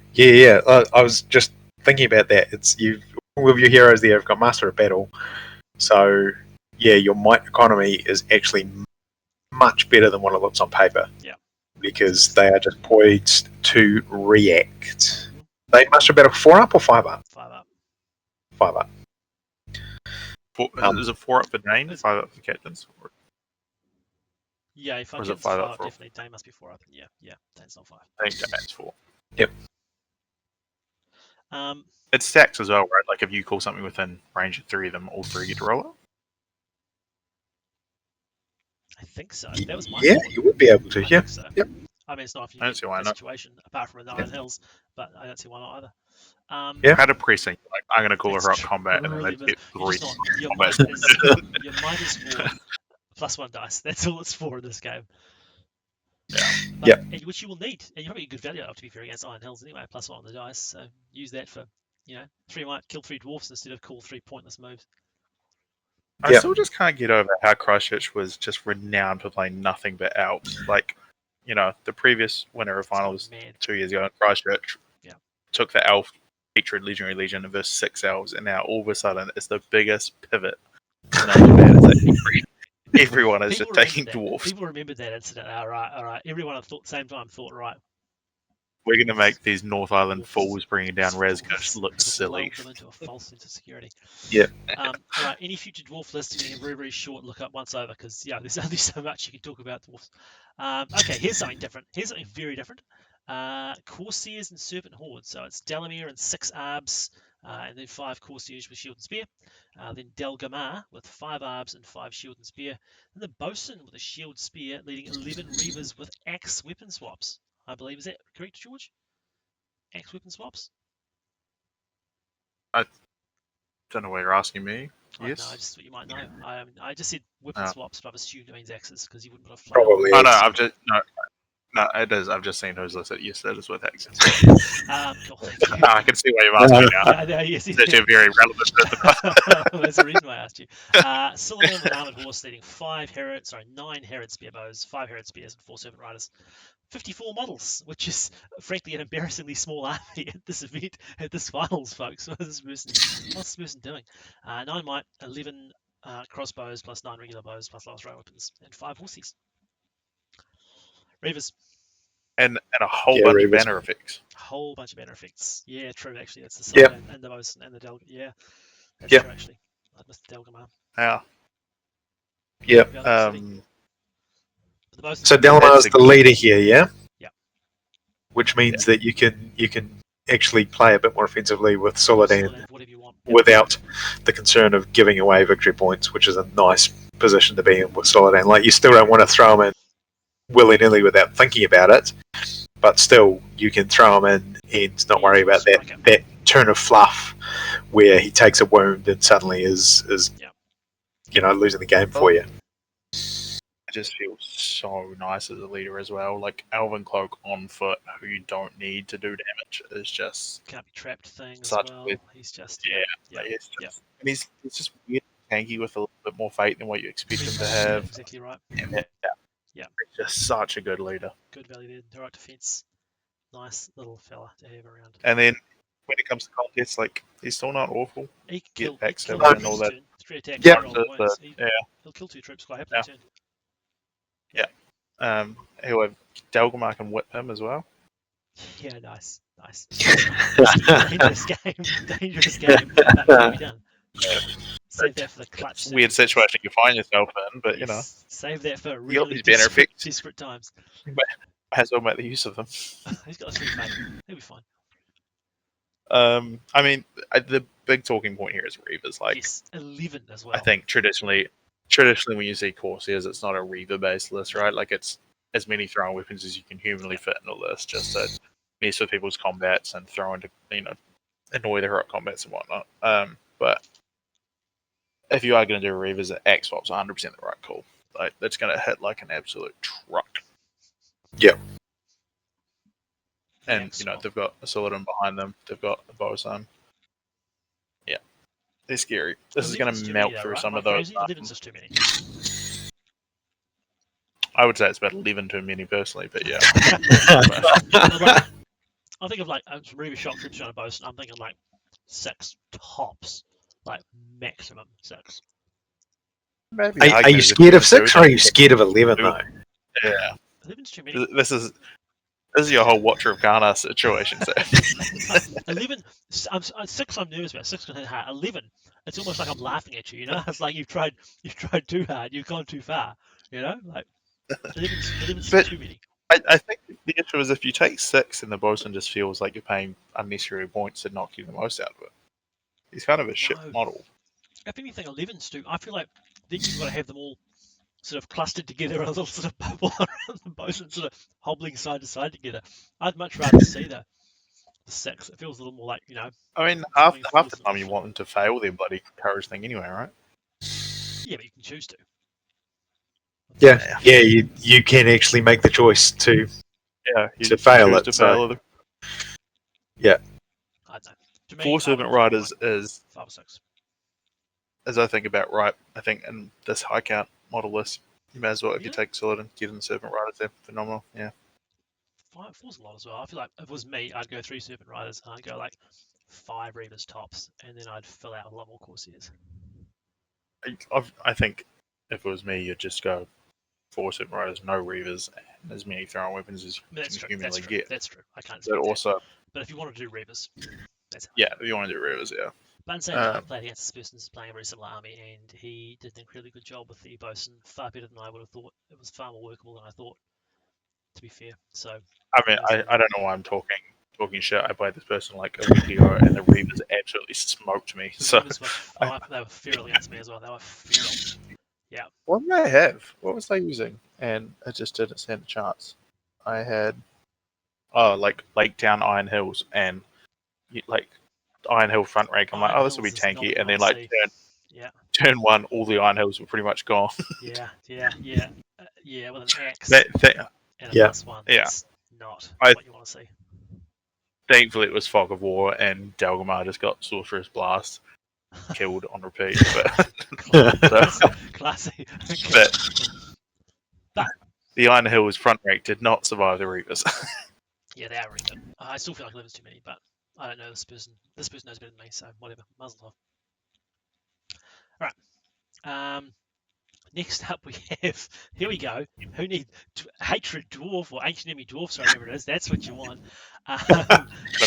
I was just thinking about that. It's you with your heroes there have got Master of Battle, so yeah, your might economy is actually much better than what it looks on paper. Yeah. Because they are just poised to react. They Master of Battle 4 up or 5 up? 5 up. 5 up. Is it 4 up for Dane, 5 up for captains? Yeah, if I get get 5 up, definitely Dane must be 4 up. Yeah, Dane's not 5. I think Dane's 4. Yep. It's stacks as well, right? Like if you call something within range of 3 of them, all 3 get to roll it? I think so. That was my thought. You would be able to, yeah. So. Yep. I mean, it's not if you get a situation, apart from in the Iron Hills, but I don't see why not either. How depressing. Like, I'm going to call her up combat really, and then they get 3 combat. Your might is 4 plus 1 dice. That's all it's for in this game. Yeah. Which you will need. And you probably get good value to be fair against Iron Hills anyway, plus 1 on the dice. So use that for, 3 might kill 3 dwarfs instead of call 3 pointless moves. I still just can't get over how Christchurch was just renowned for playing nothing but elves. Like, the previous winner of finals 2 years ago in Christchurch took the elf featured Legendary Legion versus 6 elves, and now all of a sudden it's the biggest pivot. Everyone is just taking dwarfs. People remembered that incident. All right. Everyone at the same time thought, right, we're going to make these North Island fools bringing down Razgurst look silly. Them into a false sense of security. Yeah. All right. Any future dwarf list, you can very, very short look up once over because there's only so much you can talk about dwarfs. Okay, here's something different. Here's something very different. Corsairs and Serpent Horde. So it's Delamere and 6 Arbs, And then 5 Corsairs with shield and spear. Then Delgamar with 5 arbs and 5 shield and spear. And the Bosun with a shield spear, leading 11 Reavers with axe weapon swaps. I believe, is that correct, George? Axe weapon swaps? I don't know what you're asking me. I Yes. know, I just thought you might know. I just said weapon swaps, but I've assumed it means axes because you wouldn't put a flail. Probably. Oh is. no, I've just no, it is. I've just seen who's listed. Yes, that is with accents. Cool, thank you. I can see why you're asking now. Yes, It's actually a very relevant. That's the reason why I asked you. Silliman with armored horse leading 9 Herod spear bows, 5 Herod spears, and 4 servant riders. 54 models, which is frankly an embarrassingly small army at this event, at this finals, folks. What's this person doing? 9 might, 11 crossbows plus 9 regular bows plus last row weapons, and 5 horses. Reavers. And a whole bunch of banner effects. A whole bunch of banner effects. Yeah, true. Actually, that's the side and the bows and the Delga. Yeah, that's true. Actually, I missed the Delgamar. Yeah. Yep. So Delgamar is the leader here, yeah. Yeah. Which means that you can actually play a bit more offensively with Soladin Yep. without the concern of giving away victory points, which is a nice position to be in with Soladin. Like, you still don't want to throw him in willy-nilly without thinking about it, but still you can throw him in and not worry about that turn of fluff where he takes a wound and suddenly is losing the game for you. It just feels so nice as a leader as well. Like Elven Cloak on foot, who you don't need to do damage, is just can't be trapped thing as well. He's just and he's just weird tanky with a little bit more fate than what you expect him to have. Yeah, exactly right. Yeah, he's just such a good leader. Good value there. The right defense. Nice little fella to have around. And then when it comes to contests, like, he's still not awful. He can kill and all that. 3 attacks. He'll kill 2 troops quite happily. Yeah. He'll have Delgamar can whip him as well. Yeah, nice. Dangerous game. But it can be done. Save that for the clutch. Weird situation you find yourself in, but save that for really desperate times. Has to make the use of them. He's got a 3 fate. He'll be fine. I mean, the big talking point here is Reavers. Like, yes, 11 as well. I think traditionally when you see Corsairs, it's not a Reaver-based list, right? Like, it's as many throwing weapons as you can humanly fit in a list, just to mess with people's combats and throw into, annoy the heroic combats and whatnot. But if you are going to do Reavers, Axe Swap's 100% the right call. Like, that's going to hit like an absolute truck. Yep. And, they've got a Saladin behind them. They've got a Bosun. Yeah. They're scary. This is going to melt through some of those. 11's just too many. I would say it's about 11 too many personally, but yeah. I think of like some Reaver shock troops on a Bosun. I'm thinking like 6 tops. Like maximum 6. Maybe are you scared of 6 or are you scared of 11 though? Yeah. 11's too many. This is your whole Watcher of Ghana situation. So. 11, 6 I'm nervous about. 6 can hit hard. 11, it's almost like I'm laughing at you. It's like you've tried too hard. You've gone too far. Like 11's too many. I think the issue is if you take 6 and the Bosun just feels like you're paying unnecessary points to knock you the most out of it. He's kind of a shit model. If anything, 11's too. I feel like then you've got to have them all sort of clustered together in a little sort of bubble around the Bosun, sort of hobbling side to side together. I'd much rather see the 6. It feels a little more like, I mean, half the time you want them to fail their bloody courage thing anyway, right? Yeah, but you can choose to. Yeah, you can actually make the choice to fail it. Yeah. I don't know. 4 Servant Riders is 5 or 6. As I think about right, I think in this high count model list, you may as well, if you take Saladin, get in Servant Riders, they're phenomenal. Yeah. 4's a lot as well. I feel like if it was me, I'd go 3 Servant Riders and I'd go like 5 Reavers tops, and then I'd fill out a lot more Corsairs. I think if it was me, you'd just go 4 Servant Riders, no Reavers, and as many throwing weapons as you can humanly get. That's true. I can't. But if you want to do Reavers, that's if you want to do Reavers, yeah. But in saying that, I played against this person who's playing a very similar army, and he did an incredibly good job with the Bosun, far better than I would have thought. It was far more workable than I thought, to be fair. So, I mean, I don't know why I'm talking talking shit. I played this person like a week ago, and the Reavers absolutely smoked me. The So Reavers were, they were feral against me as well. They were feral. Yeah. what did I have? What was I using? And it just didn't stand a chance. I had like Lake Town, Iron Hills, and like Iron Hill front rank. I'm like, Iron oh, this will be Hills is not tanky, what and you then wanna like see. Yeah. turn one, all the Iron Hills were pretty much gone. Yeah. With an axe that, and a Yeah. +1. Yeah. That's not I- what you want to see. Thankfully, it was Fog of War, and Dalgamar just got Sorcerer's Blast killed on repeat. Classy. But the Iron Hills front rank did not survive the Reavers. Yeah, they are really good. I still feel like Liver's too many, but I don't know this person. This person knows better than me, so whatever. Muzzle off. Alright. Next up we have, here we go. Who needs Hatred Dwarf or Ancient Enemy Dwarf, sorry, whatever it is. That's what you want. The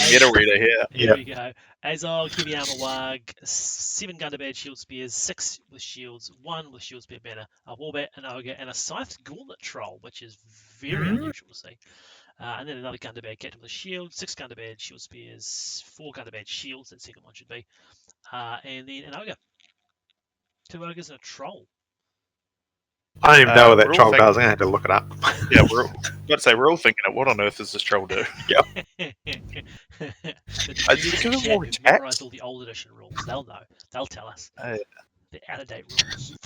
meta reader here. Here we go. Azog, Heavy Armor Wag, 7 Gundabad Shield Spears, 6 with shields, 1 with shield spear banner, a Warbat, an Ogre, and a Scythed Gauntlet Troll, which is very unusual to see. And then another Gundabad Captain with a shield, 6 Gundabad Shield Spears, 4 Gundabad Shields, that second one should be. And then an Ogre. 2 Ogres and a Troll. I don't even know what that we're all troll thinking- does. I'm going to have to look it up. Yeah, we're all thinking, what on earth does this troll do? Because of more who've attacks? memorized all the old edition rules. They'll know. They'll tell us. Uh, The out-of-date rules.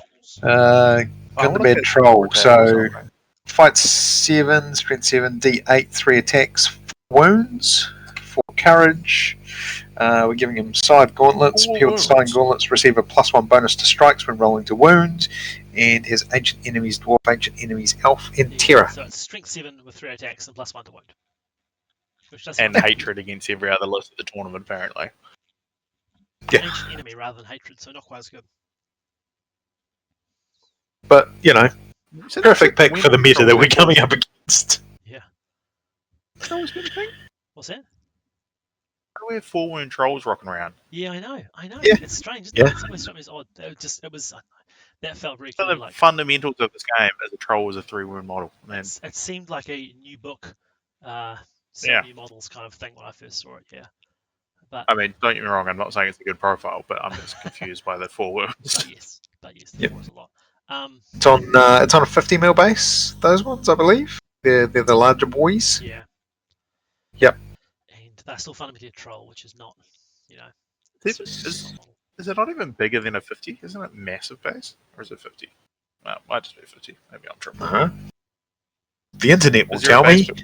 I wonder if Gundabad it's troll. more attacks or So something. fight 7, strength 7, D8, 3 attacks, 4 wounds, 4 courage. We're giving him side gauntlets. Four People with side wounds. gauntlets receive a +1 bonus to strikes when rolling to wounds. And his ancient enemies, dwarf, ancient enemies, elf, and terror. So it's strength 7 with 3 attacks and +1 to wound. Which does And hatred against every other list of the tournament, apparently. Yeah. ancient enemy rather than hatred, so not quite as good. But, you know, So perfect that's pick for the meta that we're coming up against. Yeah. Trolls been a thing? What's that? Why do we have 4 wound trolls rocking around? Yeah, I know. Yeah. It's strange, isn't Yeah. it? It's always struck me as odd. It was that felt very So clear. the Like fundamentals of this game is a troll is a 3 wound model. Man, it seemed like a new book, Yeah. new models kind of thing when I first saw it. Yeah. But I mean, don't get me wrong, I'm not saying it's a good profile, but I'm just confused by the 4 wounds. but yes, Yep. there was a lot. It's on a 50mm base, those ones, I believe. They're the larger boys. Yeah. Yep. And they're still fundamentally a troll, which is not, you know. Is- it's is- not a model. Is it not even bigger than a 50? Isn't it massive base? Or is it 50? No, it might just be 50. Maybe I'm tripping. Uh-huh. The internet will Is there a tell me. base-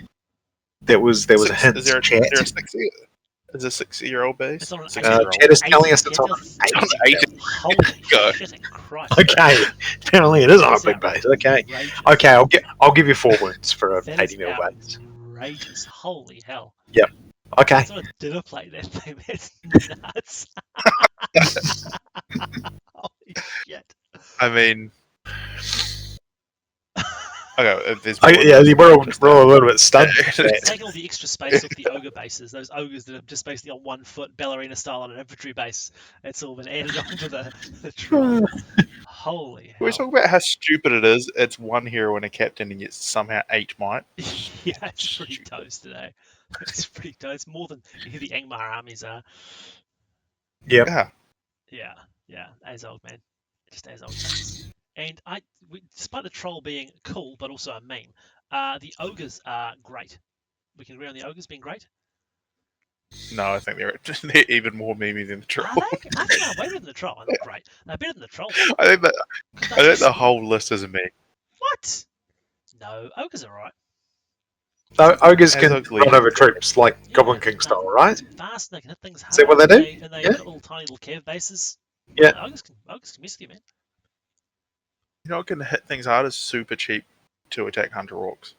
There was a hint. Is there a chat. 60-year-old base? It's on an 60-year-old. Chat is telling us it's on an 80. 80. Holy Go. shit, Christ. Okay, apparently it is on a big base. Okay, Outrageous. I'll give you 4 wounds for an That is 80mm base. outrageous. Holy hell. Okay, It's on a dinner plate, that thing. That's nuts. Holy shit. I mean, okay, if there's yeah, we're all a little bit stunned. Yeah. with that. Taking all the extra space off the ogre bases, those ogres that are just basically on 1 foot, ballerina style on an infantry base, it's all been added onto the troll. Holy We're hell. talking about how stupid it is. It's 1 hero and a captain, and yet somehow 8 might. Yeah, it's pretty toast today. It's pretty toast. More than any of the Angmar armies are. Yeah. Yeah, Azog, man. Just Azog nuts. And despite the troll being cool, but also a meme, the ogres are great. We can agree on the ogres being great. No, I think they're even more memey than the troll. Are they? I think they're way better than the troll. They're not great. They're better than the troll. I think the whole list is a meme. What? No, ogres are right. No, ogres can As ugly. run over troops like Yeah, Goblin King style, right? Fast, and they can hit things hard. Is that what they do? And they Yeah. got little tiny little cave bases. Yeah. Ogres can miss you, man. You know what can hit things hard is super cheap to attack Hunter Orcs.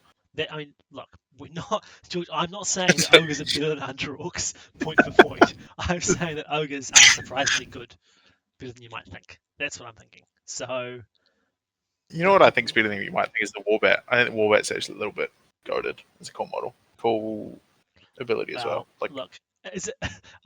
I mean, look, we're not, George. I'm not saying that ogres are better than hunter orcs, point for point. I'm saying that ogres are surprisingly good, better than you might think. That's what I'm thinking. So, You know what I think is better than you might think is the Warbat. I think the Warbat's actually a little bit goated. It's a cool model. Cool ability as well. Like, look, is it?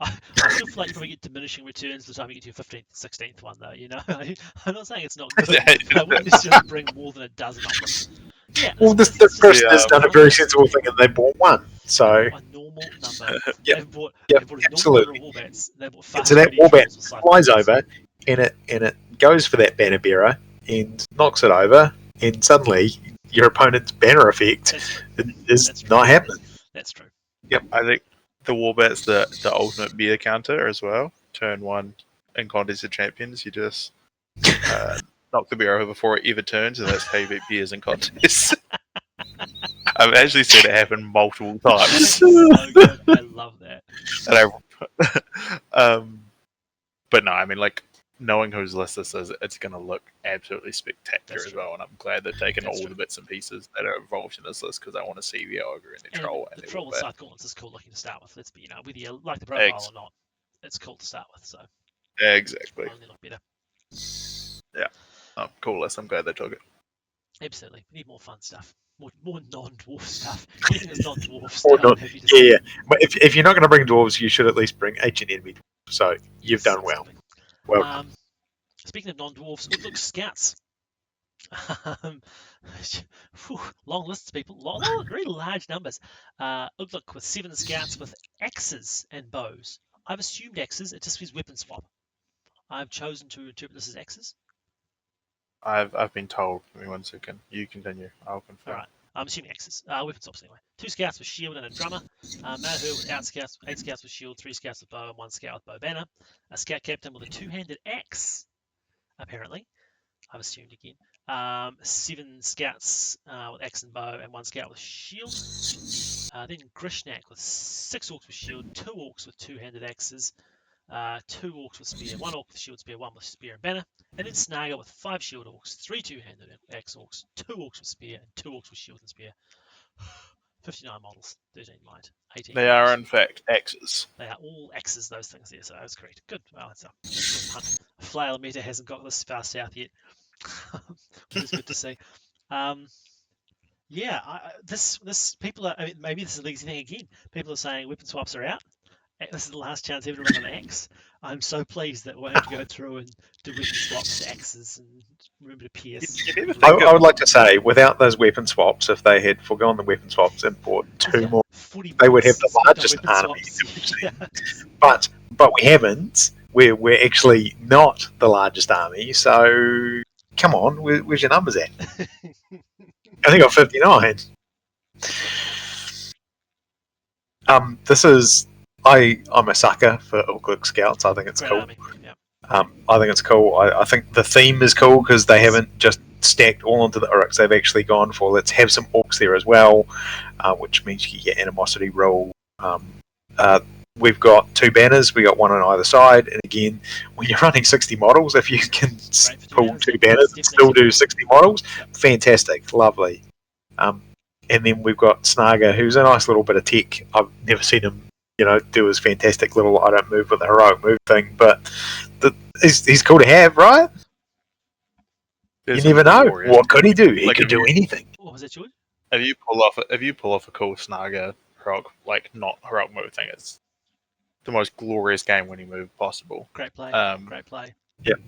I still feel like you probably get diminishing returns by the time you get to your 15th, 16th one, though. You know, I'm not saying it's not good. But I wouldn't necessarily bring more than a dozen of them. Yeah. Well, this it's just- person Yeah, has done a very sensible thing and they bought one. So, a normal normal number. Yep. They've bought Yep, a normal absolutely. number of Worbats. They bought So that 30 warbbat trolls with flies cyclones. over, and it goes for that banner bearer and knocks it over, and suddenly your opponent's banner effect is not happening. That's true. Yep. I think the Warbat's the ultimate beer counter as well. Turn 1 in Contest of Champions, you just knock the beer over before it ever turns, and that's how you beat beers in contests. I've actually seen it happen multiple times. So good. I love that. And but no, I mean, like, knowing whose list this is, it's going to look absolutely spectacular as well. And I'm glad they've taken all the bits and pieces that are involved in this list because I want to see the ogre and the troll and the troll and side gauntlets is cool looking to start with. Let's be, whether you like the profile or not, it's cool to start with. So exactly. Only look better. Yeah. Oh, cool list. I'm glad they took it. Absolutely. We need more fun stuff. More non-dwarf stuff. Anything that's not dwarf stuff. Yeah. But if you're not going to bring dwarves, you should at least bring ancient enemy dwarves. So you've done well. Well done. Speaking of non-dwarfs, look, scouts. Long lists, people. Very large numbers. Look, with 7 scouts with axes and bows. I've assumed axes. It just means weapon swap. I've chosen to interpret this as axes. I've been told. Give me 1 second. You continue. I'll confirm. All right. I'm assuming axes. Weapon swaps anyway. 2 scouts with shield and a drummer. Mahu with 8 scouts with shield, 3 scouts with bow, and 1 scout with bow banner. A scout captain with a 2-handed axe, apparently. I've assumed again. 7 scouts with axe and bow, and 1 scout with shield. Then Grishnak with 6 orcs with shield, 2 orcs with 2-handed axes, 2 orcs with spear, 1 orc with shield spear, 1 with spear and banner, and then Snaga with 5 shield orcs, 3 2-handed axe orcs, 2 orcs with spear, and 2 orcs with shield and spear. 59 models, 13 light, 18. They are in fact axes. They are all axes, those things there, so that's correct. Good. Well, that's a punt. Flail meta hasn't got this far south yet, which is good to see. Yeah, this people are. I mean, maybe this is a legacy thing again. People are saying weapon swaps are out. This is the last chance ever to run an axe. I'm so pleased that we'll have to go through and do weapon swaps to axes and remember to pierce. I would like to say, without those weapon swaps, if they had forgone the weapon swaps and bought 2 more, they would have the largest army. Yeah. But we haven't. We're actually not the largest army. So come on, where's your numbers at? I think got 59. This is I'm a sucker for Orc Scouts. I think it's cool. Yeah. I think it's cool. I think the theme is cool because they haven't just stacked all onto the Uruks. They've actually gone for let's have some Orcs there as well, which means you get animosity roll. We've got 2 banners. We got 1 on either side. And again, when you're running 60 models, if you can pull 2 banners and still do 60 models, fantastic, lovely. And then we've got Snaga, who's a nice little bit of tech. I've never seen him, do his fantastic little I don't move with a heroic move thing, but he's cool to have, right? You never know. What could he do? He could do anything. What was that, George? If you pull off a cool Snaga heroic, not heroic move thing, it's the most glorious game winning move possible. Great play. Great play. Yep.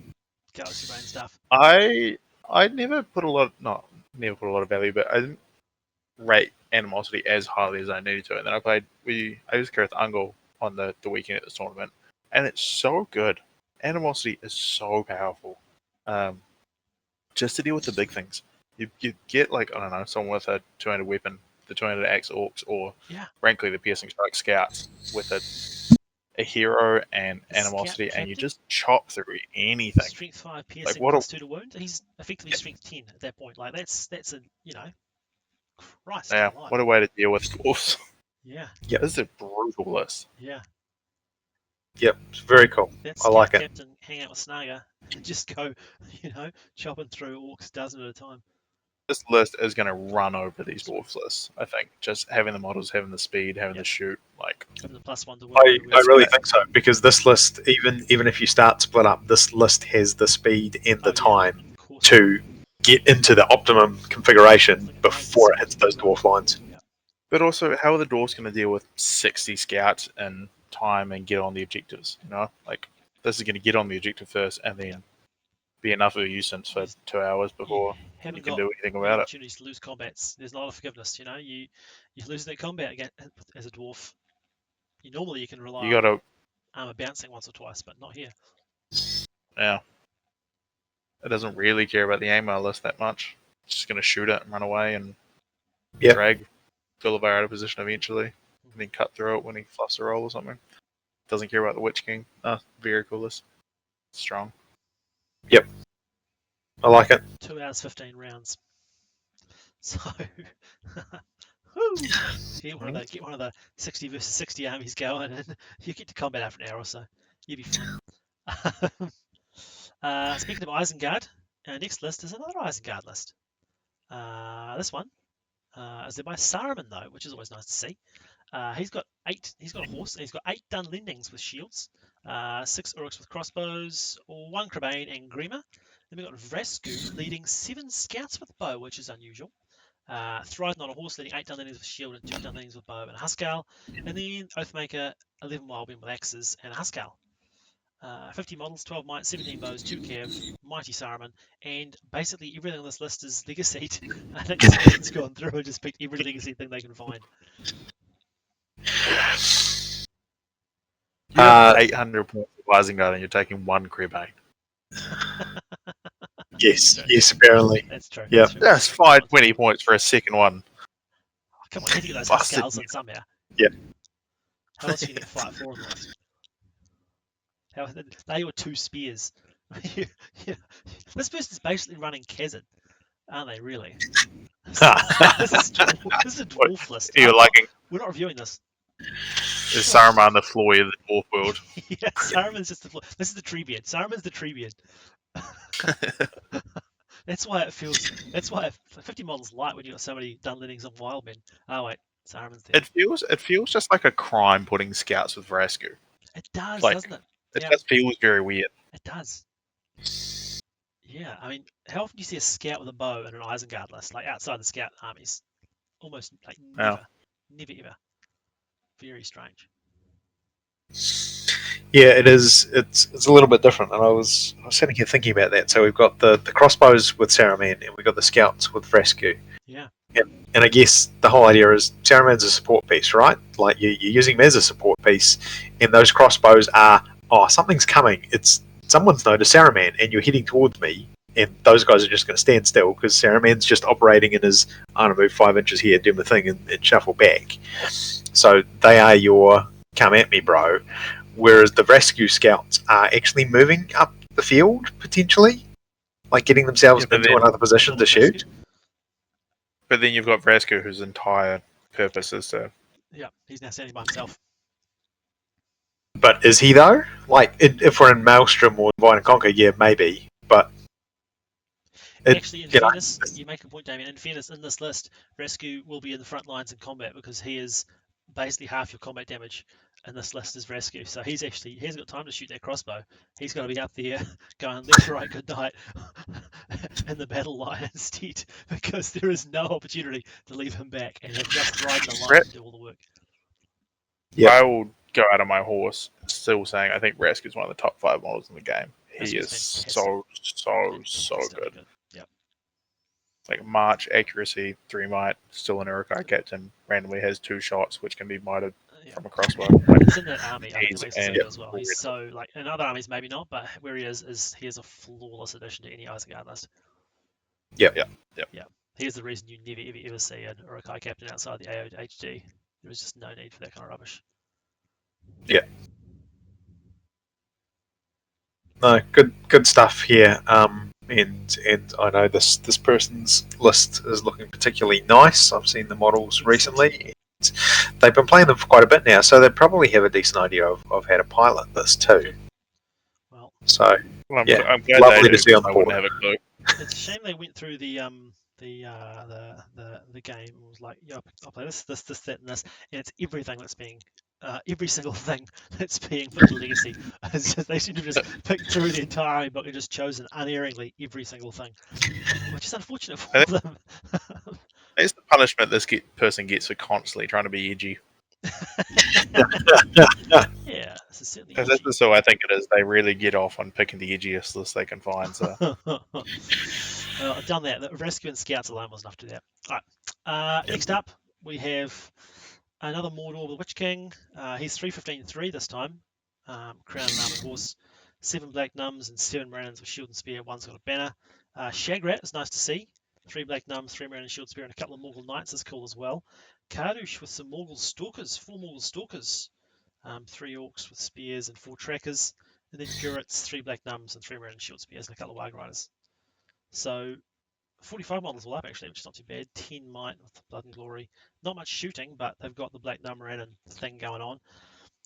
Galaxy Brain stuff. I never put a lot of value, but I didn't rate animosity as highly as I needed to. And then I used Kareth Ungol on the weekend at this tournament, and it's so good. Animosity is so powerful. Just to deal with the big things. You get someone with a 200 weapon, the 200 axe orcs, or frankly the piercing strike scouts with a hero and animosity, and you just chop through anything. Strength 5 piercing plus 2 to wound. He's effectively strength 10 at that point. Like that's a Christ. Yeah, what a way to deal with dwarves. Yeah. Yep. This is a brutal list. Yeah. Yep, it's very cool. I like it. Captain, hang out with Snaga and just go, chopping through orcs dozen at a time. This list is going to run over these dwarf lists. I think just having the models, having the speed, having the shoot, having the +1 to I really think so, because this list, even if you start split up, this list has the speed and the time to get into the optimum configuration before it hits those dwarf lines. But also, how are the dwarves going to deal with 60 scouts in time and get on the objectives? This is going to get on the objective first and then be enough of a nuisance for 2 hours before you can do anything about it. Opportunities to lose combats. There's a lot of forgiveness. You lose that combat again as a dwarf. Normally you can rely You gotta, on armor bouncing once or twice, but not here. yeah. It doesn't really care about the AML list that much. It's just gonna shoot it and run away and drag Philibert out of position eventually, and then cut through it when he fluffs a roll or something. Doesn't care about the Witch King. Very cool list. Strong. Yep. I like it. 2 hours, 15 rounds. So, woo! Get one of the 60 versus 60 armies going, and you get to combat after an hour or so. You'll be fine. Speaking of Isengard, our next list is another Isengard list. This one is led by Saruman though, which is always nice to see. He's got a horse, and he's got 8 Dunlendings with shields, 6 Uruks with crossbows, 1 Crebain and Grima. Then we've got Vrasku leading 7 scouts with bow, which is unusual. Thryden on a horse leading 8 Dunlendings with shield and 2 Dunlendings with bow and a Huskal. And then Oathmaker, 11 Wildmen with axes and a Huskal. 50 models, 12 might, 17 bows, 2 cav, mighty Saruman, and basically everything on this list is legacy. I think someone's gone through and just picked every legacy thing they can find. You have 800 points of Isengard and you're taking 1 Crebain. Yes, apparently. That's true. Yeah. That's 520 points for a second one. Oh, come on, you need to get those Huskals in somehow. Yeah. How else do you need to fight 4 on the list? They were 2 spears. This person's basically running Khazad, aren't they? Really? This is a dwarf list. You're liking. We're not reviewing this. Is Saruman the Floyd of the dwarf world? Yeah, Saruman's just the floor. This is the Treebeard. Saruman's the Treebeard. That's why it feels. That's why 50 models light when you got so many Dunlendings and Wildmen. Oh wait, Saruman's there. It feels just like a crime putting scouts with Vrasku. It does, Like, doesn't it? It just feels very weird. It does. Yeah, I mean, how often do you see a scout with a bow in an Isengard list, like outside the scout armies? Almost like never, never ever. Very strange. Yeah, it is. It's a little bit different, and I was sitting here thinking about that. So we've got the crossbows with Saruman, and we've got the scouts with Vrasku. Yeah. And I guess the whole idea is Saruman's a support piece, right? Like you're using him as a support piece, and those crossbows are, something's coming. It's someone's noticed Saruman, and you're heading towards me, and those guys are just going to stand still because Saruman's just operating in his, I'm going to move 5 inches here, do my thing, and shuffle back. So they are your come at me, bro. Whereas the rescue scouts are actually moving up the field potentially, like getting themselves into another position to shoot. But then you've got Vrasku, whose entire purpose is to. Yeah, he's now standing by himself. But is he though? Like, if we're in Maelstrom or Divide and Conquer, yeah, maybe. But actually, in fairness, you make a point, Damien. In fairness, in this list, Vrasku will be in the front lines in combat because he is basically half your combat damage. In this list is Vrasku, so he hasn't got time to shoot that crossbow. He's got to be up there going left, right, good night in the battle line instead, because there is no opportunity to leave him back and have just ride the line and do all the work. Yep. I will go out of my horse, still saying I think Vrasku is one of the top 5 models in the game. He is so good. Yep. Like March, accuracy, 3 might, still an Urukai captain, randomly has 2 shots, which can be mighted from a crossbow. He's in that army, I think it makes it as well. He's so, like, in other armies maybe not, but where he is he is a flawless addition to any Isengard list. Yep. He is the reason you never ever see an Urukai captain outside the AOHG. There is just no need for that kind of rubbish. Yeah. No, good stuff here. And I know this person's list is looking particularly nice. I've seen the models recently. They've been playing them for quite a bit now, so they probably have a decent idea of how to pilot this too. Well, so I'm glad lovely to see on the board. Have a clue. It's a shame they went through the game and was like, yeah, I'll play this, that, and this, and it's everything that's being every single thing that's being put to legacy. It's just, they seem to just pick through the entire book and just chosen unerringly every single thing, which is unfortunate for them. It's the punishment this person gets for constantly trying to be edgy. Yeah, this is certainly edgy. This is so I think it is. They really get off on picking the edgiest list they can find. So. I've done that. The rescue and scouts alone was enough to do that. All right. Next up, we have Another Mordor, the Witch King. He's 315.3 this time. Crown and Armored Horse. 7 Black Nums and 7 Mariners with Shield and Spear. One's got a banner. Shagrat is nice to see. 3 Black Nums, 3 Mariners, Shield Spear, and a couple of Morgul Knights is cool as well. Kardush with some Morgul Stalkers, 4 Morgul Stalkers. 3 Orcs with Spears and 4 Trackers. And then Gurits, 3 Black Nums and 3 Mariners, Shield Spears, and a couple of Warg Riders. So 45 models all up actually, which is not too bad. 10 Might with Blood and Glory. Not much shooting, but they've got the Black Num Marin thing going on.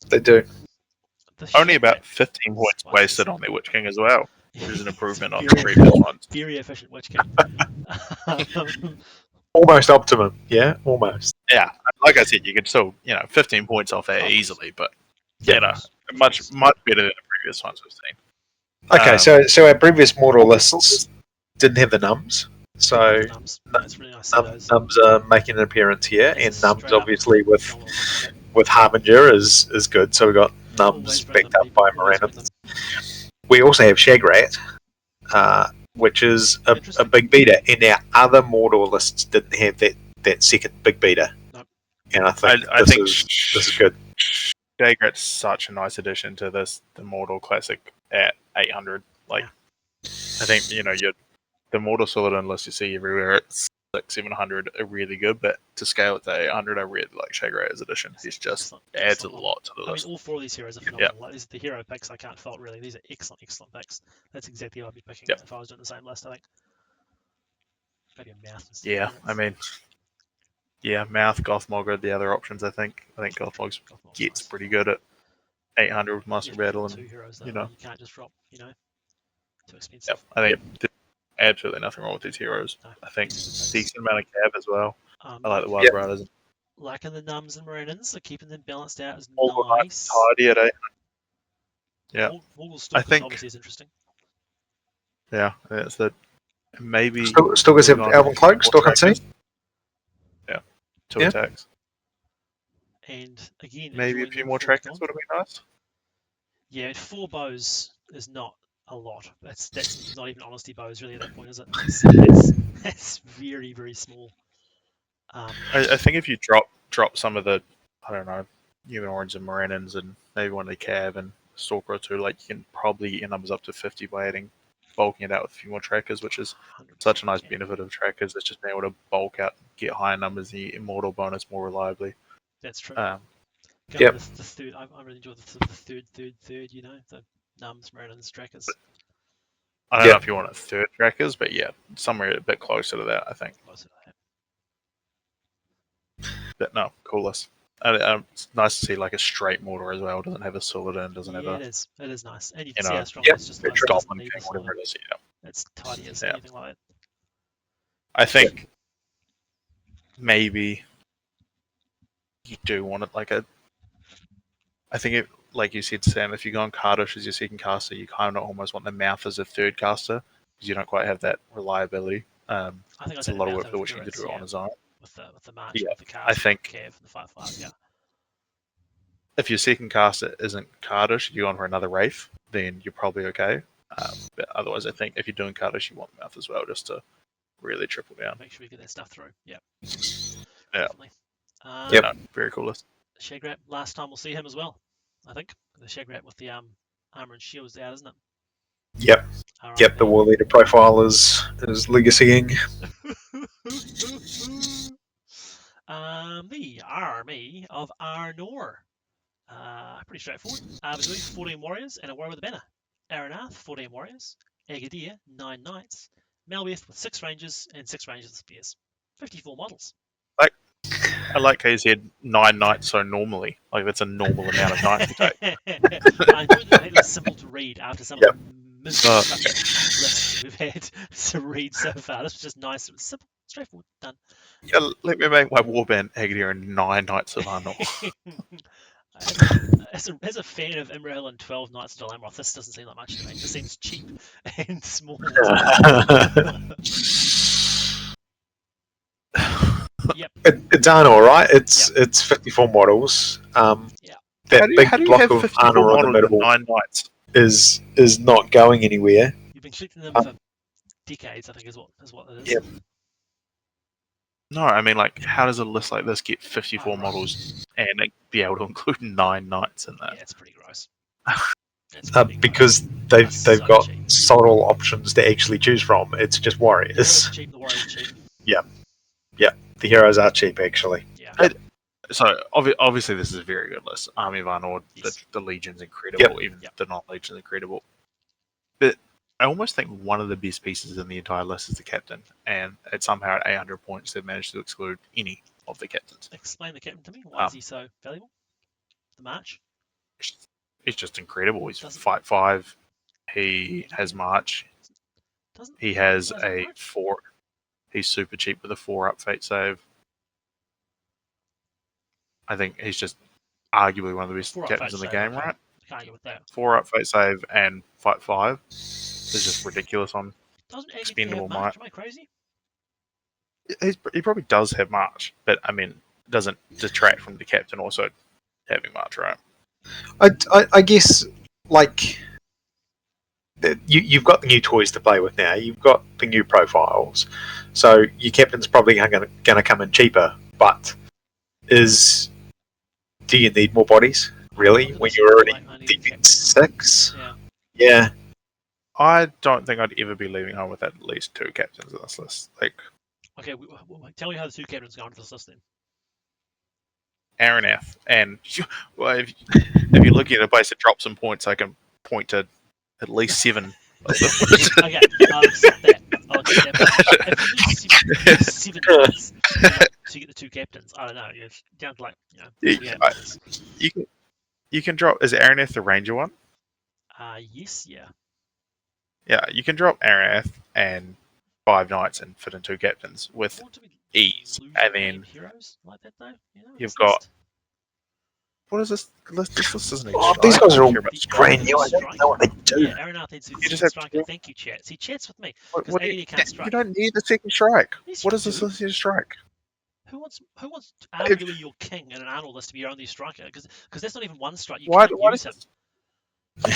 They do. Only about 15 points wasted on their Witch King as well, which is an improvement on the previous ones. Very efficient Witch King. Almost optimum, yeah, almost. Yeah, like I said, you could still, 15 points off that easily, but much better than the previous ones we've seen. Okay, so our previous Mordor lists didn't have the Nums, so That's really nice. Nums are making an appearance here, and Nums obviously with Harbinger is good. So we've got Nums backed up by Moranith. We also have Shagrat, which is a big beater, and our other Mordor lists didn't have that second big beater. Nope. And I think this is good. Shagrat's such a nice addition to the Mordor Classic at 800. I think the Mordor Solidon list you see everywhere at 600-700 are really good, but to scale it to 800, I really like Shagrat's addition. He just adds a lot to the list. I mean, all 4 of these heroes are phenomenal. Like, these are the hero picks I can't fault, really. These are excellent picks. That's exactly what I'd be picking if I was doing the same list, I think. Maybe a Mouth. Mouth, Gothmog are the other options, I think. I think Gothmog gets pretty good at 800 with Master Battle. And, 2 heroes, you can't just drop, too expensive. Yep, I think there's absolutely nothing wrong with these heroes. No. I think decent amount of cab as well. I like the Wild Riders. Liking the Nums and Marinans, so keeping them balanced out is nice. Tidy at 800. Yeah. I think obviously is interesting. Yeah, that's the maybe. Stalkers have Elven Cloak, Stalk and Sea. Yeah, 2 attacks. And again, maybe a few more trackers would have been nice. Yeah, 4 bows is not a lot. That's not even honesty bows really at that point, is it? That's very, very small. I think if you drop some of the, I don't know, Humanoids and Moranins and maybe one of the Cav and Stalker or 2, you can probably get your numbers up to 50 by bulking it out with a few more trackers, which is such a nice benefit of trackers. It's just being able to bulk out, get higher numbers, the Immortal bonus more reliably. That's true. The third, I really enjoy the third, the Nums, Marinans, trackers. I don't know if you want a third trackers, but somewhere a bit closer to that, I think. But no, coolest. It's nice to see a straight Mordor as well. It doesn't have a Solidon, doesn't have a... It is nice. And you can see how strong it's just Goblin King, whatever it is, It's tidy as anything like that. I think maybe you do want it I think it, like you said, Sam, if you go on Kardush as your second caster, you kind of almost want the Mouth as a third caster because you don't quite have that reliability. I think it's a lot of work for the Witch King to do it on his own. With the March, with the cast, I think Cav, the 5/5, if your second caster isn't Kardush, you're going for another Wraith, then you're probably okay. But otherwise, I think if you're doing Kardush, you want Mouth as well, just to really triple down. Make sure we get that stuff through. Yeah. Definitely. Very cool list. Shagrat, last time we'll see him as well, I think. The Shagrat with the armor and shield is out, isn't it? Yep. Right, the War Leader profile is legacying. The army of Arnor. Pretty straightforward. Between 14 warriors and a warrior with a banner. Aranath, 14 warriors. Agadir, 9 knights. Malbeth with 6 rangers and 6 rangers with spears. 54 models. I like how you said 9 knights so normally. That's a normal amount of knights to take. I enjoyed that it was simple to read after some of the miserable lists we've had to read so far. This was just nice. It was simple, straightforward, done. Yeah, let me make my warband Agadir and 9 knights of Arnor. As a fan of Imrahil and 12 Knights of Dalamoth, this doesn't seem like much to me. This seems cheap and small. Yep. It's Arnor, right? It's 54 models. That big block of Arnor in the middle 9 knights is not going anywhere. You've been collecting them for decades, I think, is what it is. Yep. No, I mean, how does a list like this get 54 models and be able to include 9 knights in that. Yeah, it's pretty gross. Because they've got subtle options to actually choose from. It's just The warriors. heroes are cheap, the warriors are cheap. Yeah, the heroes are cheap actually. Yeah. So obviously this is a very good list. Army of Arnor, Yes. the Legion's incredible, even Yep. the non-Legion's incredible. But I almost think one of the best pieces in the entire list is the captain, and it's somehow at 800 points they've managed to exclude any of the captains. Explain the captain to me. Why is he so valuable? The March? He's just incredible. He's Doesn't- fight 5. He has March. He has a 4. He's super cheap with a 4-up fate save. I think he's just arguably one of the best captains in the game, right? Can't argue with that. 4-up fate save and fight 5 is just ridiculous on Doesn't Agony expendable have March? might. Am I crazy? He probably does have March, but I mean, it doesn't detract from the captain also having March, right? I guess like you've got the new toys to play with now. You've got the new profiles, so your captain's probably going to come in cheaper. But do you need more bodies really when you're already defense 6? Yeah. I don't think I'd ever be leaving home with at least 2 captains on this list. Like, okay, tell me how the 2 captains go into this list then. Araneth, and well, if you're looking at a place that drops some points, I can point to at least 7. Okay, I'll accept that. But if you need 7 points to get the 2 captains, I don't know. You're down to you can drop. Is Araneth the ranger one? Yes, yeah. Yeah, you can drop Araneth and 5 knights and fit in 2 captains with ease, and then heroes like that though. You've got. What is this list? This list isn't even. These guys are all brand new. I don't know what they do. Yeah, Araneth needs to second striker. Thank you, chat. He chats with me because AD can't strike. You don't need the second strike. What does this list need to strike? Who wants arguably your king in an Arnold list to be your only striker? Because that's not even one strike. You can't use him.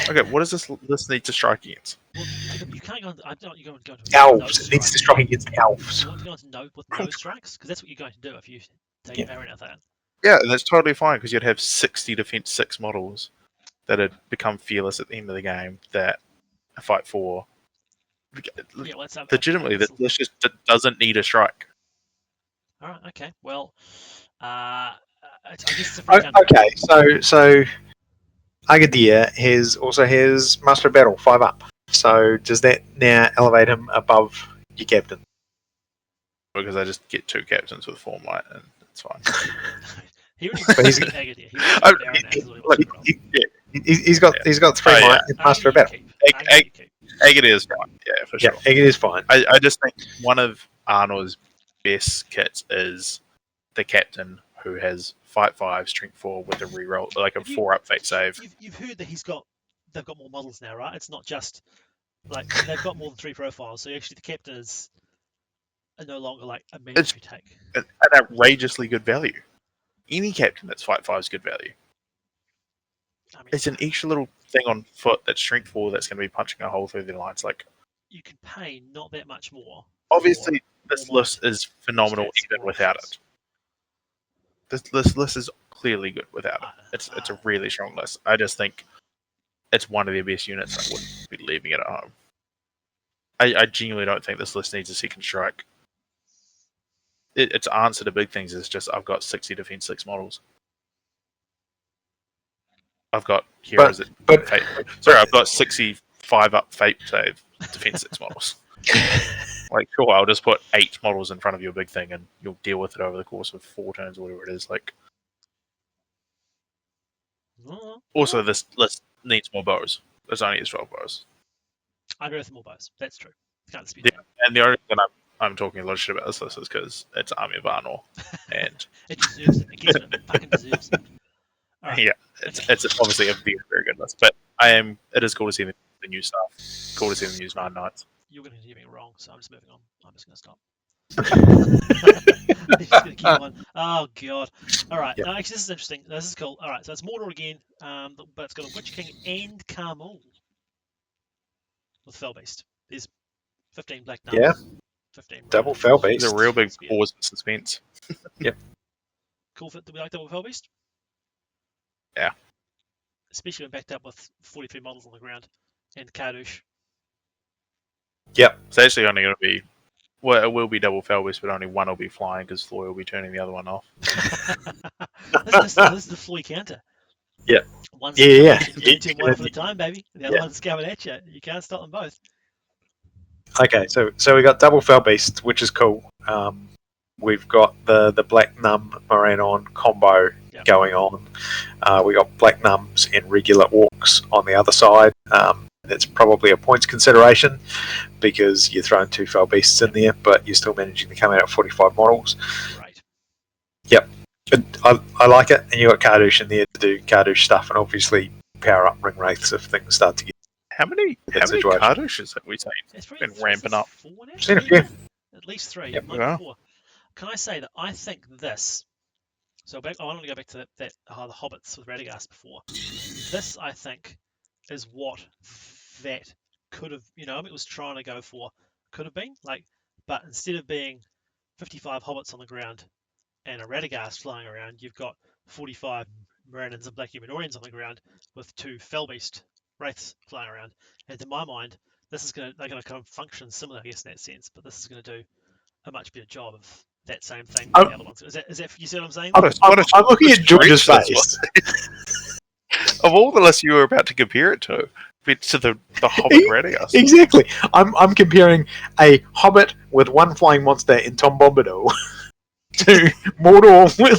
Okay, what does this list need to strike against? Well, you can't go. I don't. You go into elves. It needs to strike against elves. You want to go into with no strikes because that's what you're going to do if you take Araneth out. Yeah, and that's totally fine because you'd have 60 defense 6 models that had become fearless at the end of the game that fight 4. Yeah, well, legitimately, this list just doesn't need a strike. All right. Okay. Well, I guess it's okay. So Agadir also has Master of Battle 5-up. So does that now elevate him above your captain? Because I just get 2 captains with 4 might, and it's fine. He's got 3 might and Master of Battle. Agadir is fine. Yeah, for sure. Yeah, Agadir is fine. I just think one of Arnor's best kits is the captain who has fight 5, strength 4 with a reroll, like a 4-up fate save. You've heard that they've got more models now, right? It's not just like they've got more than 3 profiles. So actually, the captain is no longer like a mandatory take. An outrageously good value. Any captain that's fight 5 is good value. I mean, it's an extra little thing on foot that's strength 4 that's going to be punching a hole through the lines. Like, you can pay not that much more. Obviously, this list is phenomenal even without it. This list is clearly good without it. It's a really strong list. I just think it's one of their best units. I wouldn't be leaving it at home. I genuinely don't think this list needs a second strike. Its answer to big things is just I've got 60 defense 6 models. I've got heroes I've got 65 up fate save defense 6 models. Like, sure, I'll just put 8 models in front of your big thing and you'll deal with it over the course of 4 turns or whatever it is. Like, also, this list needs more bows. There's only 12 bows. I agree with more bows. That's true. Can't dispute that. And the only reason I'm talking a lot of shit about this list is because it's Army of Arnor, and it deserves it. It fucking deserves it. Right. Yeah, it's obviously a very, very good list. But it is cool to see the new stuff. Cool to see them use 9 knights. You're going to continue being wrong, so I'm just moving on. I'm just going to stop. He's just going to keep on. Oh god! All right. Yep. No, actually, this is interesting. This is cool. All right, so it's Mordor again, but it's got a Witch King and Carmel with Fellbeast. There's 15 black numbers. Yeah. 15 double Fellbeast. There's a real big pause and suspense. Yep. Cool. Do we like double Fellbeast? Yeah. Especially when backed up with 43 models on the ground and Kardoosh. Yep. It's actually only going to be, well, it will be double Felbus, but only one will be flying because Floy will be turning the other one off. this is the Floy counter. Yeah. One's Yeah. you turn one off at a time, baby. The other one's coming at you. You can't stop them both. Okay, so we got double Fell Beast, which is cool. We've got the Black Num Moranon combo going on. We got Black Nums and regular Orcs on the other side. That's probably a points consideration because you're throwing 2 Fell Beasts in there, but you're still managing to come out at 45 models. Right. Yep. I like it, and you got Kardoosh in there to do Kardoosh stuff, and obviously power up Ring Wraiths if things start to get. How many Kardooshes have we seen? It's been ramping up. 4 now? Seen a few. At least 3. Yep. Might be 4. Can I say that I think this? So I want to go back to that the Hobbits with Radagast before. This I think is what that could have. It was trying to go for. Could have been but instead of being 55 Hobbits on the ground and a Radagast flying around, you've got 45 Moranons and Black Humanoids on the ground with 2 Fellbeast Wraiths flying around. And to my mind, they're going to kind of function similar, I guess, in that sense. But this is going to do a much better job of that same thing than the other ones. Is that you see what I'm saying? I'm looking at George's face. Of all the lists you were about to compare it to the Hobbit Radagast. Exactly. I'm comparing a Hobbit with 1 flying monster in Tom Bombadil to Mordor with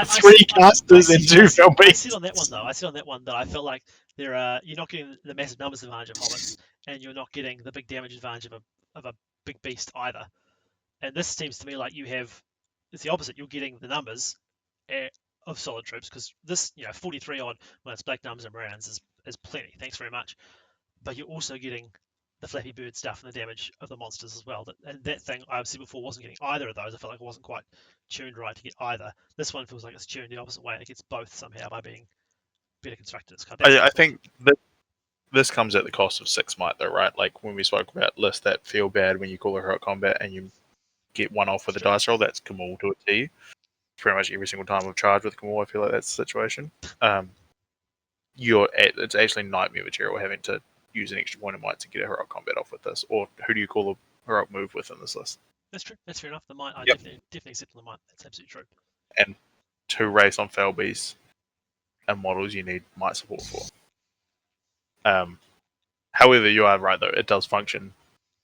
3 casters and 2 Fell Beasts. I said on that one that I felt like you're not getting the massive numbers advantage of Hobbits, and you're not getting the big damage advantage of a big beast either. And this seems to me like it's the opposite. You're getting the numbers of solid troops because this, 43 odd when it's Black Nums and Morans is plenty. Thanks very much. But you're also getting the Flappy Bird stuff and the damage of the monsters as well. And that thing I've said before wasn't getting either of those. I felt like it wasn't quite tuned right to get either. This one feels like it's tuned the opposite way and it gets both somehow by being better constructed. I think this comes at the cost of 6 might though, right? Like when we spoke about lists that feel bad when you call a heroic combat and you get one off with a dice roll, that's Kamal to a T. Pretty much every single time I've charged with Kamal, I feel like that's the situation. It's actually nightmare material having to use an extra point of might to get a heroic combat off with this. Or who do you call a heroic move with in this list? That's true. That's fair enough. The might, I definitely accept the might. That's absolutely true. And 2 race on fail beasts and models you need might support for. However, you are right though. It does function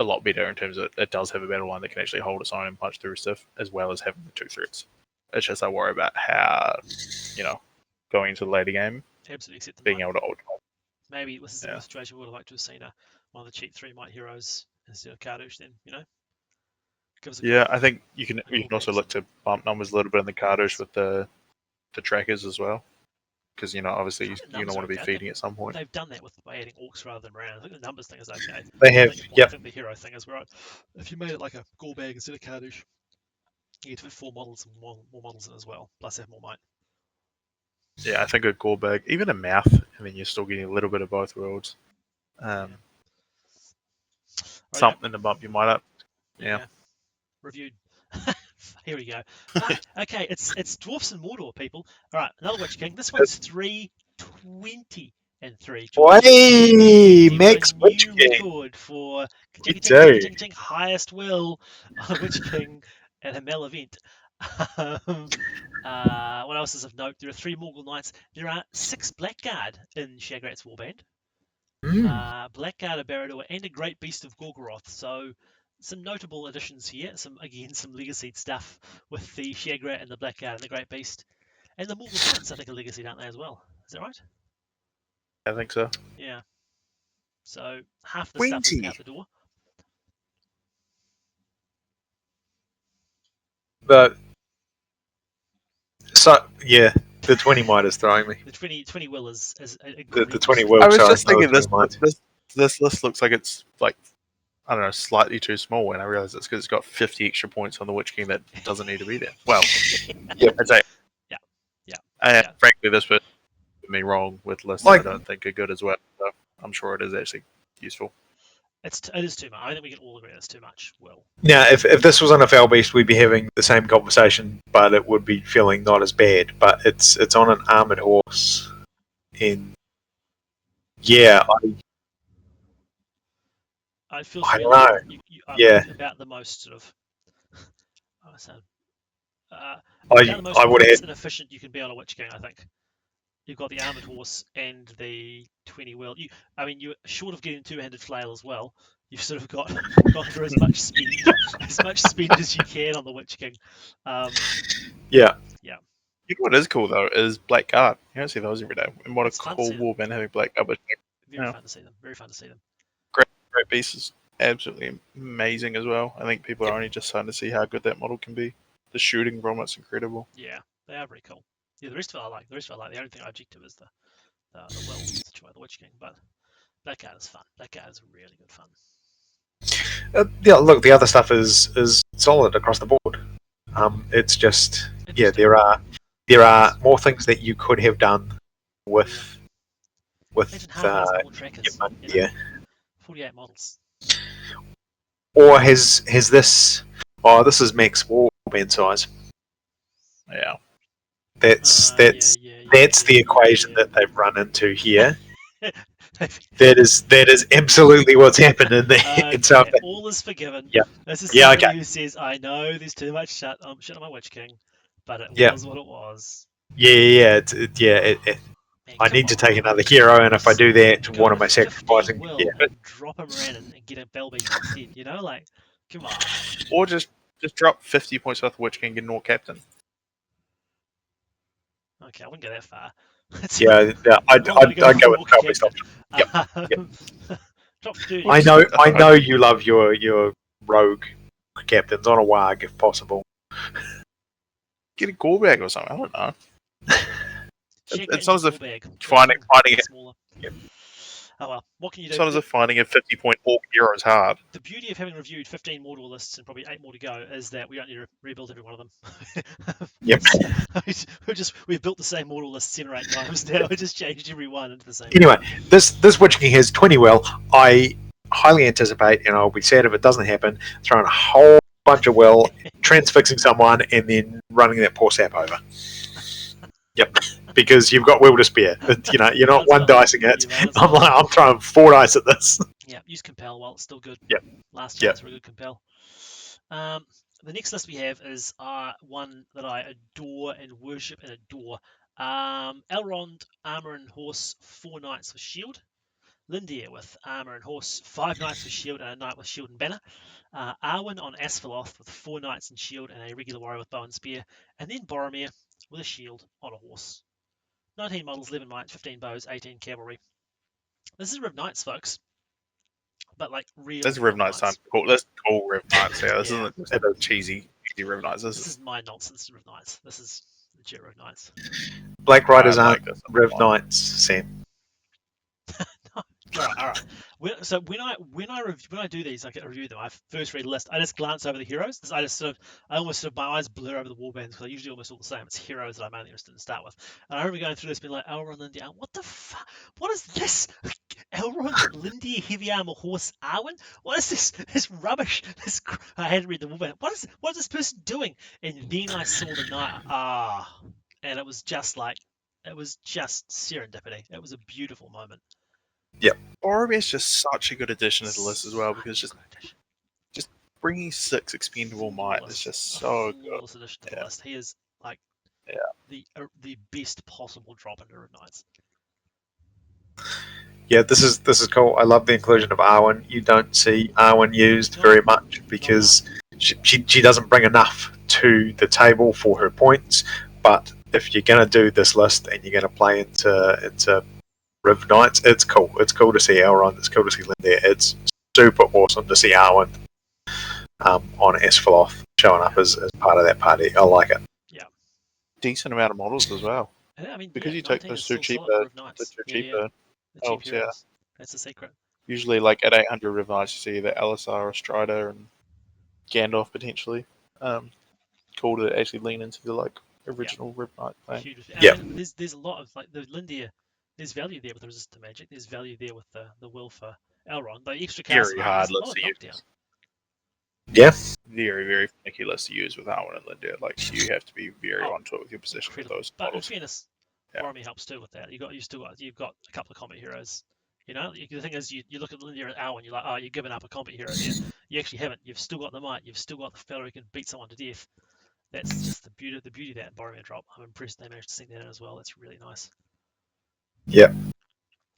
a lot better in terms of it does have a battle line that can actually hold its own and punch through stuff, as well as having the 2 threats. It's just I worry about how, going into the later game, absolutely accept the being might. able to hold. Maybe this is a situation we would have liked to have seen one of the cheap 3 might heroes instead of Kardoosh. Then I think you can also look to bump numbers a little bit in the Kardoosh with the trackers as well, because obviously you don't want to be feeding at some point. They've done that by adding orcs rather than Moran. I think the numbers thing is okay. They have. I think the hero thing is right. If you made it like a gore bag instead of Kardoosh, you get to fit 4 models and more models in as well, plus have more might. Yeah, I think a gore bag, even a mouth, and then you're still getting a little bit of both worlds. Something to bump your might up. Yeah. Reviewed. Here we go. Okay, it's Dwarfs and Mordor, people. All right, another Witch King. This one's 320 and 3. Hey, Max Witch King. Record for Ching highest will Witch King at a NZMEL event. What else is of note? There are 3 Morgul Knights. There are 6 Blackguard in Shagrat's Warband. Blackguard, a Barad-dûr, and a Great Beast of Gorgoroth. So some notable additions here. Some legacy stuff with the Shagrat and the Blackguard and the Great Beast. And the Morgul Knights, I think, are legacy, aren't they, as well? Is that right? I think so. Yeah. So half the stuff is out the door. The 20 might is throwing me. The 20 will is the 20 will. I was just thinking this list looks like it's like, I don't know, slightly too small, and I realize it's because it's got 50 extra points on the Witch King that doesn't need to be there. Well, I'd say, frankly, this would put me wrong with lists that I don't think are good as well. So I'm sure it is actually useful. It is too much. I think we can all agree it's too much. Well, now, if this was on a Fell Beast, we'd be having the same conversation, but it would be feeling not as bad. But it's on an armored horse. and yeah, It feels I really don't know. Yeah, about the most sort of. I sound, I about the most I would points have. and efficient you can be on a Witch King, I think. You've got the armored horse and the 20 wheel. You're short of getting two-handed flail as well. You've sort of gone for as much spend as you can on the Witch King. Yeah. Yeah. You know what is cool though is Black Guard. You don't see those every day. And what It's a fun to cool see them. warband having Black Guard. Very fun to see them. Very fun to see them. Great beast is absolutely amazing as well. I think people are only just starting to see how good that model can be. The shooting from it's incredible. Yeah, they are very cool. Yeah, the rest of it I like. The only thing I object to is the will situation, the Witch King. But Black Guard is fun. Black Guard is really good fun. Yeah, look, the other stuff is solid across the board. It's just there are more things that you could have done with Imagine half more trackers. yeah. 48 models. Or has this? Oh, this is max warband size. Yeah. That's the equation that they've run into here. That is absolutely what's happened in there. And so all is forgiven. Yeah. This is Yeah, somebody okay. who says, "I know there's too much shit on my Witch King, but it Yeah. was what it was." Yeah. Man, I need to take another hero, and if I do that, go what am to I 15 sacrificing? will Yeah. and drop him around and get a bell beast instead. You know, like, come on. Or just drop 50 points worth of Witch King and Nor Captain. Okay, I wouldn't go that far. Yeah, I'd go with trail-based option. Yep. Drop 30. I know you love your rogue captains on a WAG if possible. Get a gore bag or something. I don't know. It's not as if bag. finding it. Smaller. Yep. Oh well, what can you do? It's not as if finding a 50-point orc hero is hard. The beauty of having reviewed 15 Mordor lists and probably 8 more to go is that we don't need to rebuild every one of them. Yep. We've built the same Mordor list 7 or 8 times now. We just changed every one into the same. Anyway, this Witch King has 20 will. I highly anticipate, and I'll be sad if it doesn't happen, throwing a whole bunch of will, transfixing someone, and then running that poor sap over. Yep, because you've got will to spare. You're not one dicing it. I'm throwing 4 dice at this. Yeah, use compel while it's still good. Yep. Last chance for a good compel. The next list we have is one that I adore and worship and adore. Elrond, armor and horse, 4 knights with shield. Lindir with armor and horse, 5 knights with shield and a knight with shield and banner. Arwen on Asphalloth with 4 knights and shield and a regular warrior with bow and spear. And then Boromir with a shield on a horse. 19 models, 11 knights, 15 bows, 18 cavalry. This is Riv Knights, folks. But like real. This is Riv Knights time. Cool. This is cool Riv Knights. Yeah, this isn't a cheesy Riv Knights. This is my nonsense Riv Knights. This is legit Riv Knights. Black Riders aren't Riv Knights, Sam. All right. So when I do these, I get to review them. I first read a list. I just glance over the heroes. I almost my eyes blur over the warbands because I usually almost all the same. It's heroes that I'm only interested in to start with. And I remember going through this, being like, Elrond, Lindy, what the fuck? What is this? Elrond, Lindy, heavy armor, horse, Arwen. What is this? This rubbish. I had to read the warband. What is this person doing? And then I saw the knight. And it was just serendipity. It was a beautiful moment. Yep. Boromir is just such a good addition to the list as well because just bringing 6 expendable might is just so good. Addition to the list. He is like the best possible drop into Riv Knights. Yeah, this is cool. I love the inclusion of Arwen. You don't see Arwen used very much because she doesn't bring enough to the table for her points. But if you're going to do this list and you're going to play into Riv Knights, it's cool. It's cool to see Elrond. It's cool to see Lindir. It's super awesome to see Arwen on Asphalloth showing up as part of that party. I like it. Yeah, decent amount of models as well. I mean, because you take those two cheaper. Cheap heroes. That's the secret. Usually, like at 800 Riv Knights, you see the Alisar or Strider and Gandalf potentially. Cool to actually lean into the original Riv Knight thing. Yeah. There's a lot of the Lindir. There's value there with the resistant magic. There's value there with the will for Elrond. The extra cast very hard list to use. Yeah. Very, very finicky list to use with Arwen and Lindir. You have to be very onto it with your position with those but models. in fairness, Boromir helps too with that. You've got a couple of combat heroes. You know, the thing is, you look at Lindia and Alwyn, you're like, oh, you've given up a combat hero there. You actually haven't. You've still got the might. You've still got the fellow who can beat someone to death. That's just the beauty of that Boromir drop. I'm impressed they managed to sing that in as well. That's really nice. Yeah.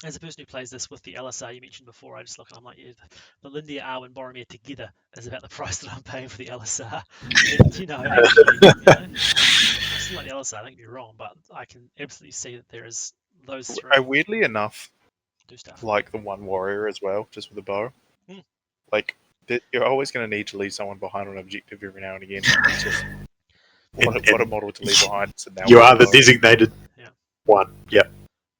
As a person who plays this with the LSR you mentioned before, I just look and I'm like, yeah, the Lindia, Arwen, Boromir together is about the price that I'm paying for the LSR. And, actually, I still like the LSR, don't get me wrong, but I can absolutely see that there is those three I weirdly enough do stuff. like the one warrior as well, just with a bow. Hmm. Like, you're always going to need to leave someone behind on an objective every now and again. It's just, what a model to leave behind. So now You are the designated one. Yep.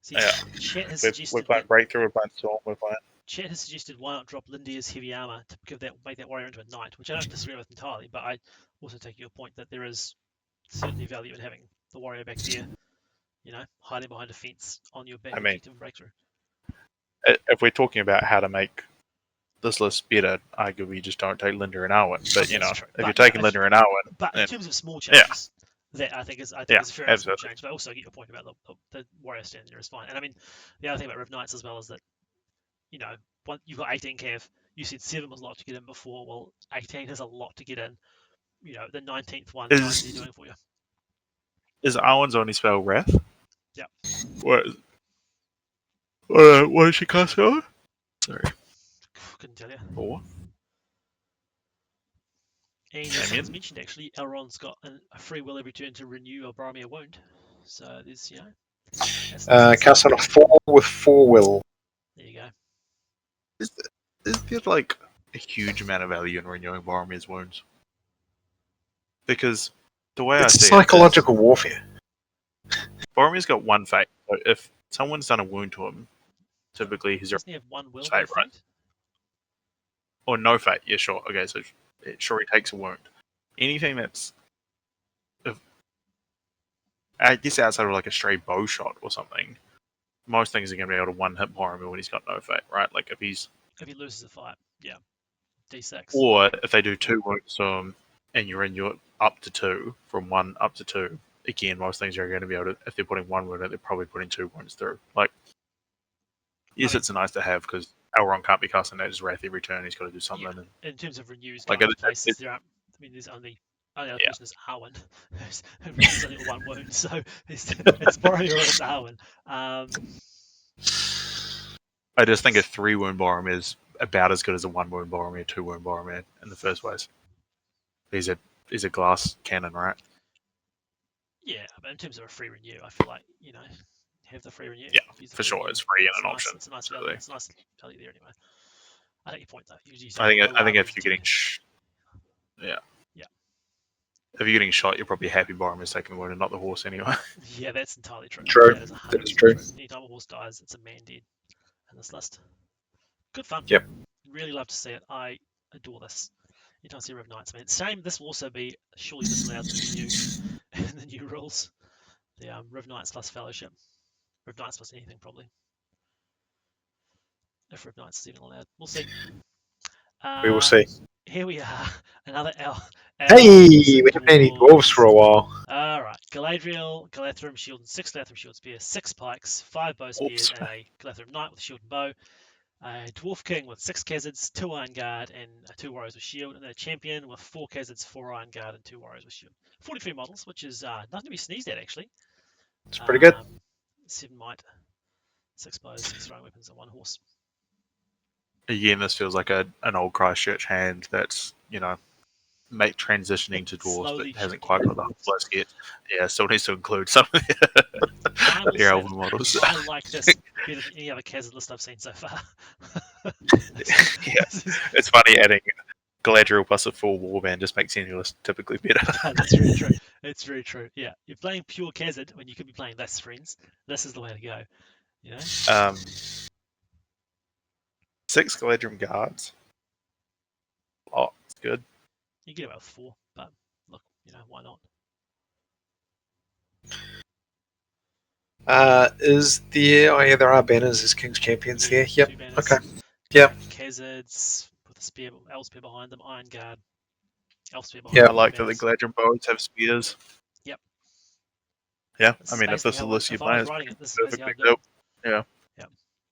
See, Yeah. Chat has We're suggested playing Breakthrough, we're playing Storm, we're playing. Chat has suggested why not drop Lindia's heavy armor to make that warrior into a knight, which I don't disagree with entirely, but I also take your point that there is certainly value in having the warrior back there, hiding behind a fence on your back objective and breakthrough. If we're talking about how to make this list better, arguably you just don't take Linda and Arwen. But if you're taking Linda and Arwen, but in terms of small changes, that I think is a fair small change. But I also get your point about the warrior standing there is fine. And I mean, the other thing about Riv Knights as well is that you've got 18 cav. You said 7 was a lot to get in before. Well, 18 is a lot to get in. The 19th one, how is he doing for you? Is Arwen's only spell Wrath? Yeah. What does she cast for? Sorry. Couldn't tell you. 4. And as mentioned, actually, Elrond's got a free will every turn to renew a Boromir wound. So there's, cast on a 4 with 4 will. There you go. Is there like a huge amount of value in renewing Boromir's wounds? Because the way I see it's psychological warfare. Boromir's got 1 fate. So if someone's done a wound to him, typically he's doesn't he have 1 will, fate, right? Or no fate, yeah, sure. Okay, so sure he takes a wound. Anything that's, I guess outside of like a stray bow shot or something, most things are going to be able to one hit Boromir when he's got no fate, right? Like if he loses a fight, yeah, D6. Or if they do 2 wounds to him and you're in your up to 2, from 1 up to 2, again, most things are going to be able to, if they're putting 1 wound in, they're probably putting 2 wounds through. Like, yes, it's nice to have because Elrond can't be casting that as Wrath every turn. He's got to do something. Yeah. In terms of renews, like places, there's only other person is Arwen, who's only 1 wound, so it's Boromir or it's Arwen. I just think a 3 wound Boromir is about as good as a 1 wound Boromir, 2 wound Boromir in the first place. He's a glass cannon, right? Yeah, but in terms of a free renew, I feel like have the free renew. Yeah, for sure, it's free and an option. It's a nice value. It's a nice value there anyway. I take your point though. I think if you're getting yeah. If you're getting shot, you're probably happy Boromir's taking the wound and not the horse anyway. Yeah, that's entirely true. True. That is true. Anytime a horse dies, it's a man dead in this list. Good fun. Yep. Really love to see it. I adore this. Anytime I see Riv Knights, man. Same. This will also be surely disallowed in the new rules. The Riv Knights plus Fellowship. Riv Knights plus anything probably. If Riv Knights is even allowed, we'll see. We will see. Here we are. Another L. Hey, we haven't had any dwarves for a while. Alright, Galadriel, Galadrim shield, and 6 Galadrim shield spear, 6 pikes, 5 bow spears, and a Galadrim knight with shield and bow. A dwarf king with 6 Khazards, 2 iron guard, and 2 warriors with shield, and then a champion with 4 Khazards, 4 iron guard, and 2 warriors with shield. 43 models, which is nothing to be sneezed at actually. It's pretty good. 7 might, 6 bows, 6 throwing weapons, and 1 horse. Again, this feels like an old Christchurch hand that's, transitioning to dwarves, but hasn't quite got the whole list yet. Yeah, still needs to include some of the elven models. I like this better than any other Khazard list I've seen so far. Yeah, it's funny adding Galadriel plus a full warband just makes any list typically better. That's very true. It's very true. Yeah, you're playing pure Khazard when you could be playing less friends. This is the way to go. 6 Galadrim guards. Oh, it's good. You get about 4, but look, why not? Is there? Oh yeah, there are banners as King's Champions there. Yep. Okay. Yep. Khazards with a spear, elf spear behind them, iron guard, elf spear behind them. I like that the Galadrim bows have spears. Yep. Yeah, This I is mean, if basically this is the how list you if I play, was it's writing it, this is basically how perfectly I'd do it. built. Yeah. Yeah.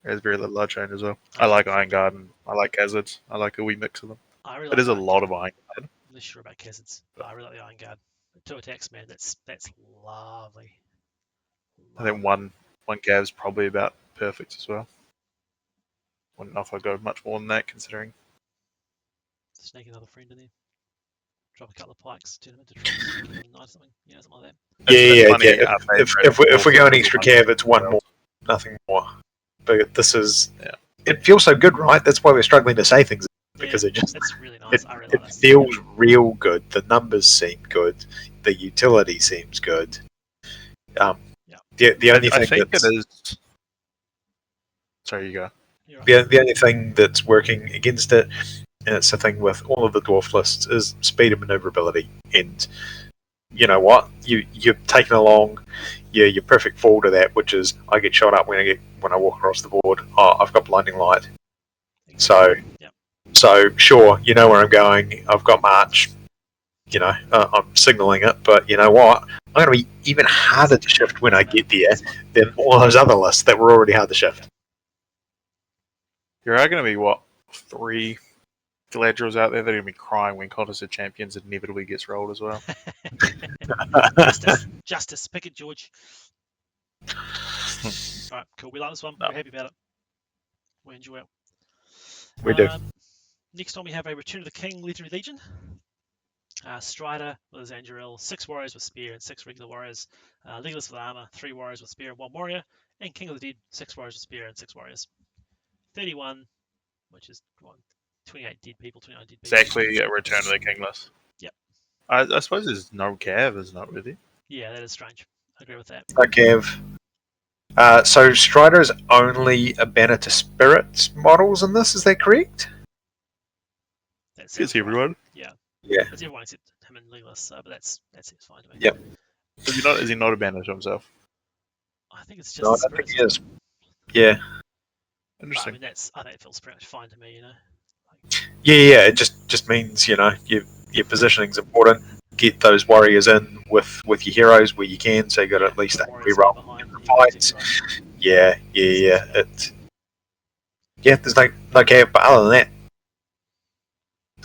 There's very little low change as well. I like Iron Guard and I like Hazards. I like a wee mix of them. I really It like is a Iron lot Guard. of Iron Guard. I'm not sure about Khazards, but I really like the Iron Guard. 2 attacks, man. That's lovely. I think one Gav's probably about perfect as well. Wouldn't know if I'd go much more than that, considering. Snake another friend in there. Drop a couple of pikes, turn them into troops, make them nice something, something like that. Yeah. If we go an extra cav, it's one more, nothing more. But this is, it feels so good, right? That's why we're struggling to say things, because it's really nice. I really like this. Feels real good. The numbers seem good. The utility seems good. The only thing I think it is. Sorry, you go. The only thing that's working against it, and it's the thing with all of the dwarf lists, is speed and maneuverability. And you know what? You're taking along your perfect fall to that, which is I get shot up when I walk across the board. Oh, I've got blinding light. So sure, you know where I'm going. I've got march. I'm signaling it, but you know what? I'm going to be even harder to shift when I get there than all those other lists that were already hard to shift. There are going to be, 3 Galadriels out there that are going to be crying when Contest of Champions inevitably gets rolled as well. Justice. Pick it, George. Alright, cool. We like this one. No. We're happy about it. We enjoy it. We do. Next on we have a Return of the King Legendary Legion. Strider with Anduril, 6 warriors with spear and 6 regular warriors. Legolas with armor, 3 warriors with spear and 1 warrior. And King of the Dead, 6 warriors with spear and 6 warriors. 31, which is 28 dead people, 29 dead people. Exactly a Return of the King list. Yep. I suppose there's no cav, is not really. Yeah, that is strange. I agree with that. No cav. So Strider is only a banner to spirit models in this, is that correct? It's everyone. Yeah. Yeah. It's everyone except him and Legolas, but that seems fine to me. Yep. Is he not a banner to himself? I think it's just No, I spirits. think he is. Yeah. Interesting. I think it feels pretty much fine to me, Yeah. It just means your positioning's important. Get those warriors in with your heroes where you can, so you got at least that reroll in the fights. Yeah. There's no cav, but other than that,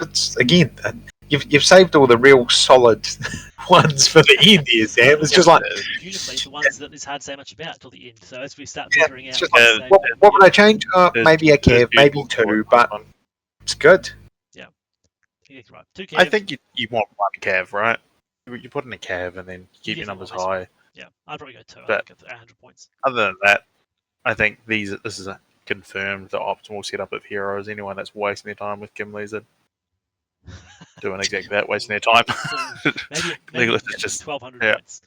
it's again. You've saved all the real solid ones for the end here, Sam. It's just like beautifully the ones that it's hard to say much about till the end. So as we start figuring out, like, what would I change? Maybe a cav, maybe 2, but it's good. Yeah, right. 2 cav. I think you want 1 cav, right? You put in a cav and then keep your numbers high. Yeah, I'd probably go 2. But I think 100 points. Other than that, I think this is confirmed the optimal setup of heroes. Anyone that's wasting their time with Gimli's and doing exactly that, wasting their time. maybe Legolas is just 1,200 points.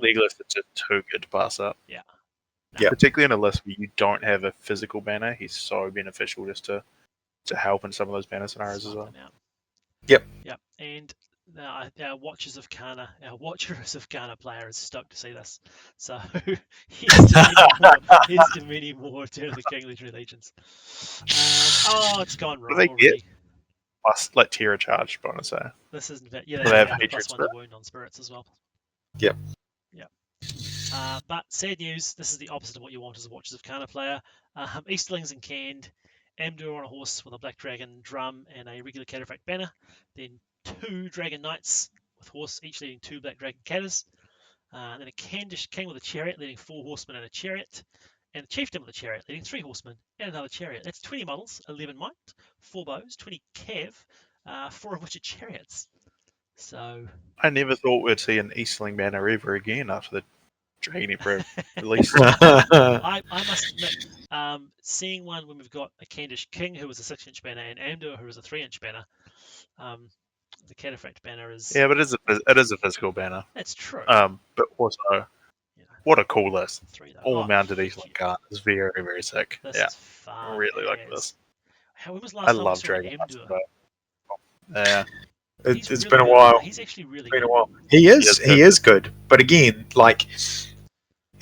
Legolas is just too good to pass up. Yeah. Particularly in a list where you don't have a physical banner, he's so beneficial just to help in some of those banner scenarios as well. Yep. And our Watchers of Kana player is stoked to see this. So here's to many more Return of the King Legendary Legions. It's gone wrong already. Plus, like Terra Charge bonus, eh? This isn't they have have Hatred +1 to wound on spirits as well. Yep. But sad news, this is the opposite of what you want as a Watchers of Kana player. Easterlings and Canned, Amdur on a horse with a Black Dragon drum and a regular Cataphract banner. Then 2 Dragon Knights with horse, each leading 2 Black Dragon Catters. And then a Candish King with a chariot leading 4 horsemen and a chariot. And a Chieftain with a chariot leading 3 horsemen and another chariot. That's 20 models, 11 might, 4 bows, 20 cav, 4 of which are chariots. So I never thought we'd see an Eastling banner ever again after the Dragon Emperor release. I must admit, seeing one when we've got a Candish King who was a 6-inch banner and Amdur who was a 3-inch banner, the Cataphract banner is... Yeah, but it is a physical banner. That's true. But also, what a cool list. 3, All mounted Eastling card is very, very sick. This is fun. I really like this. When was the last I time love we saw Dragon Amdur? Yeah. It's really been a while. He's actually really Been good. a while. He is good. But again, like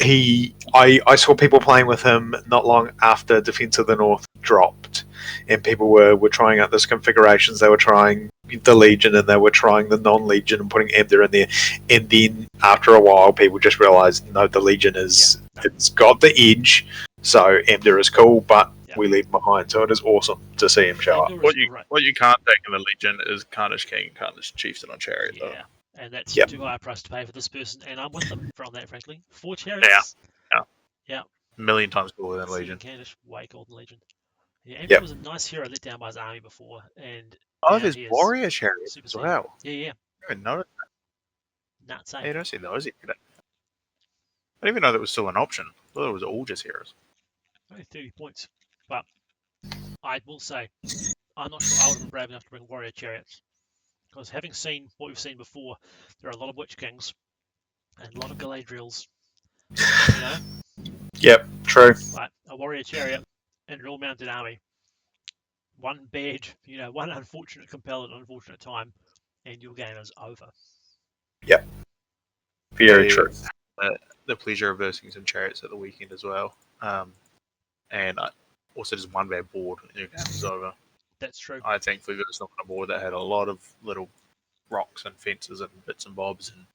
I saw people playing with him not long after Defense of the North dropped, and people were trying out those configurations. They were trying the Legion and they were trying the non-Legion and putting Emder in there. And then after a while, people just realised, no, the Legion it's got the edge, so Emder is cool, but we leave him behind. So it is awesome to see him show up. What you can't take in the Legion is Carnage King and Carnage Chieftain on Chariot, though. And that's too high a price to pay for this person, and I'm with them on that, frankly. 4 chariots. Yeah. A million times cooler than Legion. Candish, way cooler than Legion. Yeah, Emperor was a nice hero let down by his army before, and his warrior chariots as well. Yeah. I didn't notice that. Nuts, eh? Yeah, you don't see those either. I didn't even know that was still an option. I thought it was all just heroes. Only 30 points. But I will say, I'm not sure I would have been brave enough to bring warrior chariots. Because having seen what we've seen before, there are a lot of Witch Kings and a lot of Galadriels. You know? Yep, true. Like a warrior chariot and an all-mounted army. One bad, one unfortunate compel at an unfortunate time, and your game is over. Yep. Very true. The pleasure of versing some chariots at the weekend as well. And also just one bad board and your game is over. That's true. I thankfully got on a board that had a lot of little rocks and fences and bits and bobs, and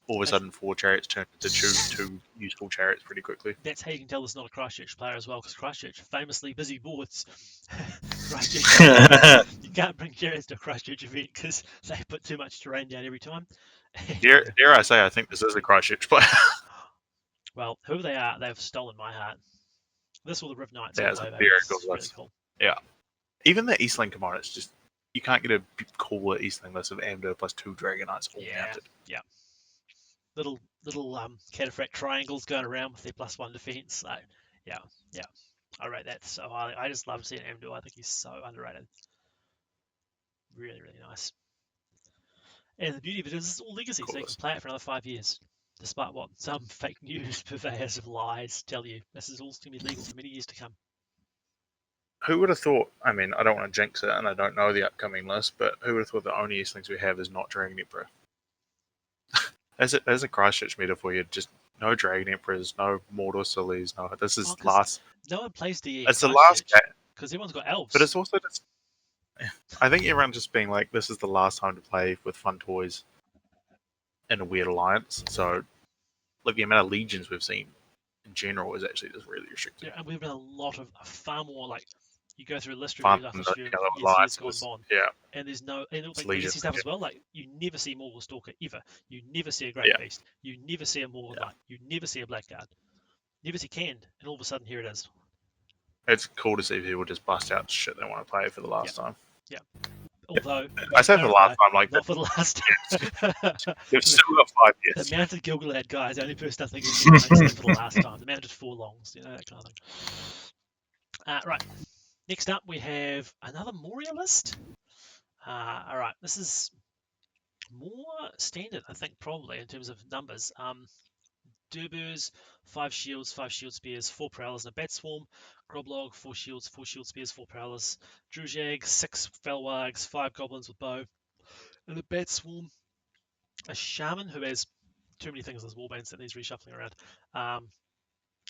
all of a sudden 4 chariots turned into 2 useful chariots pretty quickly. That's how you can tell there's not a Christchurch player as well, because Christchurch famously busy boards. Christchurch, you can't bring chariots to a Christchurch event because they put too much terrain down every time. Dare I say, I think this is a Christchurch player. Well, whoever they are, they've stolen my heart. This or the Riv Knights. Yeah, it's very cool. Really cool. Yeah. Even the Eastling Command, it's just, you can't get a cooler Eastling list of Amdo plus 2 Dragon Knights all mounted. Yeah. Little cataphract triangles going around with their +1 defense. So, yeah. I rate that so highly. I just love seeing Amdo. I think he's so underrated. Really, really nice. And the beauty of it is it's all legacy, so you can play it for another 5 years. Despite what some fake news purveyors of lies tell you. This is all going to be legal for many years to come. Who would have thought, I mean, I don't want to jinx it, and I don't know the upcoming list, but who would have thought the only Eastlings we have is not Dragon Emperor? As a Christchurch meta for you, just no Dragon Emperors, no Mordor Sillies, no, this is last... No one plays DE. It's the last... Because everyone's got elves. But it's also just... I think everyone's just being like, this is the last time to play with fun toys in a weird alliance, so... Look, the amount of legions we've seen in general is actually just really restricted. Yeah, and we've done a lot of far more, like, you go through a list fun, review after years gone. Yeah. And there's no, and like legacy stuff as well, like, you never see Morgul Stalker, ever. You never see a Great Beast. You never see a Morgul Knight. You never see a Blackguard. Never see Canned, and all of a sudden, here it is. It's cool to see people just bust out shit they want to play for the last time. Yeah. Although I said for the last time, like not for the last. They've still got 5 years. The mounted Gilgalad guy is the only person I think who's going to make for the last time. The mounted 4 longs, that kind of thing. Right. Next up, we have another Moria list. All right, this is more standard, I think, probably in terms of numbers. Durburs, 5 shields, 5 shield spears, 4 prowlers, and a bat swarm. Groblog, 4 shields, 4 shield spears, 4 prowlers. Druzhag, 6 felwargs, 5 goblins with bow, and a bat swarm. A shaman who has too many things as warbands that needs reshuffling around.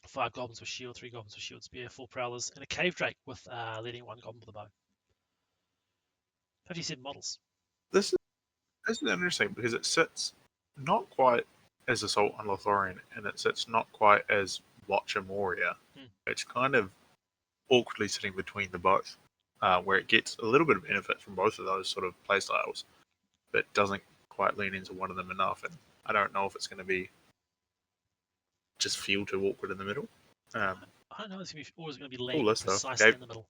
5 goblins with shield, 3 goblins with shield spear, 4 prowlers, and a cave drake with leading 1 goblin with a bow. 57 models. This is interesting because it sits not quite as Assault on Lothorian, and it sits not quite as Watcher Moria. It's kind of awkwardly sitting between the both, where it gets a little bit of benefit from both of those sort of playstyles, but doesn't quite lean into one of them enough. And I don't know if it's going to be just feel too awkward in the middle. I don't know. It's always going to be laying precisely okay. In the middle.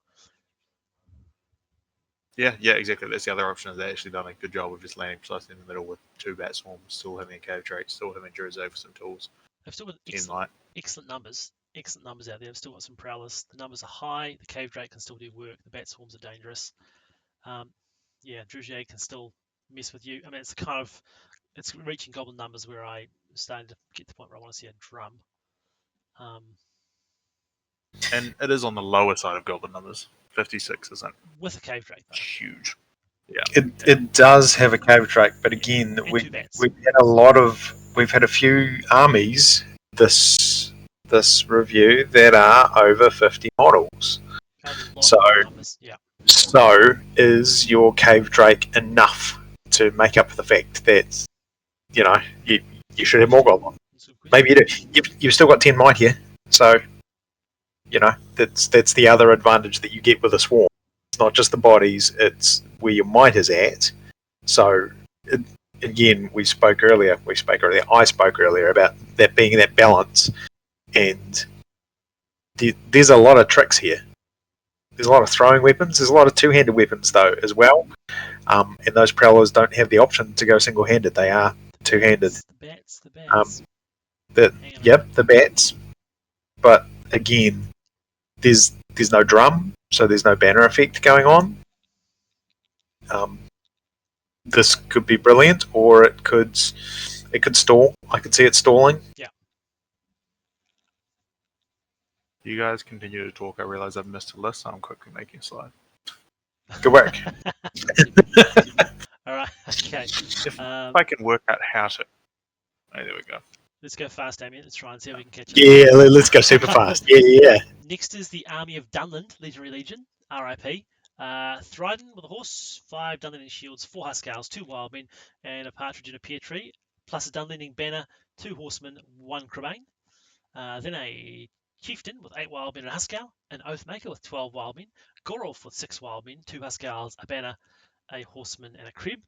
Yeah, exactly. That's the other option. Is they actually done a good job of just landing precisely in the middle with 2 bat swarms, still having a cave drake, still having Druzhag for some tools. They've still got excellent numbers. Excellent numbers out there. They've still got some prowlers. The numbers are high. The cave drake can still do work. The bat swarms are dangerous. Druzhag can still mess with you. I mean, it's reaching goblin numbers where I'm starting to get to the point where I want to see a drum. And it is on the lower side of goblin numbers. 56 isn't with a cave drake though. Huge. Yeah. It does have a cave drake, but again, we've had a few armies this review that are over 50 models. So, yeah. So is your cave drake enough to make up for the fact that you should have more goblin? Maybe you do. You've still got 10 might here, so that's the other advantage that you get with a swarm. It's not just the bodies; it's where your might is at. So again, I spoke earlier about that being that balance, and there's a lot of tricks here. There's a lot of throwing weapons. There's a lot of two-handed weapons though as well, and those prowlers don't have the option to go single-handed. They are two-handed. The bats. The bats. But again, there's no drum, so there's no banner effect going on. This could be brilliant, or it could stall. I could see it stalling. Yeah. You guys continue to talk. I realize I've missed a list, so I'm quickly making a slide. Good work. All right. Okay. If I can work out how to. Oh, there we go. Let's go fast, Damien. Let's try and see if we can catch up. Yeah, let's go super fast. Yeah. Next is the Army of Dunland, Legendary Legion, RIP. Thryden with a horse, 5 Dunlending shields, 4 Huskarls, 2 Wildmen, and a Partridge in a Pear Tree, plus a Dunlending banner, 2 Horsemen, 1 Crabane. Then a Chieftain with 8 Wildmen and a Huskarl, an Oathmaker with 12 Wildmen, Gorolf with 6 Wildmen, 2 Huskarls, a banner, a Horseman, and a Crib.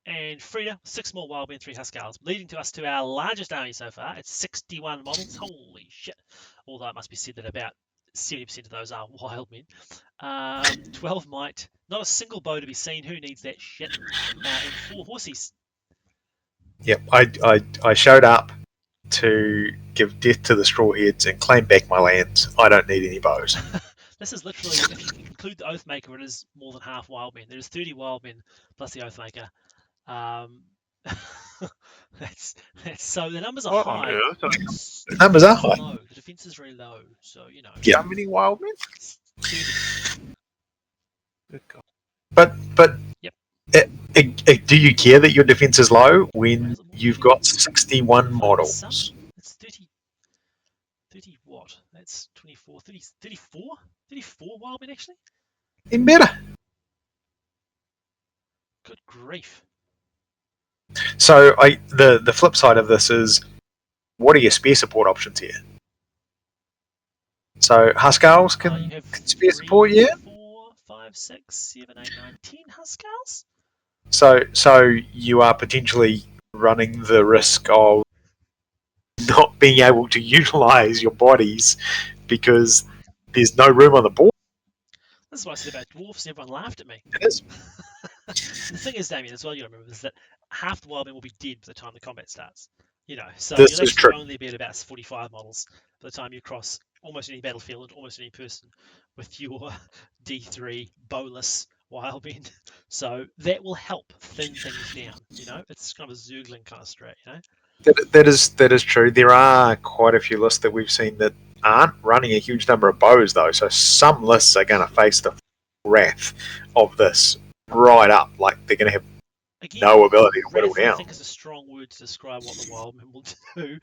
And Frida, 6 more Wildmen, 3 Huskarls, leading to us to our largest army so far. It's 61 models. Holy shit. Although it must be said that about 70% of those are Wildmen. 12 might. Not a single bow to be seen. Who needs that shit? And 4 horses. Yep, I showed up to give death to the Strawheads and claim back my lands. I don't need any bows. This is literally, if you include the Oathmaker, it is more than half Wildmen. There is 30 Wildmen plus the Oathmaker. That's so the numbers are high. The numbers are high. Low. The defense is very low, so Yeah. How many wild men? 30. Good God. But Yep. Do you care that your defense is low when you've got 61 models? It's 30 what? That's 24, 30, 34? 34 Wildmen actually? Even better. Good grief. So the flip side of this is, what are your spear support options here? So Huskarls can spear support, yeah? 4, 5, 6, 7, 8, 9, 10 Huskarls? So you are potentially running the risk of not being able to utilize your bodies because there's no room on the board. This is what I said about dwarfs and everyone laughed at me. It is. The thing is, Damien, as well, you remember, is that half the Wildmen will be dead by the time the combat starts. So this you'll is true. only be at about 45 models by the time you cross almost any battlefield, almost any person with your D3 bowless Wildmen. So that will help thin things down. It's kind of a Zergling kind of strat. That is true. There are quite a few lists that we've seen that aren't running a huge number of bows though. So some lists are going to face the wrath of this right up. Like they're going to have no ability to whittle down. I think is a strong word to describe what the Wildmen will do.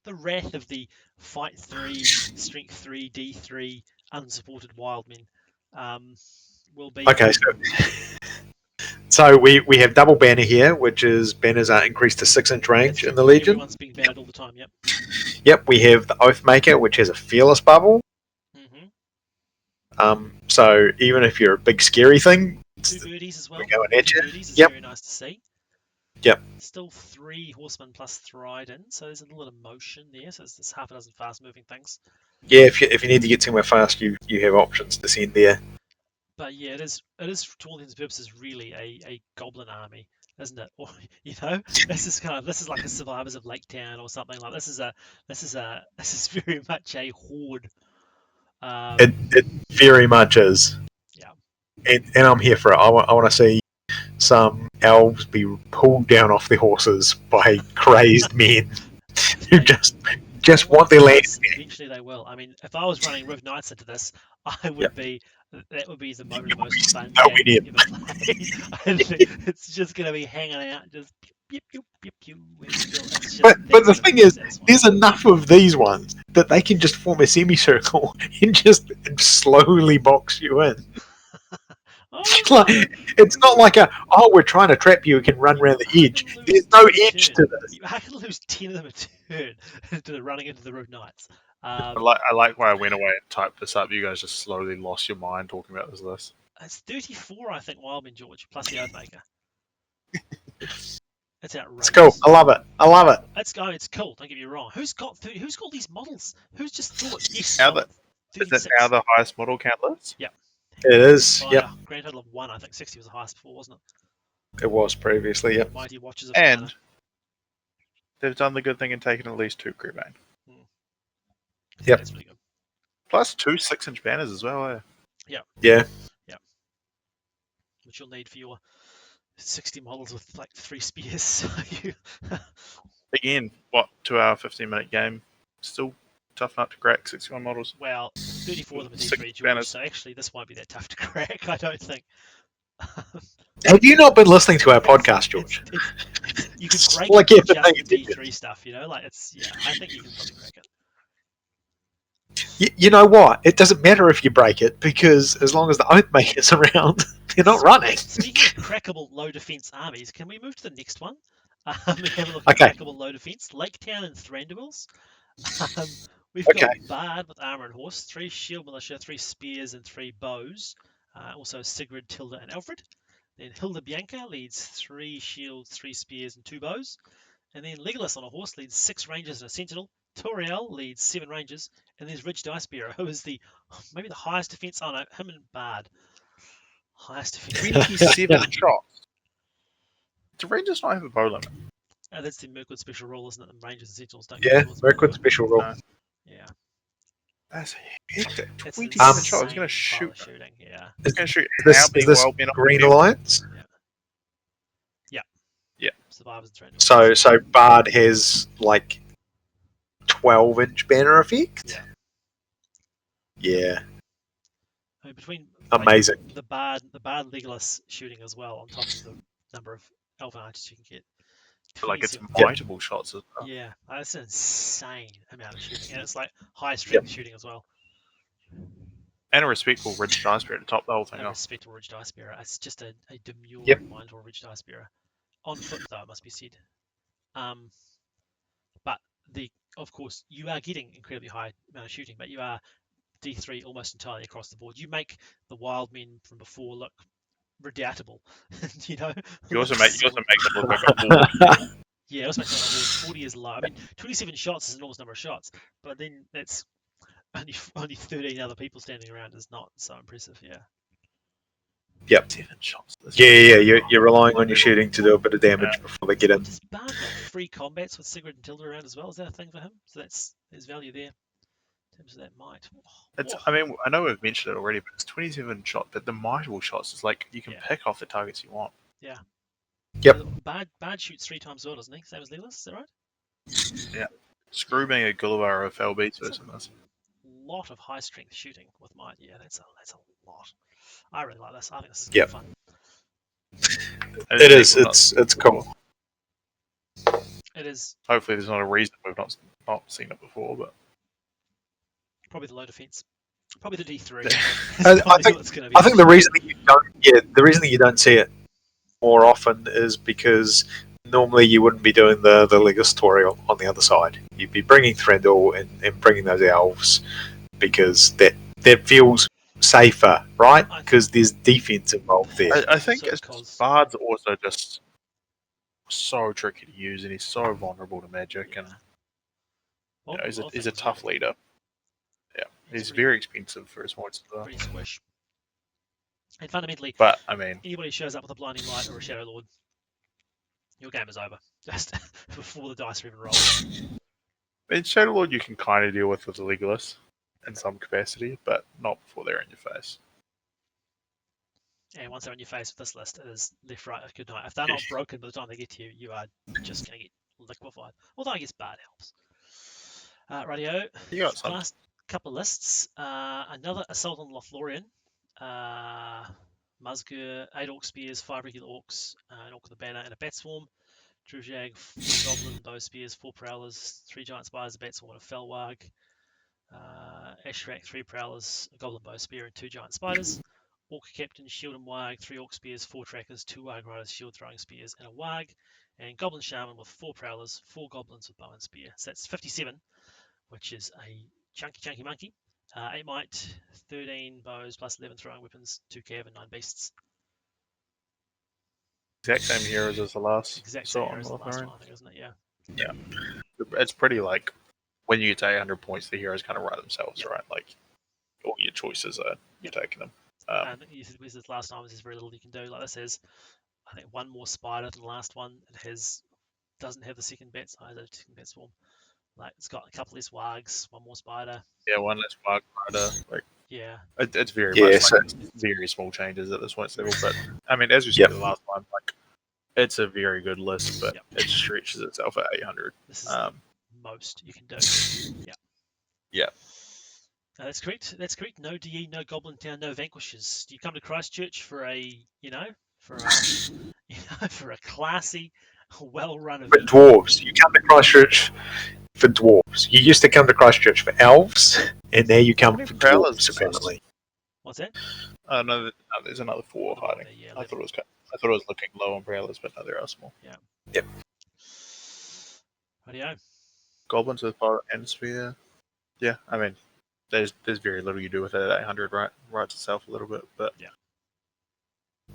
The wrath of the fight 3, strength 3, D3 unsupported Wildmen will be. Okay, so we have double banner here, which is banners are increased to 6-inch range in the Legion. Everyone's being bannered all the time. Yep. Yep, we have the Oathmaker, which has a fearless bubble. So even if you're a big scary thing, 2 birdies as well. We're going at you. Birdies is Yep. very nice to see. Yep. Still 3 horsemen plus Thryden, so there's a little bit of motion there. So there's half a dozen fast-moving things. Yeah, if you need to get somewhere fast, you have options to send there. But yeah, it is to all intents and purposes really a goblin army, isn't it? Or this is like a Survivors of Lake Town or something like this is very much a horde. It very much is. Yeah. And I'm here for it. I want to see some elves be pulled down off their horses by crazed men who just want their land. Eventually they will. I mean, if I was running Riv Knights into this, I would be. That would be the most fun game ever played. It's just going to be hanging out, just Yip, yip, yip, yip, it's just, But the thing is, satisfying. there's enough of these ones that they can just form a semicircle and just slowly box you in. Oh, Like, it's not like we're trying to trap you, we can run around the edge. There's no edge to this. I can lose 10 of them a turn into running into the Rude Knights. I like why I went away and typed this up. You guys just slowly lost your mind talking about this list. It's 34, I think, Wildman George, plus the Oathmaker. It's outrageous. It's cool. I love it. It's cool. Don't get me wrong. Who's got these models? Who's just thought yes? Is it now the highest model count list? Yep. It is. Yep. Grand total of 1. I think 60 was the highest before, wasn't it? It was previously. Yep. Mighty Watches of And China. they've done the good thing and taken at least 2 crewbane. Yep. That's really good. Plus 2 6-inch banners as well. Yeah. Yeah. Which you'll need for your 60 models with like 3 spears. So Again, 2 hour 15-minute game. Still tough nut to crack 61 models. Well, 34 of them are Six D3 George, banners. so actually this won't be that tough to crack, I don't think. Have you not been listening to our podcast, George? You can break Like it with everything just the you did. D3 stuff, like I think you can probably crack it. You know what? It doesn't matter if you break it because as long as the Oathmaker's around, they're not running. Speaking of crackable low defense armies, can we move to the next one? And have a look at Okay. crackable low defense. Laketown and Thranduils. We've Okay. got Bard with armor and horse, 3 shield militia, 3 spears, and 3 bows. Also Sigrid, Tilda, and Alfred. Then Hilda Bianca leads 3 shields, 3 spears, and 2 bows. And then Legolas on a horse leads 6 rangers and a sentinel. Toriel leads 7 rangers. And there's Ridge Dicebearer, who is maybe the highest defense. Oh no, him and Bard. Highest defense. 27 shots. Do Rangers not have a bow limit? That's the Mirkwood special rule, isn't it? And rangers and sentinels don't Yeah, get bows. Mirkwood special rule. Yeah. That's hectic. It's 27 insane shots. He's going to pile shoot. of shooting. Yeah. He's going to shoot Is how this well been on Green the field. Alliance? Survivors and Thranduils. So Bard has like 12-inch banner effect? Yeah. I mean, between Amazing. the Bard Legolas shooting as well, on top of the number of Elven archers you can get. Like it's 27. multiple shots as well. Yeah, that's an insane amount of shooting, and it's like high strength shooting as well. And a respectful Ridge Dicebearer to top the whole thing A off. respectable Ridge Dicebearer. It's just a demure Yep. mindful Ridge Dicebearer. On foot, though, it must be said. But of course, you are getting incredibly high amount of shooting, but you are D3 almost entirely across the board. You make the wild men from before look redoubtable, You also make them look like a board. Yeah, it also makes it like 40 is low. I mean, 27 shots is an enormous number of shots, but then that's only 13 other people standing around is not so impressive. Yeah. Yep. 7 shots. Yeah. You're relying on your shooting to do a bit of damage before they get in. Does Bard got free combats with Sigrid and Tilda around as well? Is that a thing for him? So there's value there in terms of that might. I mean, I know we've mentioned it already, but it's 27 shots. But the multiple shots is like you can pick off the targets you want. Yeah. Yep. Bard shoots 3 times well, doesn't he? Same as Legolas, is that right? Yeah. Screw being a Gulliver or a Felbeats versus this. Lot of high strength shooting with might. Yeah, that's a lot. I really like this. I think this is Yep. fun. It is. It's cool. It is Hopefully, there's not a reason we've not seen it before, but probably the low defense. Probably the D3. I think the reason that you don't see it more often is because normally you wouldn't be doing the Legolas tutorial on the other side. You'd be bringing Thranduil and bringing those elves because that feels safer, right? Because there's defense involved there. I think Bard's also just so tricky to use, and he's so vulnerable to magic, and he's a tough leader. Yeah, he's very expensive for his points as well. Pretty squish. And fundamentally, but I mean, anybody who shows up with a blinding light or a shadow lord, your game is over. Just before the dice are even rolled. In Shadow Lord, you can kind of deal with the Legolas in some capacity, but not before they're in your face. And once they're in your face with this list, it is left, right, good night. If they're not broken by the time they get to you, you are just going to get liquefied. Although I guess Bard helps. Radio. You got some. Last couple of lists. Another Assault on Lothlorien. Musgur, 8 Orc Spears, 5 regular Orcs, an Orc with a banner, and a Bat Swarm. Drujag, 4 Goblin Bow Spears, 4 Prowlers, 3 Giant Spiders, a Bats, and a Felwag. Ashrak, 3 Prowlers, a Goblin Bow Spear, and 2 Giant Spiders. Orc Captain, Shield and Wag, 3 Orc Spears, 4 Trackers, 2 Wag Riders, Shield Throwing Spears, and a Wag. And Goblin Shaman with 4 Prowlers, 4 Goblins with Bow and Spear. So that's 57, which is a chunky monkey. 8 Might, 13 Bows, plus 11 Throwing Weapons, 2 Cav, and 9 Beasts. Exact same heroes as the last. Exact so same on as the North last Marine. one, I think, isn't it? Yeah. Yeah, it's pretty like when you get to 800 points, the heroes kind of write themselves, right? Like all your choices are you're taking them. And you said this last time, there's very little you can do. Like this has, I think, 1 more spider than the last one. It doesn't have the second bat size, second bat swarm. Like it's got a couple less wags, 1 more spider. Yeah, one less Mark Rider. Like Yeah. it's very much like very small changes at this point level. But I mean, as we said the last time, like it's a very good list, but it stretches itself at 800. This is the most you can do. Yeah. Yeah. That's correct. That's correct. No DE, no Goblin Town, no Vanquishes. You come to Christchurch for for a classy, well-run event. For dwarves, you come to Christchurch for dwarves. You used to come to Christchurch for elves, and now you come for dwarves. Apparently. What's that? No, there's another 4 hiding. Yeah, I thought it was looking low on prowlers, but no, they are small. Yeah. Yep. Rightio. Goblins with fire and spear. Yeah, I mean, there's very little you do with it at 800, right? Writes itself a little bit, but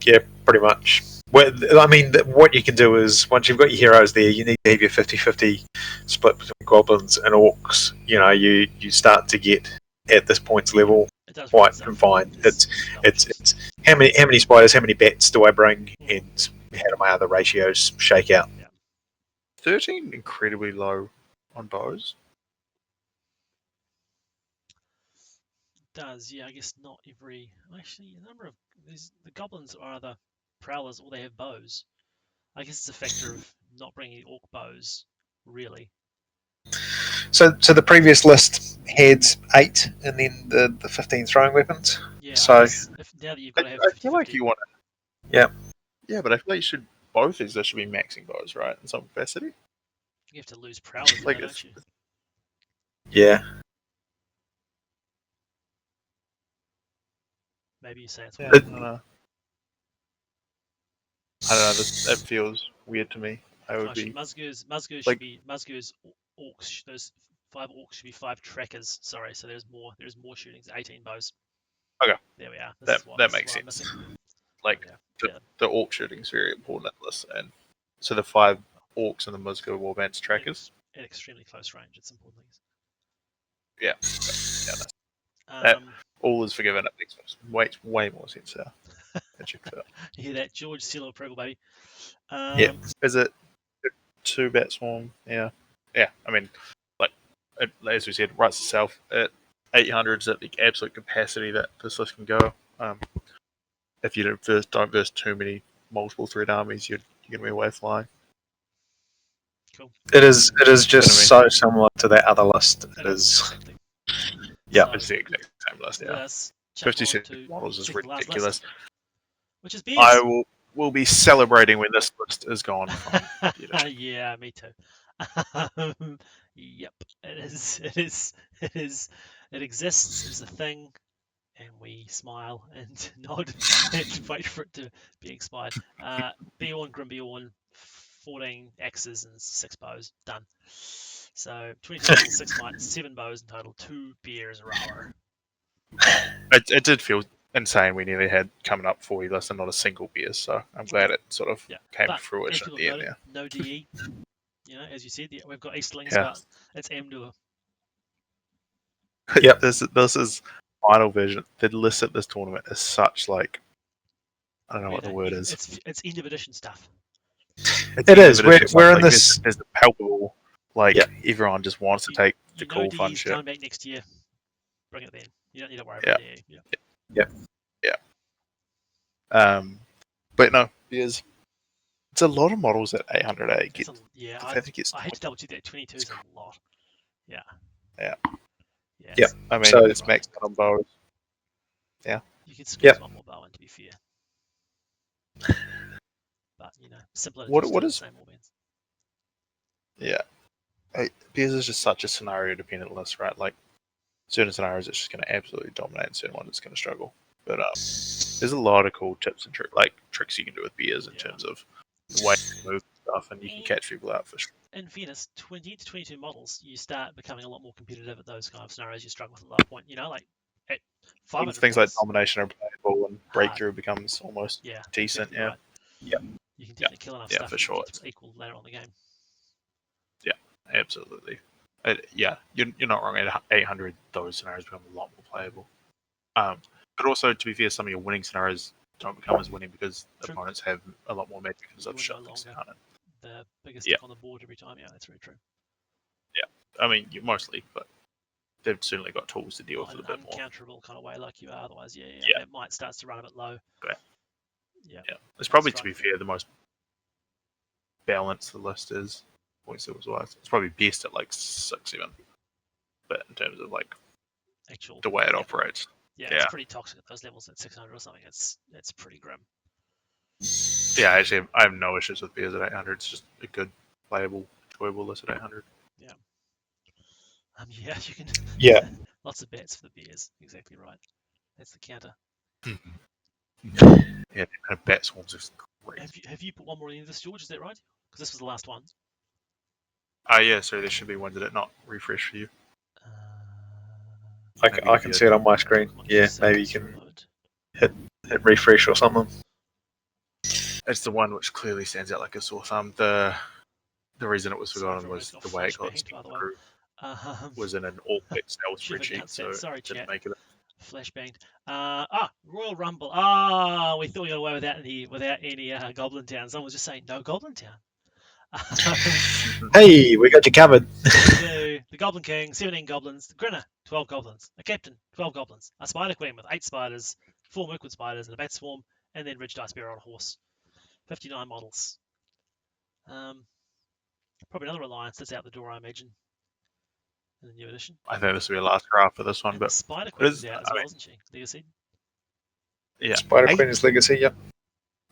Yeah, pretty much. Well, I mean, what you can do is, once you've got your heroes there, you need to have your 50-50 split between goblins and orcs. You know, you start to get, at this points level, quite confined. It's how many spiders, how many bats do I bring, and how do my other ratios shake out? 13 incredibly low on bows. Does, yeah, I guess not every. Actually, a number of the goblins are either prowlers or they have bows. I guess it's a factor of not bringing orc bows, really. So the previous list had 8, and then the 15 throwing weapons. Yeah. So now that you've got to have, I feel like you want to. Yeah. Yeah, but I feel like you should. Both these should be maxing bows, right? In some capacity. You have to lose prowlers, Like don't you? Yeah. Maybe you say it's. Yeah, I don't know. That feels weird to me. I would be. Musgoos like- should be Musgoos orcs. Those 5 orcs should be 5 trackers. Sorry, so there's more shootings. 18 bows. Okay. There we are. That makes sense. Like the orc shooting is very important in this, and so the 5 orcs and the Musgo Warbands trackers. At extremely close range, it's important. Yeah. That all is forgiven. It makes way more sense now. You hear that, George? Seal of approval, baby. Is it 2 bat swarm? Yeah. I mean, like as we said, writes itself at 800 is at the absolute capacity that this list can go. If you don't verse too many multiple threat armies, you're gonna be away flying. Cool. It is just so similar to that other list. It is. Exactly. Yeah. It's the exact same list. Yeah. Let's 56 to models is the last ridiculous. list, which is BS. I will be celebrating when this list is gone. Yeah, me too. Yep, it is. It exists. It's a thing, and we smile and nod and wait for it to be expired. Bjorn, Grimbeorn, 14 axes and 6 bows. Done. So 22 level, 6 might, 7 bows in total, 2 beers and rower. It did feel insane. We nearly had coming up 40 lists and not a single beer, so I'm glad it sort of came to fruition at the end. No DE. As you said, we've got Eastlings, but it's Amdur. Yep. This is final version. The list at this tournament is such like I don't know what the word is. It's end of edition stuff. It is. We're in this. There's the palpable. Everyone just wants to take the cool fun shit. Coming back next year. Bring it then. You don't need to worry about it. Yeah. But no, it's a lot of models at 800 A. I hate to double check that. 22 is a lot. Yeah. Yeah. I mean, it's maxed out on bows. Yeah. You could squeeze one more bow in, to be fair. But simpler. What is same all bands. Yeah. Beers is just such a scenario dependent list, right? Like certain scenarios it's just going to absolutely dominate, and certain ones it's going to struggle. But there's a lot of cool tips and tricks you can do with beers in terms of the way you move stuff, and you can catch people out for sure. In fairness, 20 to 22 models, you start becoming a lot more competitive at those kind of scenarios. You struggle with at that point. Like at 500 things like models, domination are playable, and hard. breakthrough becomes almost decent. Exactly Yeah. right. Yeah. You can definitely kill enough stuff for to sure. get to equal later on in the game. Yeah, absolutely. You're not wrong. At 800, those scenarios become a lot more playable. But also, to be fair, some of your winning scenarios don't become as winning because opponents have a lot more magic because they've shut things down. The biggest stick on the board every time. Yeah, that's very true. Yeah, I mean, mostly, but they've certainly got tools to deal with it a bit more. Uncounterable kind of way like you are. Otherwise, yeah, that might start to run a bit low. Yeah. It's probably, to be fair, the most balanced the list is. It's probably best at like 6-7, but in terms of like actual the way it operates, it's pretty toxic at those levels at 600 or something. It's pretty grim. Yeah, actually, I have no issues with beers at 800. It's just a good, playable, enjoyable list at 800. Yeah. You can. Yeah. Lots of bets for the beers. Exactly right. That's the counter. Yeah, and bat swarms is great. Have you put one more in this, George? Is that right? Because this was the last one. Yeah. So there should be one. Did it not refresh for you? I can see it on my screen. Yeah, maybe you can hit refresh or something. It's the one which clearly stands out like a sore thumb. The reason it was forgotten was the way it got through was in an all Excel spreadsheet, so sorry, didn't chat. make it. Flashbanged. Royal Rumble. We thought we got away without any Goblin Town. Someone was just saying no Goblin Town. Hey, we got you covered. The Goblin King, 17 goblins. The Grinner, 12 goblins. A Captain, 12 goblins. A Spider Queen with 8 spiders, 4 Mirkwood spiders, and a Bat Swarm, and then Ridge Dice Bearer on a horse. 59 models. Probably another alliance that's out the door, I imagine, in the new edition. I think this will be the last graph for this one, and but Spider Queen is out as well, isn't she? Legacy. Yeah, Spider Queen is Legacy. Yep.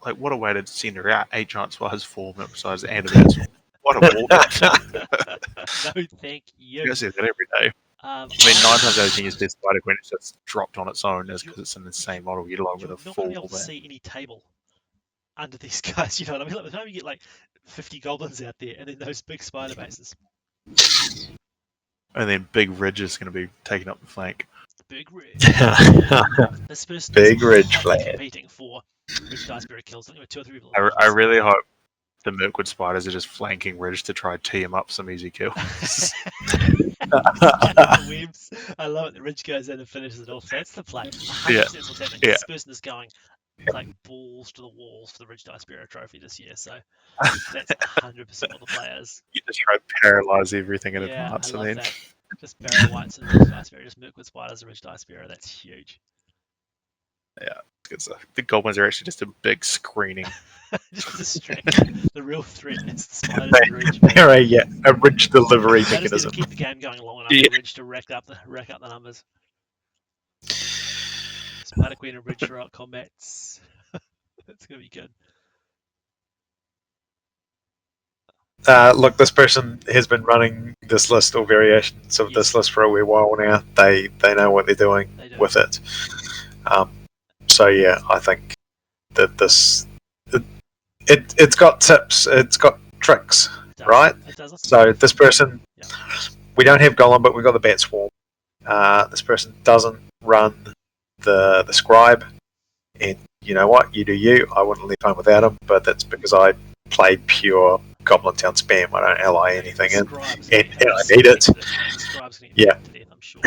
Like, what a way to send her out. 8 giant spiders, 4 milk size, and a bat swarm. What a war. No, thank you. I say that every day. I mean, 9 times out of 10, you see Spider Queen is just dropped on its own, is because it's an insane model. You get along with a full. You're not going to be able to see any table under these guys. You know what I mean? Like, by the time you get like 50 goblins out there, and then those big spider bases. And then Big Ridge is going to be taking up the flank. Big Ridge. This person Big Ridge flank. Competing for Ridge Dice Bearer kills. I think 2 or 3 people. I really hope the Mirkwood spiders are just flanking Ridge to try and tee him up some easy kills. Webs. I love it. The Ridge goes in and finishes it off. That's the play. 100% Yeah. what's happening. Yeah. This person is going like balls to the walls for the Ridge Dice Bearer trophy this year. So that's 100% what the play is. You just try to paralyze everything in Yeah, advance. I love And then that. Just Barrow Whites and Ridge Dice Bearer. Just Mirkwood Spiders and Ridge Dice Bearer. That's huge. Yeah, it's good stuff. The goblins are actually just a big screening. Just distraction. The real threat is the spiders and Ridge. They're a Ridge delivery They just need mechanism. to keep the game going long enough Yeah. for Ridge to rack up the numbers. Spider Queen and Ridge throughout combats. That's gonna be good. Look, this person has been running this list or variations of this list for a wee while now. They know what they're doing with it. So yeah, I think that it's got tips, it's got tricks, right? It does. So this person, we don't have Golem, but we've got the Bat Swarm. This person doesn't run the Scribe, and you know what? You do you. I wouldn't leave home without him, but that's because I play pure Goblin Town spam. I don't ally anything in, and I need it. Yeah. I'm sure.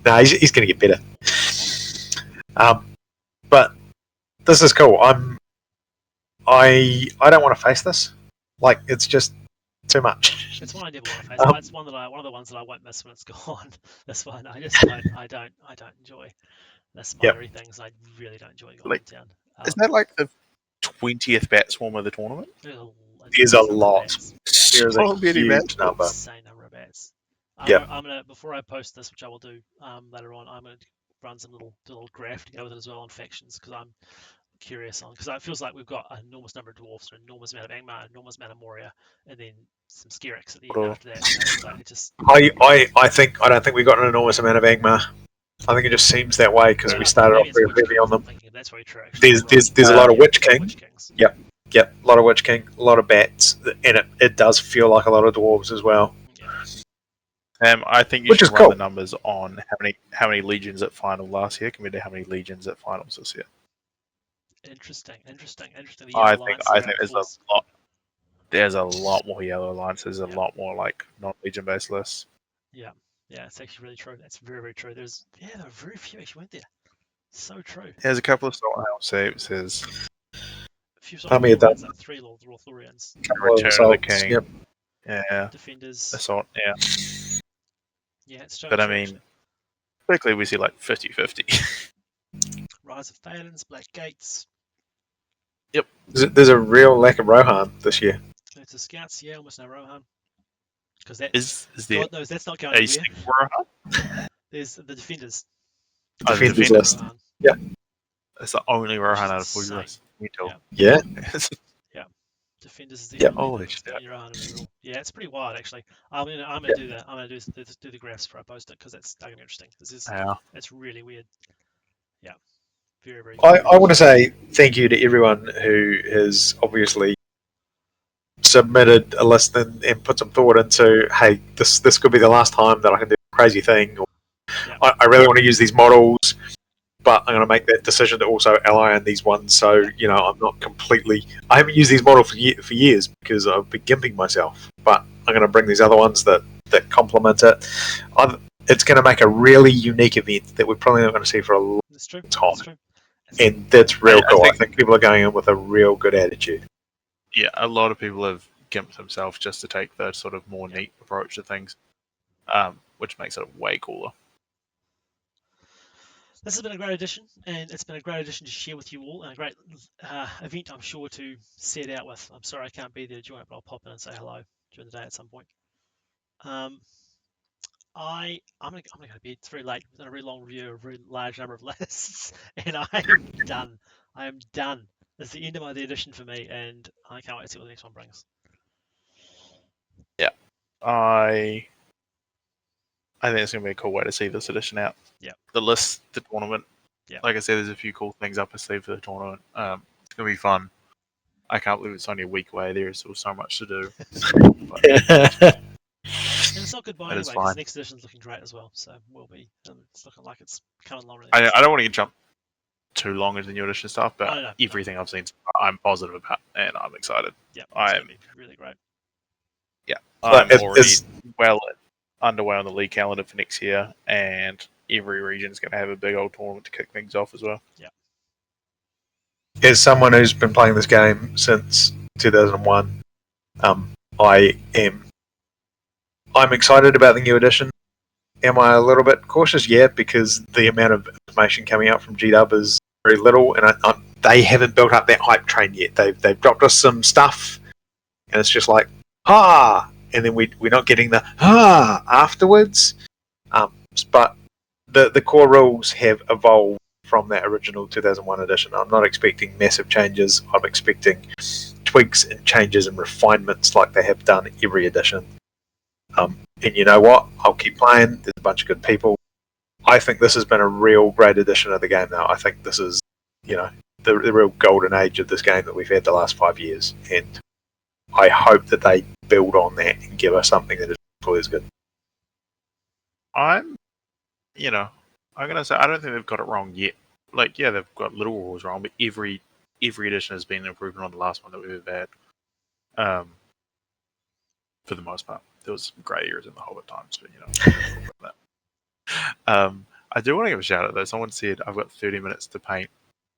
No, he's going to get better. But this is cool. I don't want to face this. Like, it's just too much. It's one I never want to face. It's one of the ones that I won't miss when it's gone. This one I just don't enjoy. The spidery things. I really don't enjoy Goblin Town. Isn't that like the 20th bat swarm of the tournament? There's a lot. There's a huge number. Insane number of bats. I'm gonna before I post this, which I will do later on. I'm gonna run some little graph to go with it as well on factions because I'm curious on, because it feels like we've got an enormous number of dwarfs, an enormous amount of Angmar, an enormous amount of Moria, and then some Skerrix at the end after that. It's like it just. I don't think we got an enormous amount of Angmar. I think it just seems that way because we started off real heavy on them. That's very true. Actually. There's a lot of Witch King. Yep, a lot of Witch King, a lot of bats, and it does feel like a lot of dwarves as well. I think you should run the numbers on how many legions at final last year compared to how many legions at finals this year. Interesting. I think there's a lot more yellow alliances, a lot more like non-legion based lists. Yeah, it's actually really true. That's very, very true. There were very few actually went there. So true. There's a couple of Salthound saves. There's Army of like 3 Lothlorians. Return of the King. Yep. Yeah. Defenders. Assault. Yeah. Yeah, it's so but I mean, quickly we see like 50-50. Rise of Phalans, Black Gates. Yep. There's a real lack of Rohan this year. It's the Scouts, yeah, almost no Rohan. Because that is there. God knows that's not going anywhere. Rohan? There's the Defenders. Defenders. Yeah. That's the only Rohan out of full US. Yeah. Defenders is the holy shit. Yeah, it's pretty wild actually. I'm gonna do that. I'm gonna do the graphs before I post it because that's gonna be interesting. It's really weird. Yeah, very very. I want to say thank you to everyone who has obviously submitted a list and put some thought into. Hey, this could be the last time that I can do a crazy thing. Or, I really want to use these models. But I'm going to make that decision to also ally on these ones, so I'm not completely. I haven't used these models for years because I've been gimping myself. But I'm going to bring these other ones that complement it. It's going to make a really unique event that we're probably not going to see for a long time. And that's real cool. I think people are going in with a real good attitude. Yeah, a lot of people have gimped themselves just to take the sort of more neat approach to things, which makes it way cooler. This has been a great edition, and it's been a great edition to share with you all, and a great event, I'm sure, to set out with. I'm sorry I can't be there to join it, but I'll pop in and say hello during the day at some point. I'm gonna go to bed. It's very late. We've done a really long review of a very large number of lists, and I am done. I am done. It's the end of the edition for me, and I can't wait to see what the next one brings. Yeah, I think it's going to be a cool way to see this edition out. Yeah. The list, the tournament. Yeah. Like I said, there's a few cool things up our sleeve for the tournament. It's going to be fun. I can't believe it's only a week away. There's still so much to do. And it's not goodbye anyway, because the next edition's looking great as well. So we'll be. It's looking like it's coming along. I don't want to jump too long into the new edition stuff, but everything I've seen, I'm positive about, and I'm excited. Yeah. I'm really great. Yeah. I'm already well underway on the league calendar for next year, and every region is going to have a big old tournament to kick things off as well. Yeah. As someone who's been playing this game since 2001, I'm excited about the new edition. Am I a little bit cautious? Yeah, because the amount of information coming out from GW is very little, and they haven't built up that hype train yet. They've dropped us some stuff, and it's just like, and then we're not getting the afterwards. But the core rules have evolved from that original 2001 edition. I'm not expecting massive changes. I'm expecting tweaks and changes and refinements like they have done every edition. And you know what? I'll keep playing. There's a bunch of good people. I think this has been a real great edition of the game now. I think this is, the real golden age of this game that we've had the last 5 years. And I hope that they build on that and give us something that is equally as good. I'm going to say I don't think they've got it wrong yet. Like, yeah, they've got little rules wrong, but every edition has been an improvement on the last one that we've ever had. For the most part. There was some grey areas in the Hobbit times, but I do want to give a shout out though. Someone said I've got 30 minutes to paint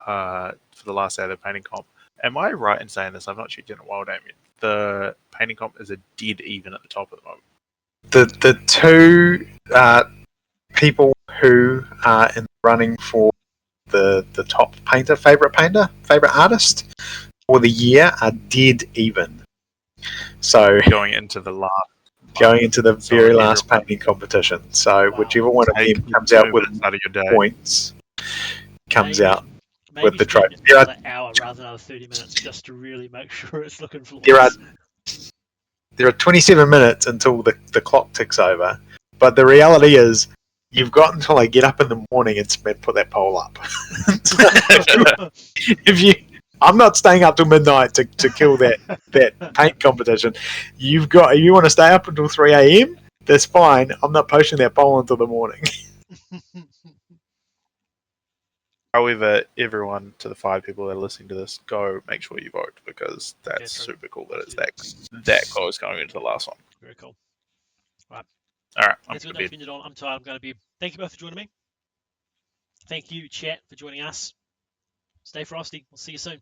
for the last day of the painting comp. Am I right in saying this? I've not checked in a while, Damien. The painting comp is a dead even at the top at the moment. The two people who are in the running for the top favorite artist for the year are dead even. So going into the very last painting competition. So whichever one of them comes out with points comes out. Maybe with the spend trade. another hour rather than another 30 minutes just to really make sure it's looking There flawless. are 27 minutes until the clock ticks over, but the reality is you've got until I get up in the morning and put that poll up. if you, I'm not staying up till midnight to kill that paint competition. If you want to stay up until 3 a.m., that's fine. I'm not posting that poll until the morning. However, everyone, to the 5 people that are listening to this, go make sure you vote, because that's super cool that it's that close going into the last one. Very cool. Right. All right, That's good enough ended on. I'm tired. I'm going to bed. Thank you both for joining me. Thank you, chat, for joining us. Stay frosty. We'll see you soon.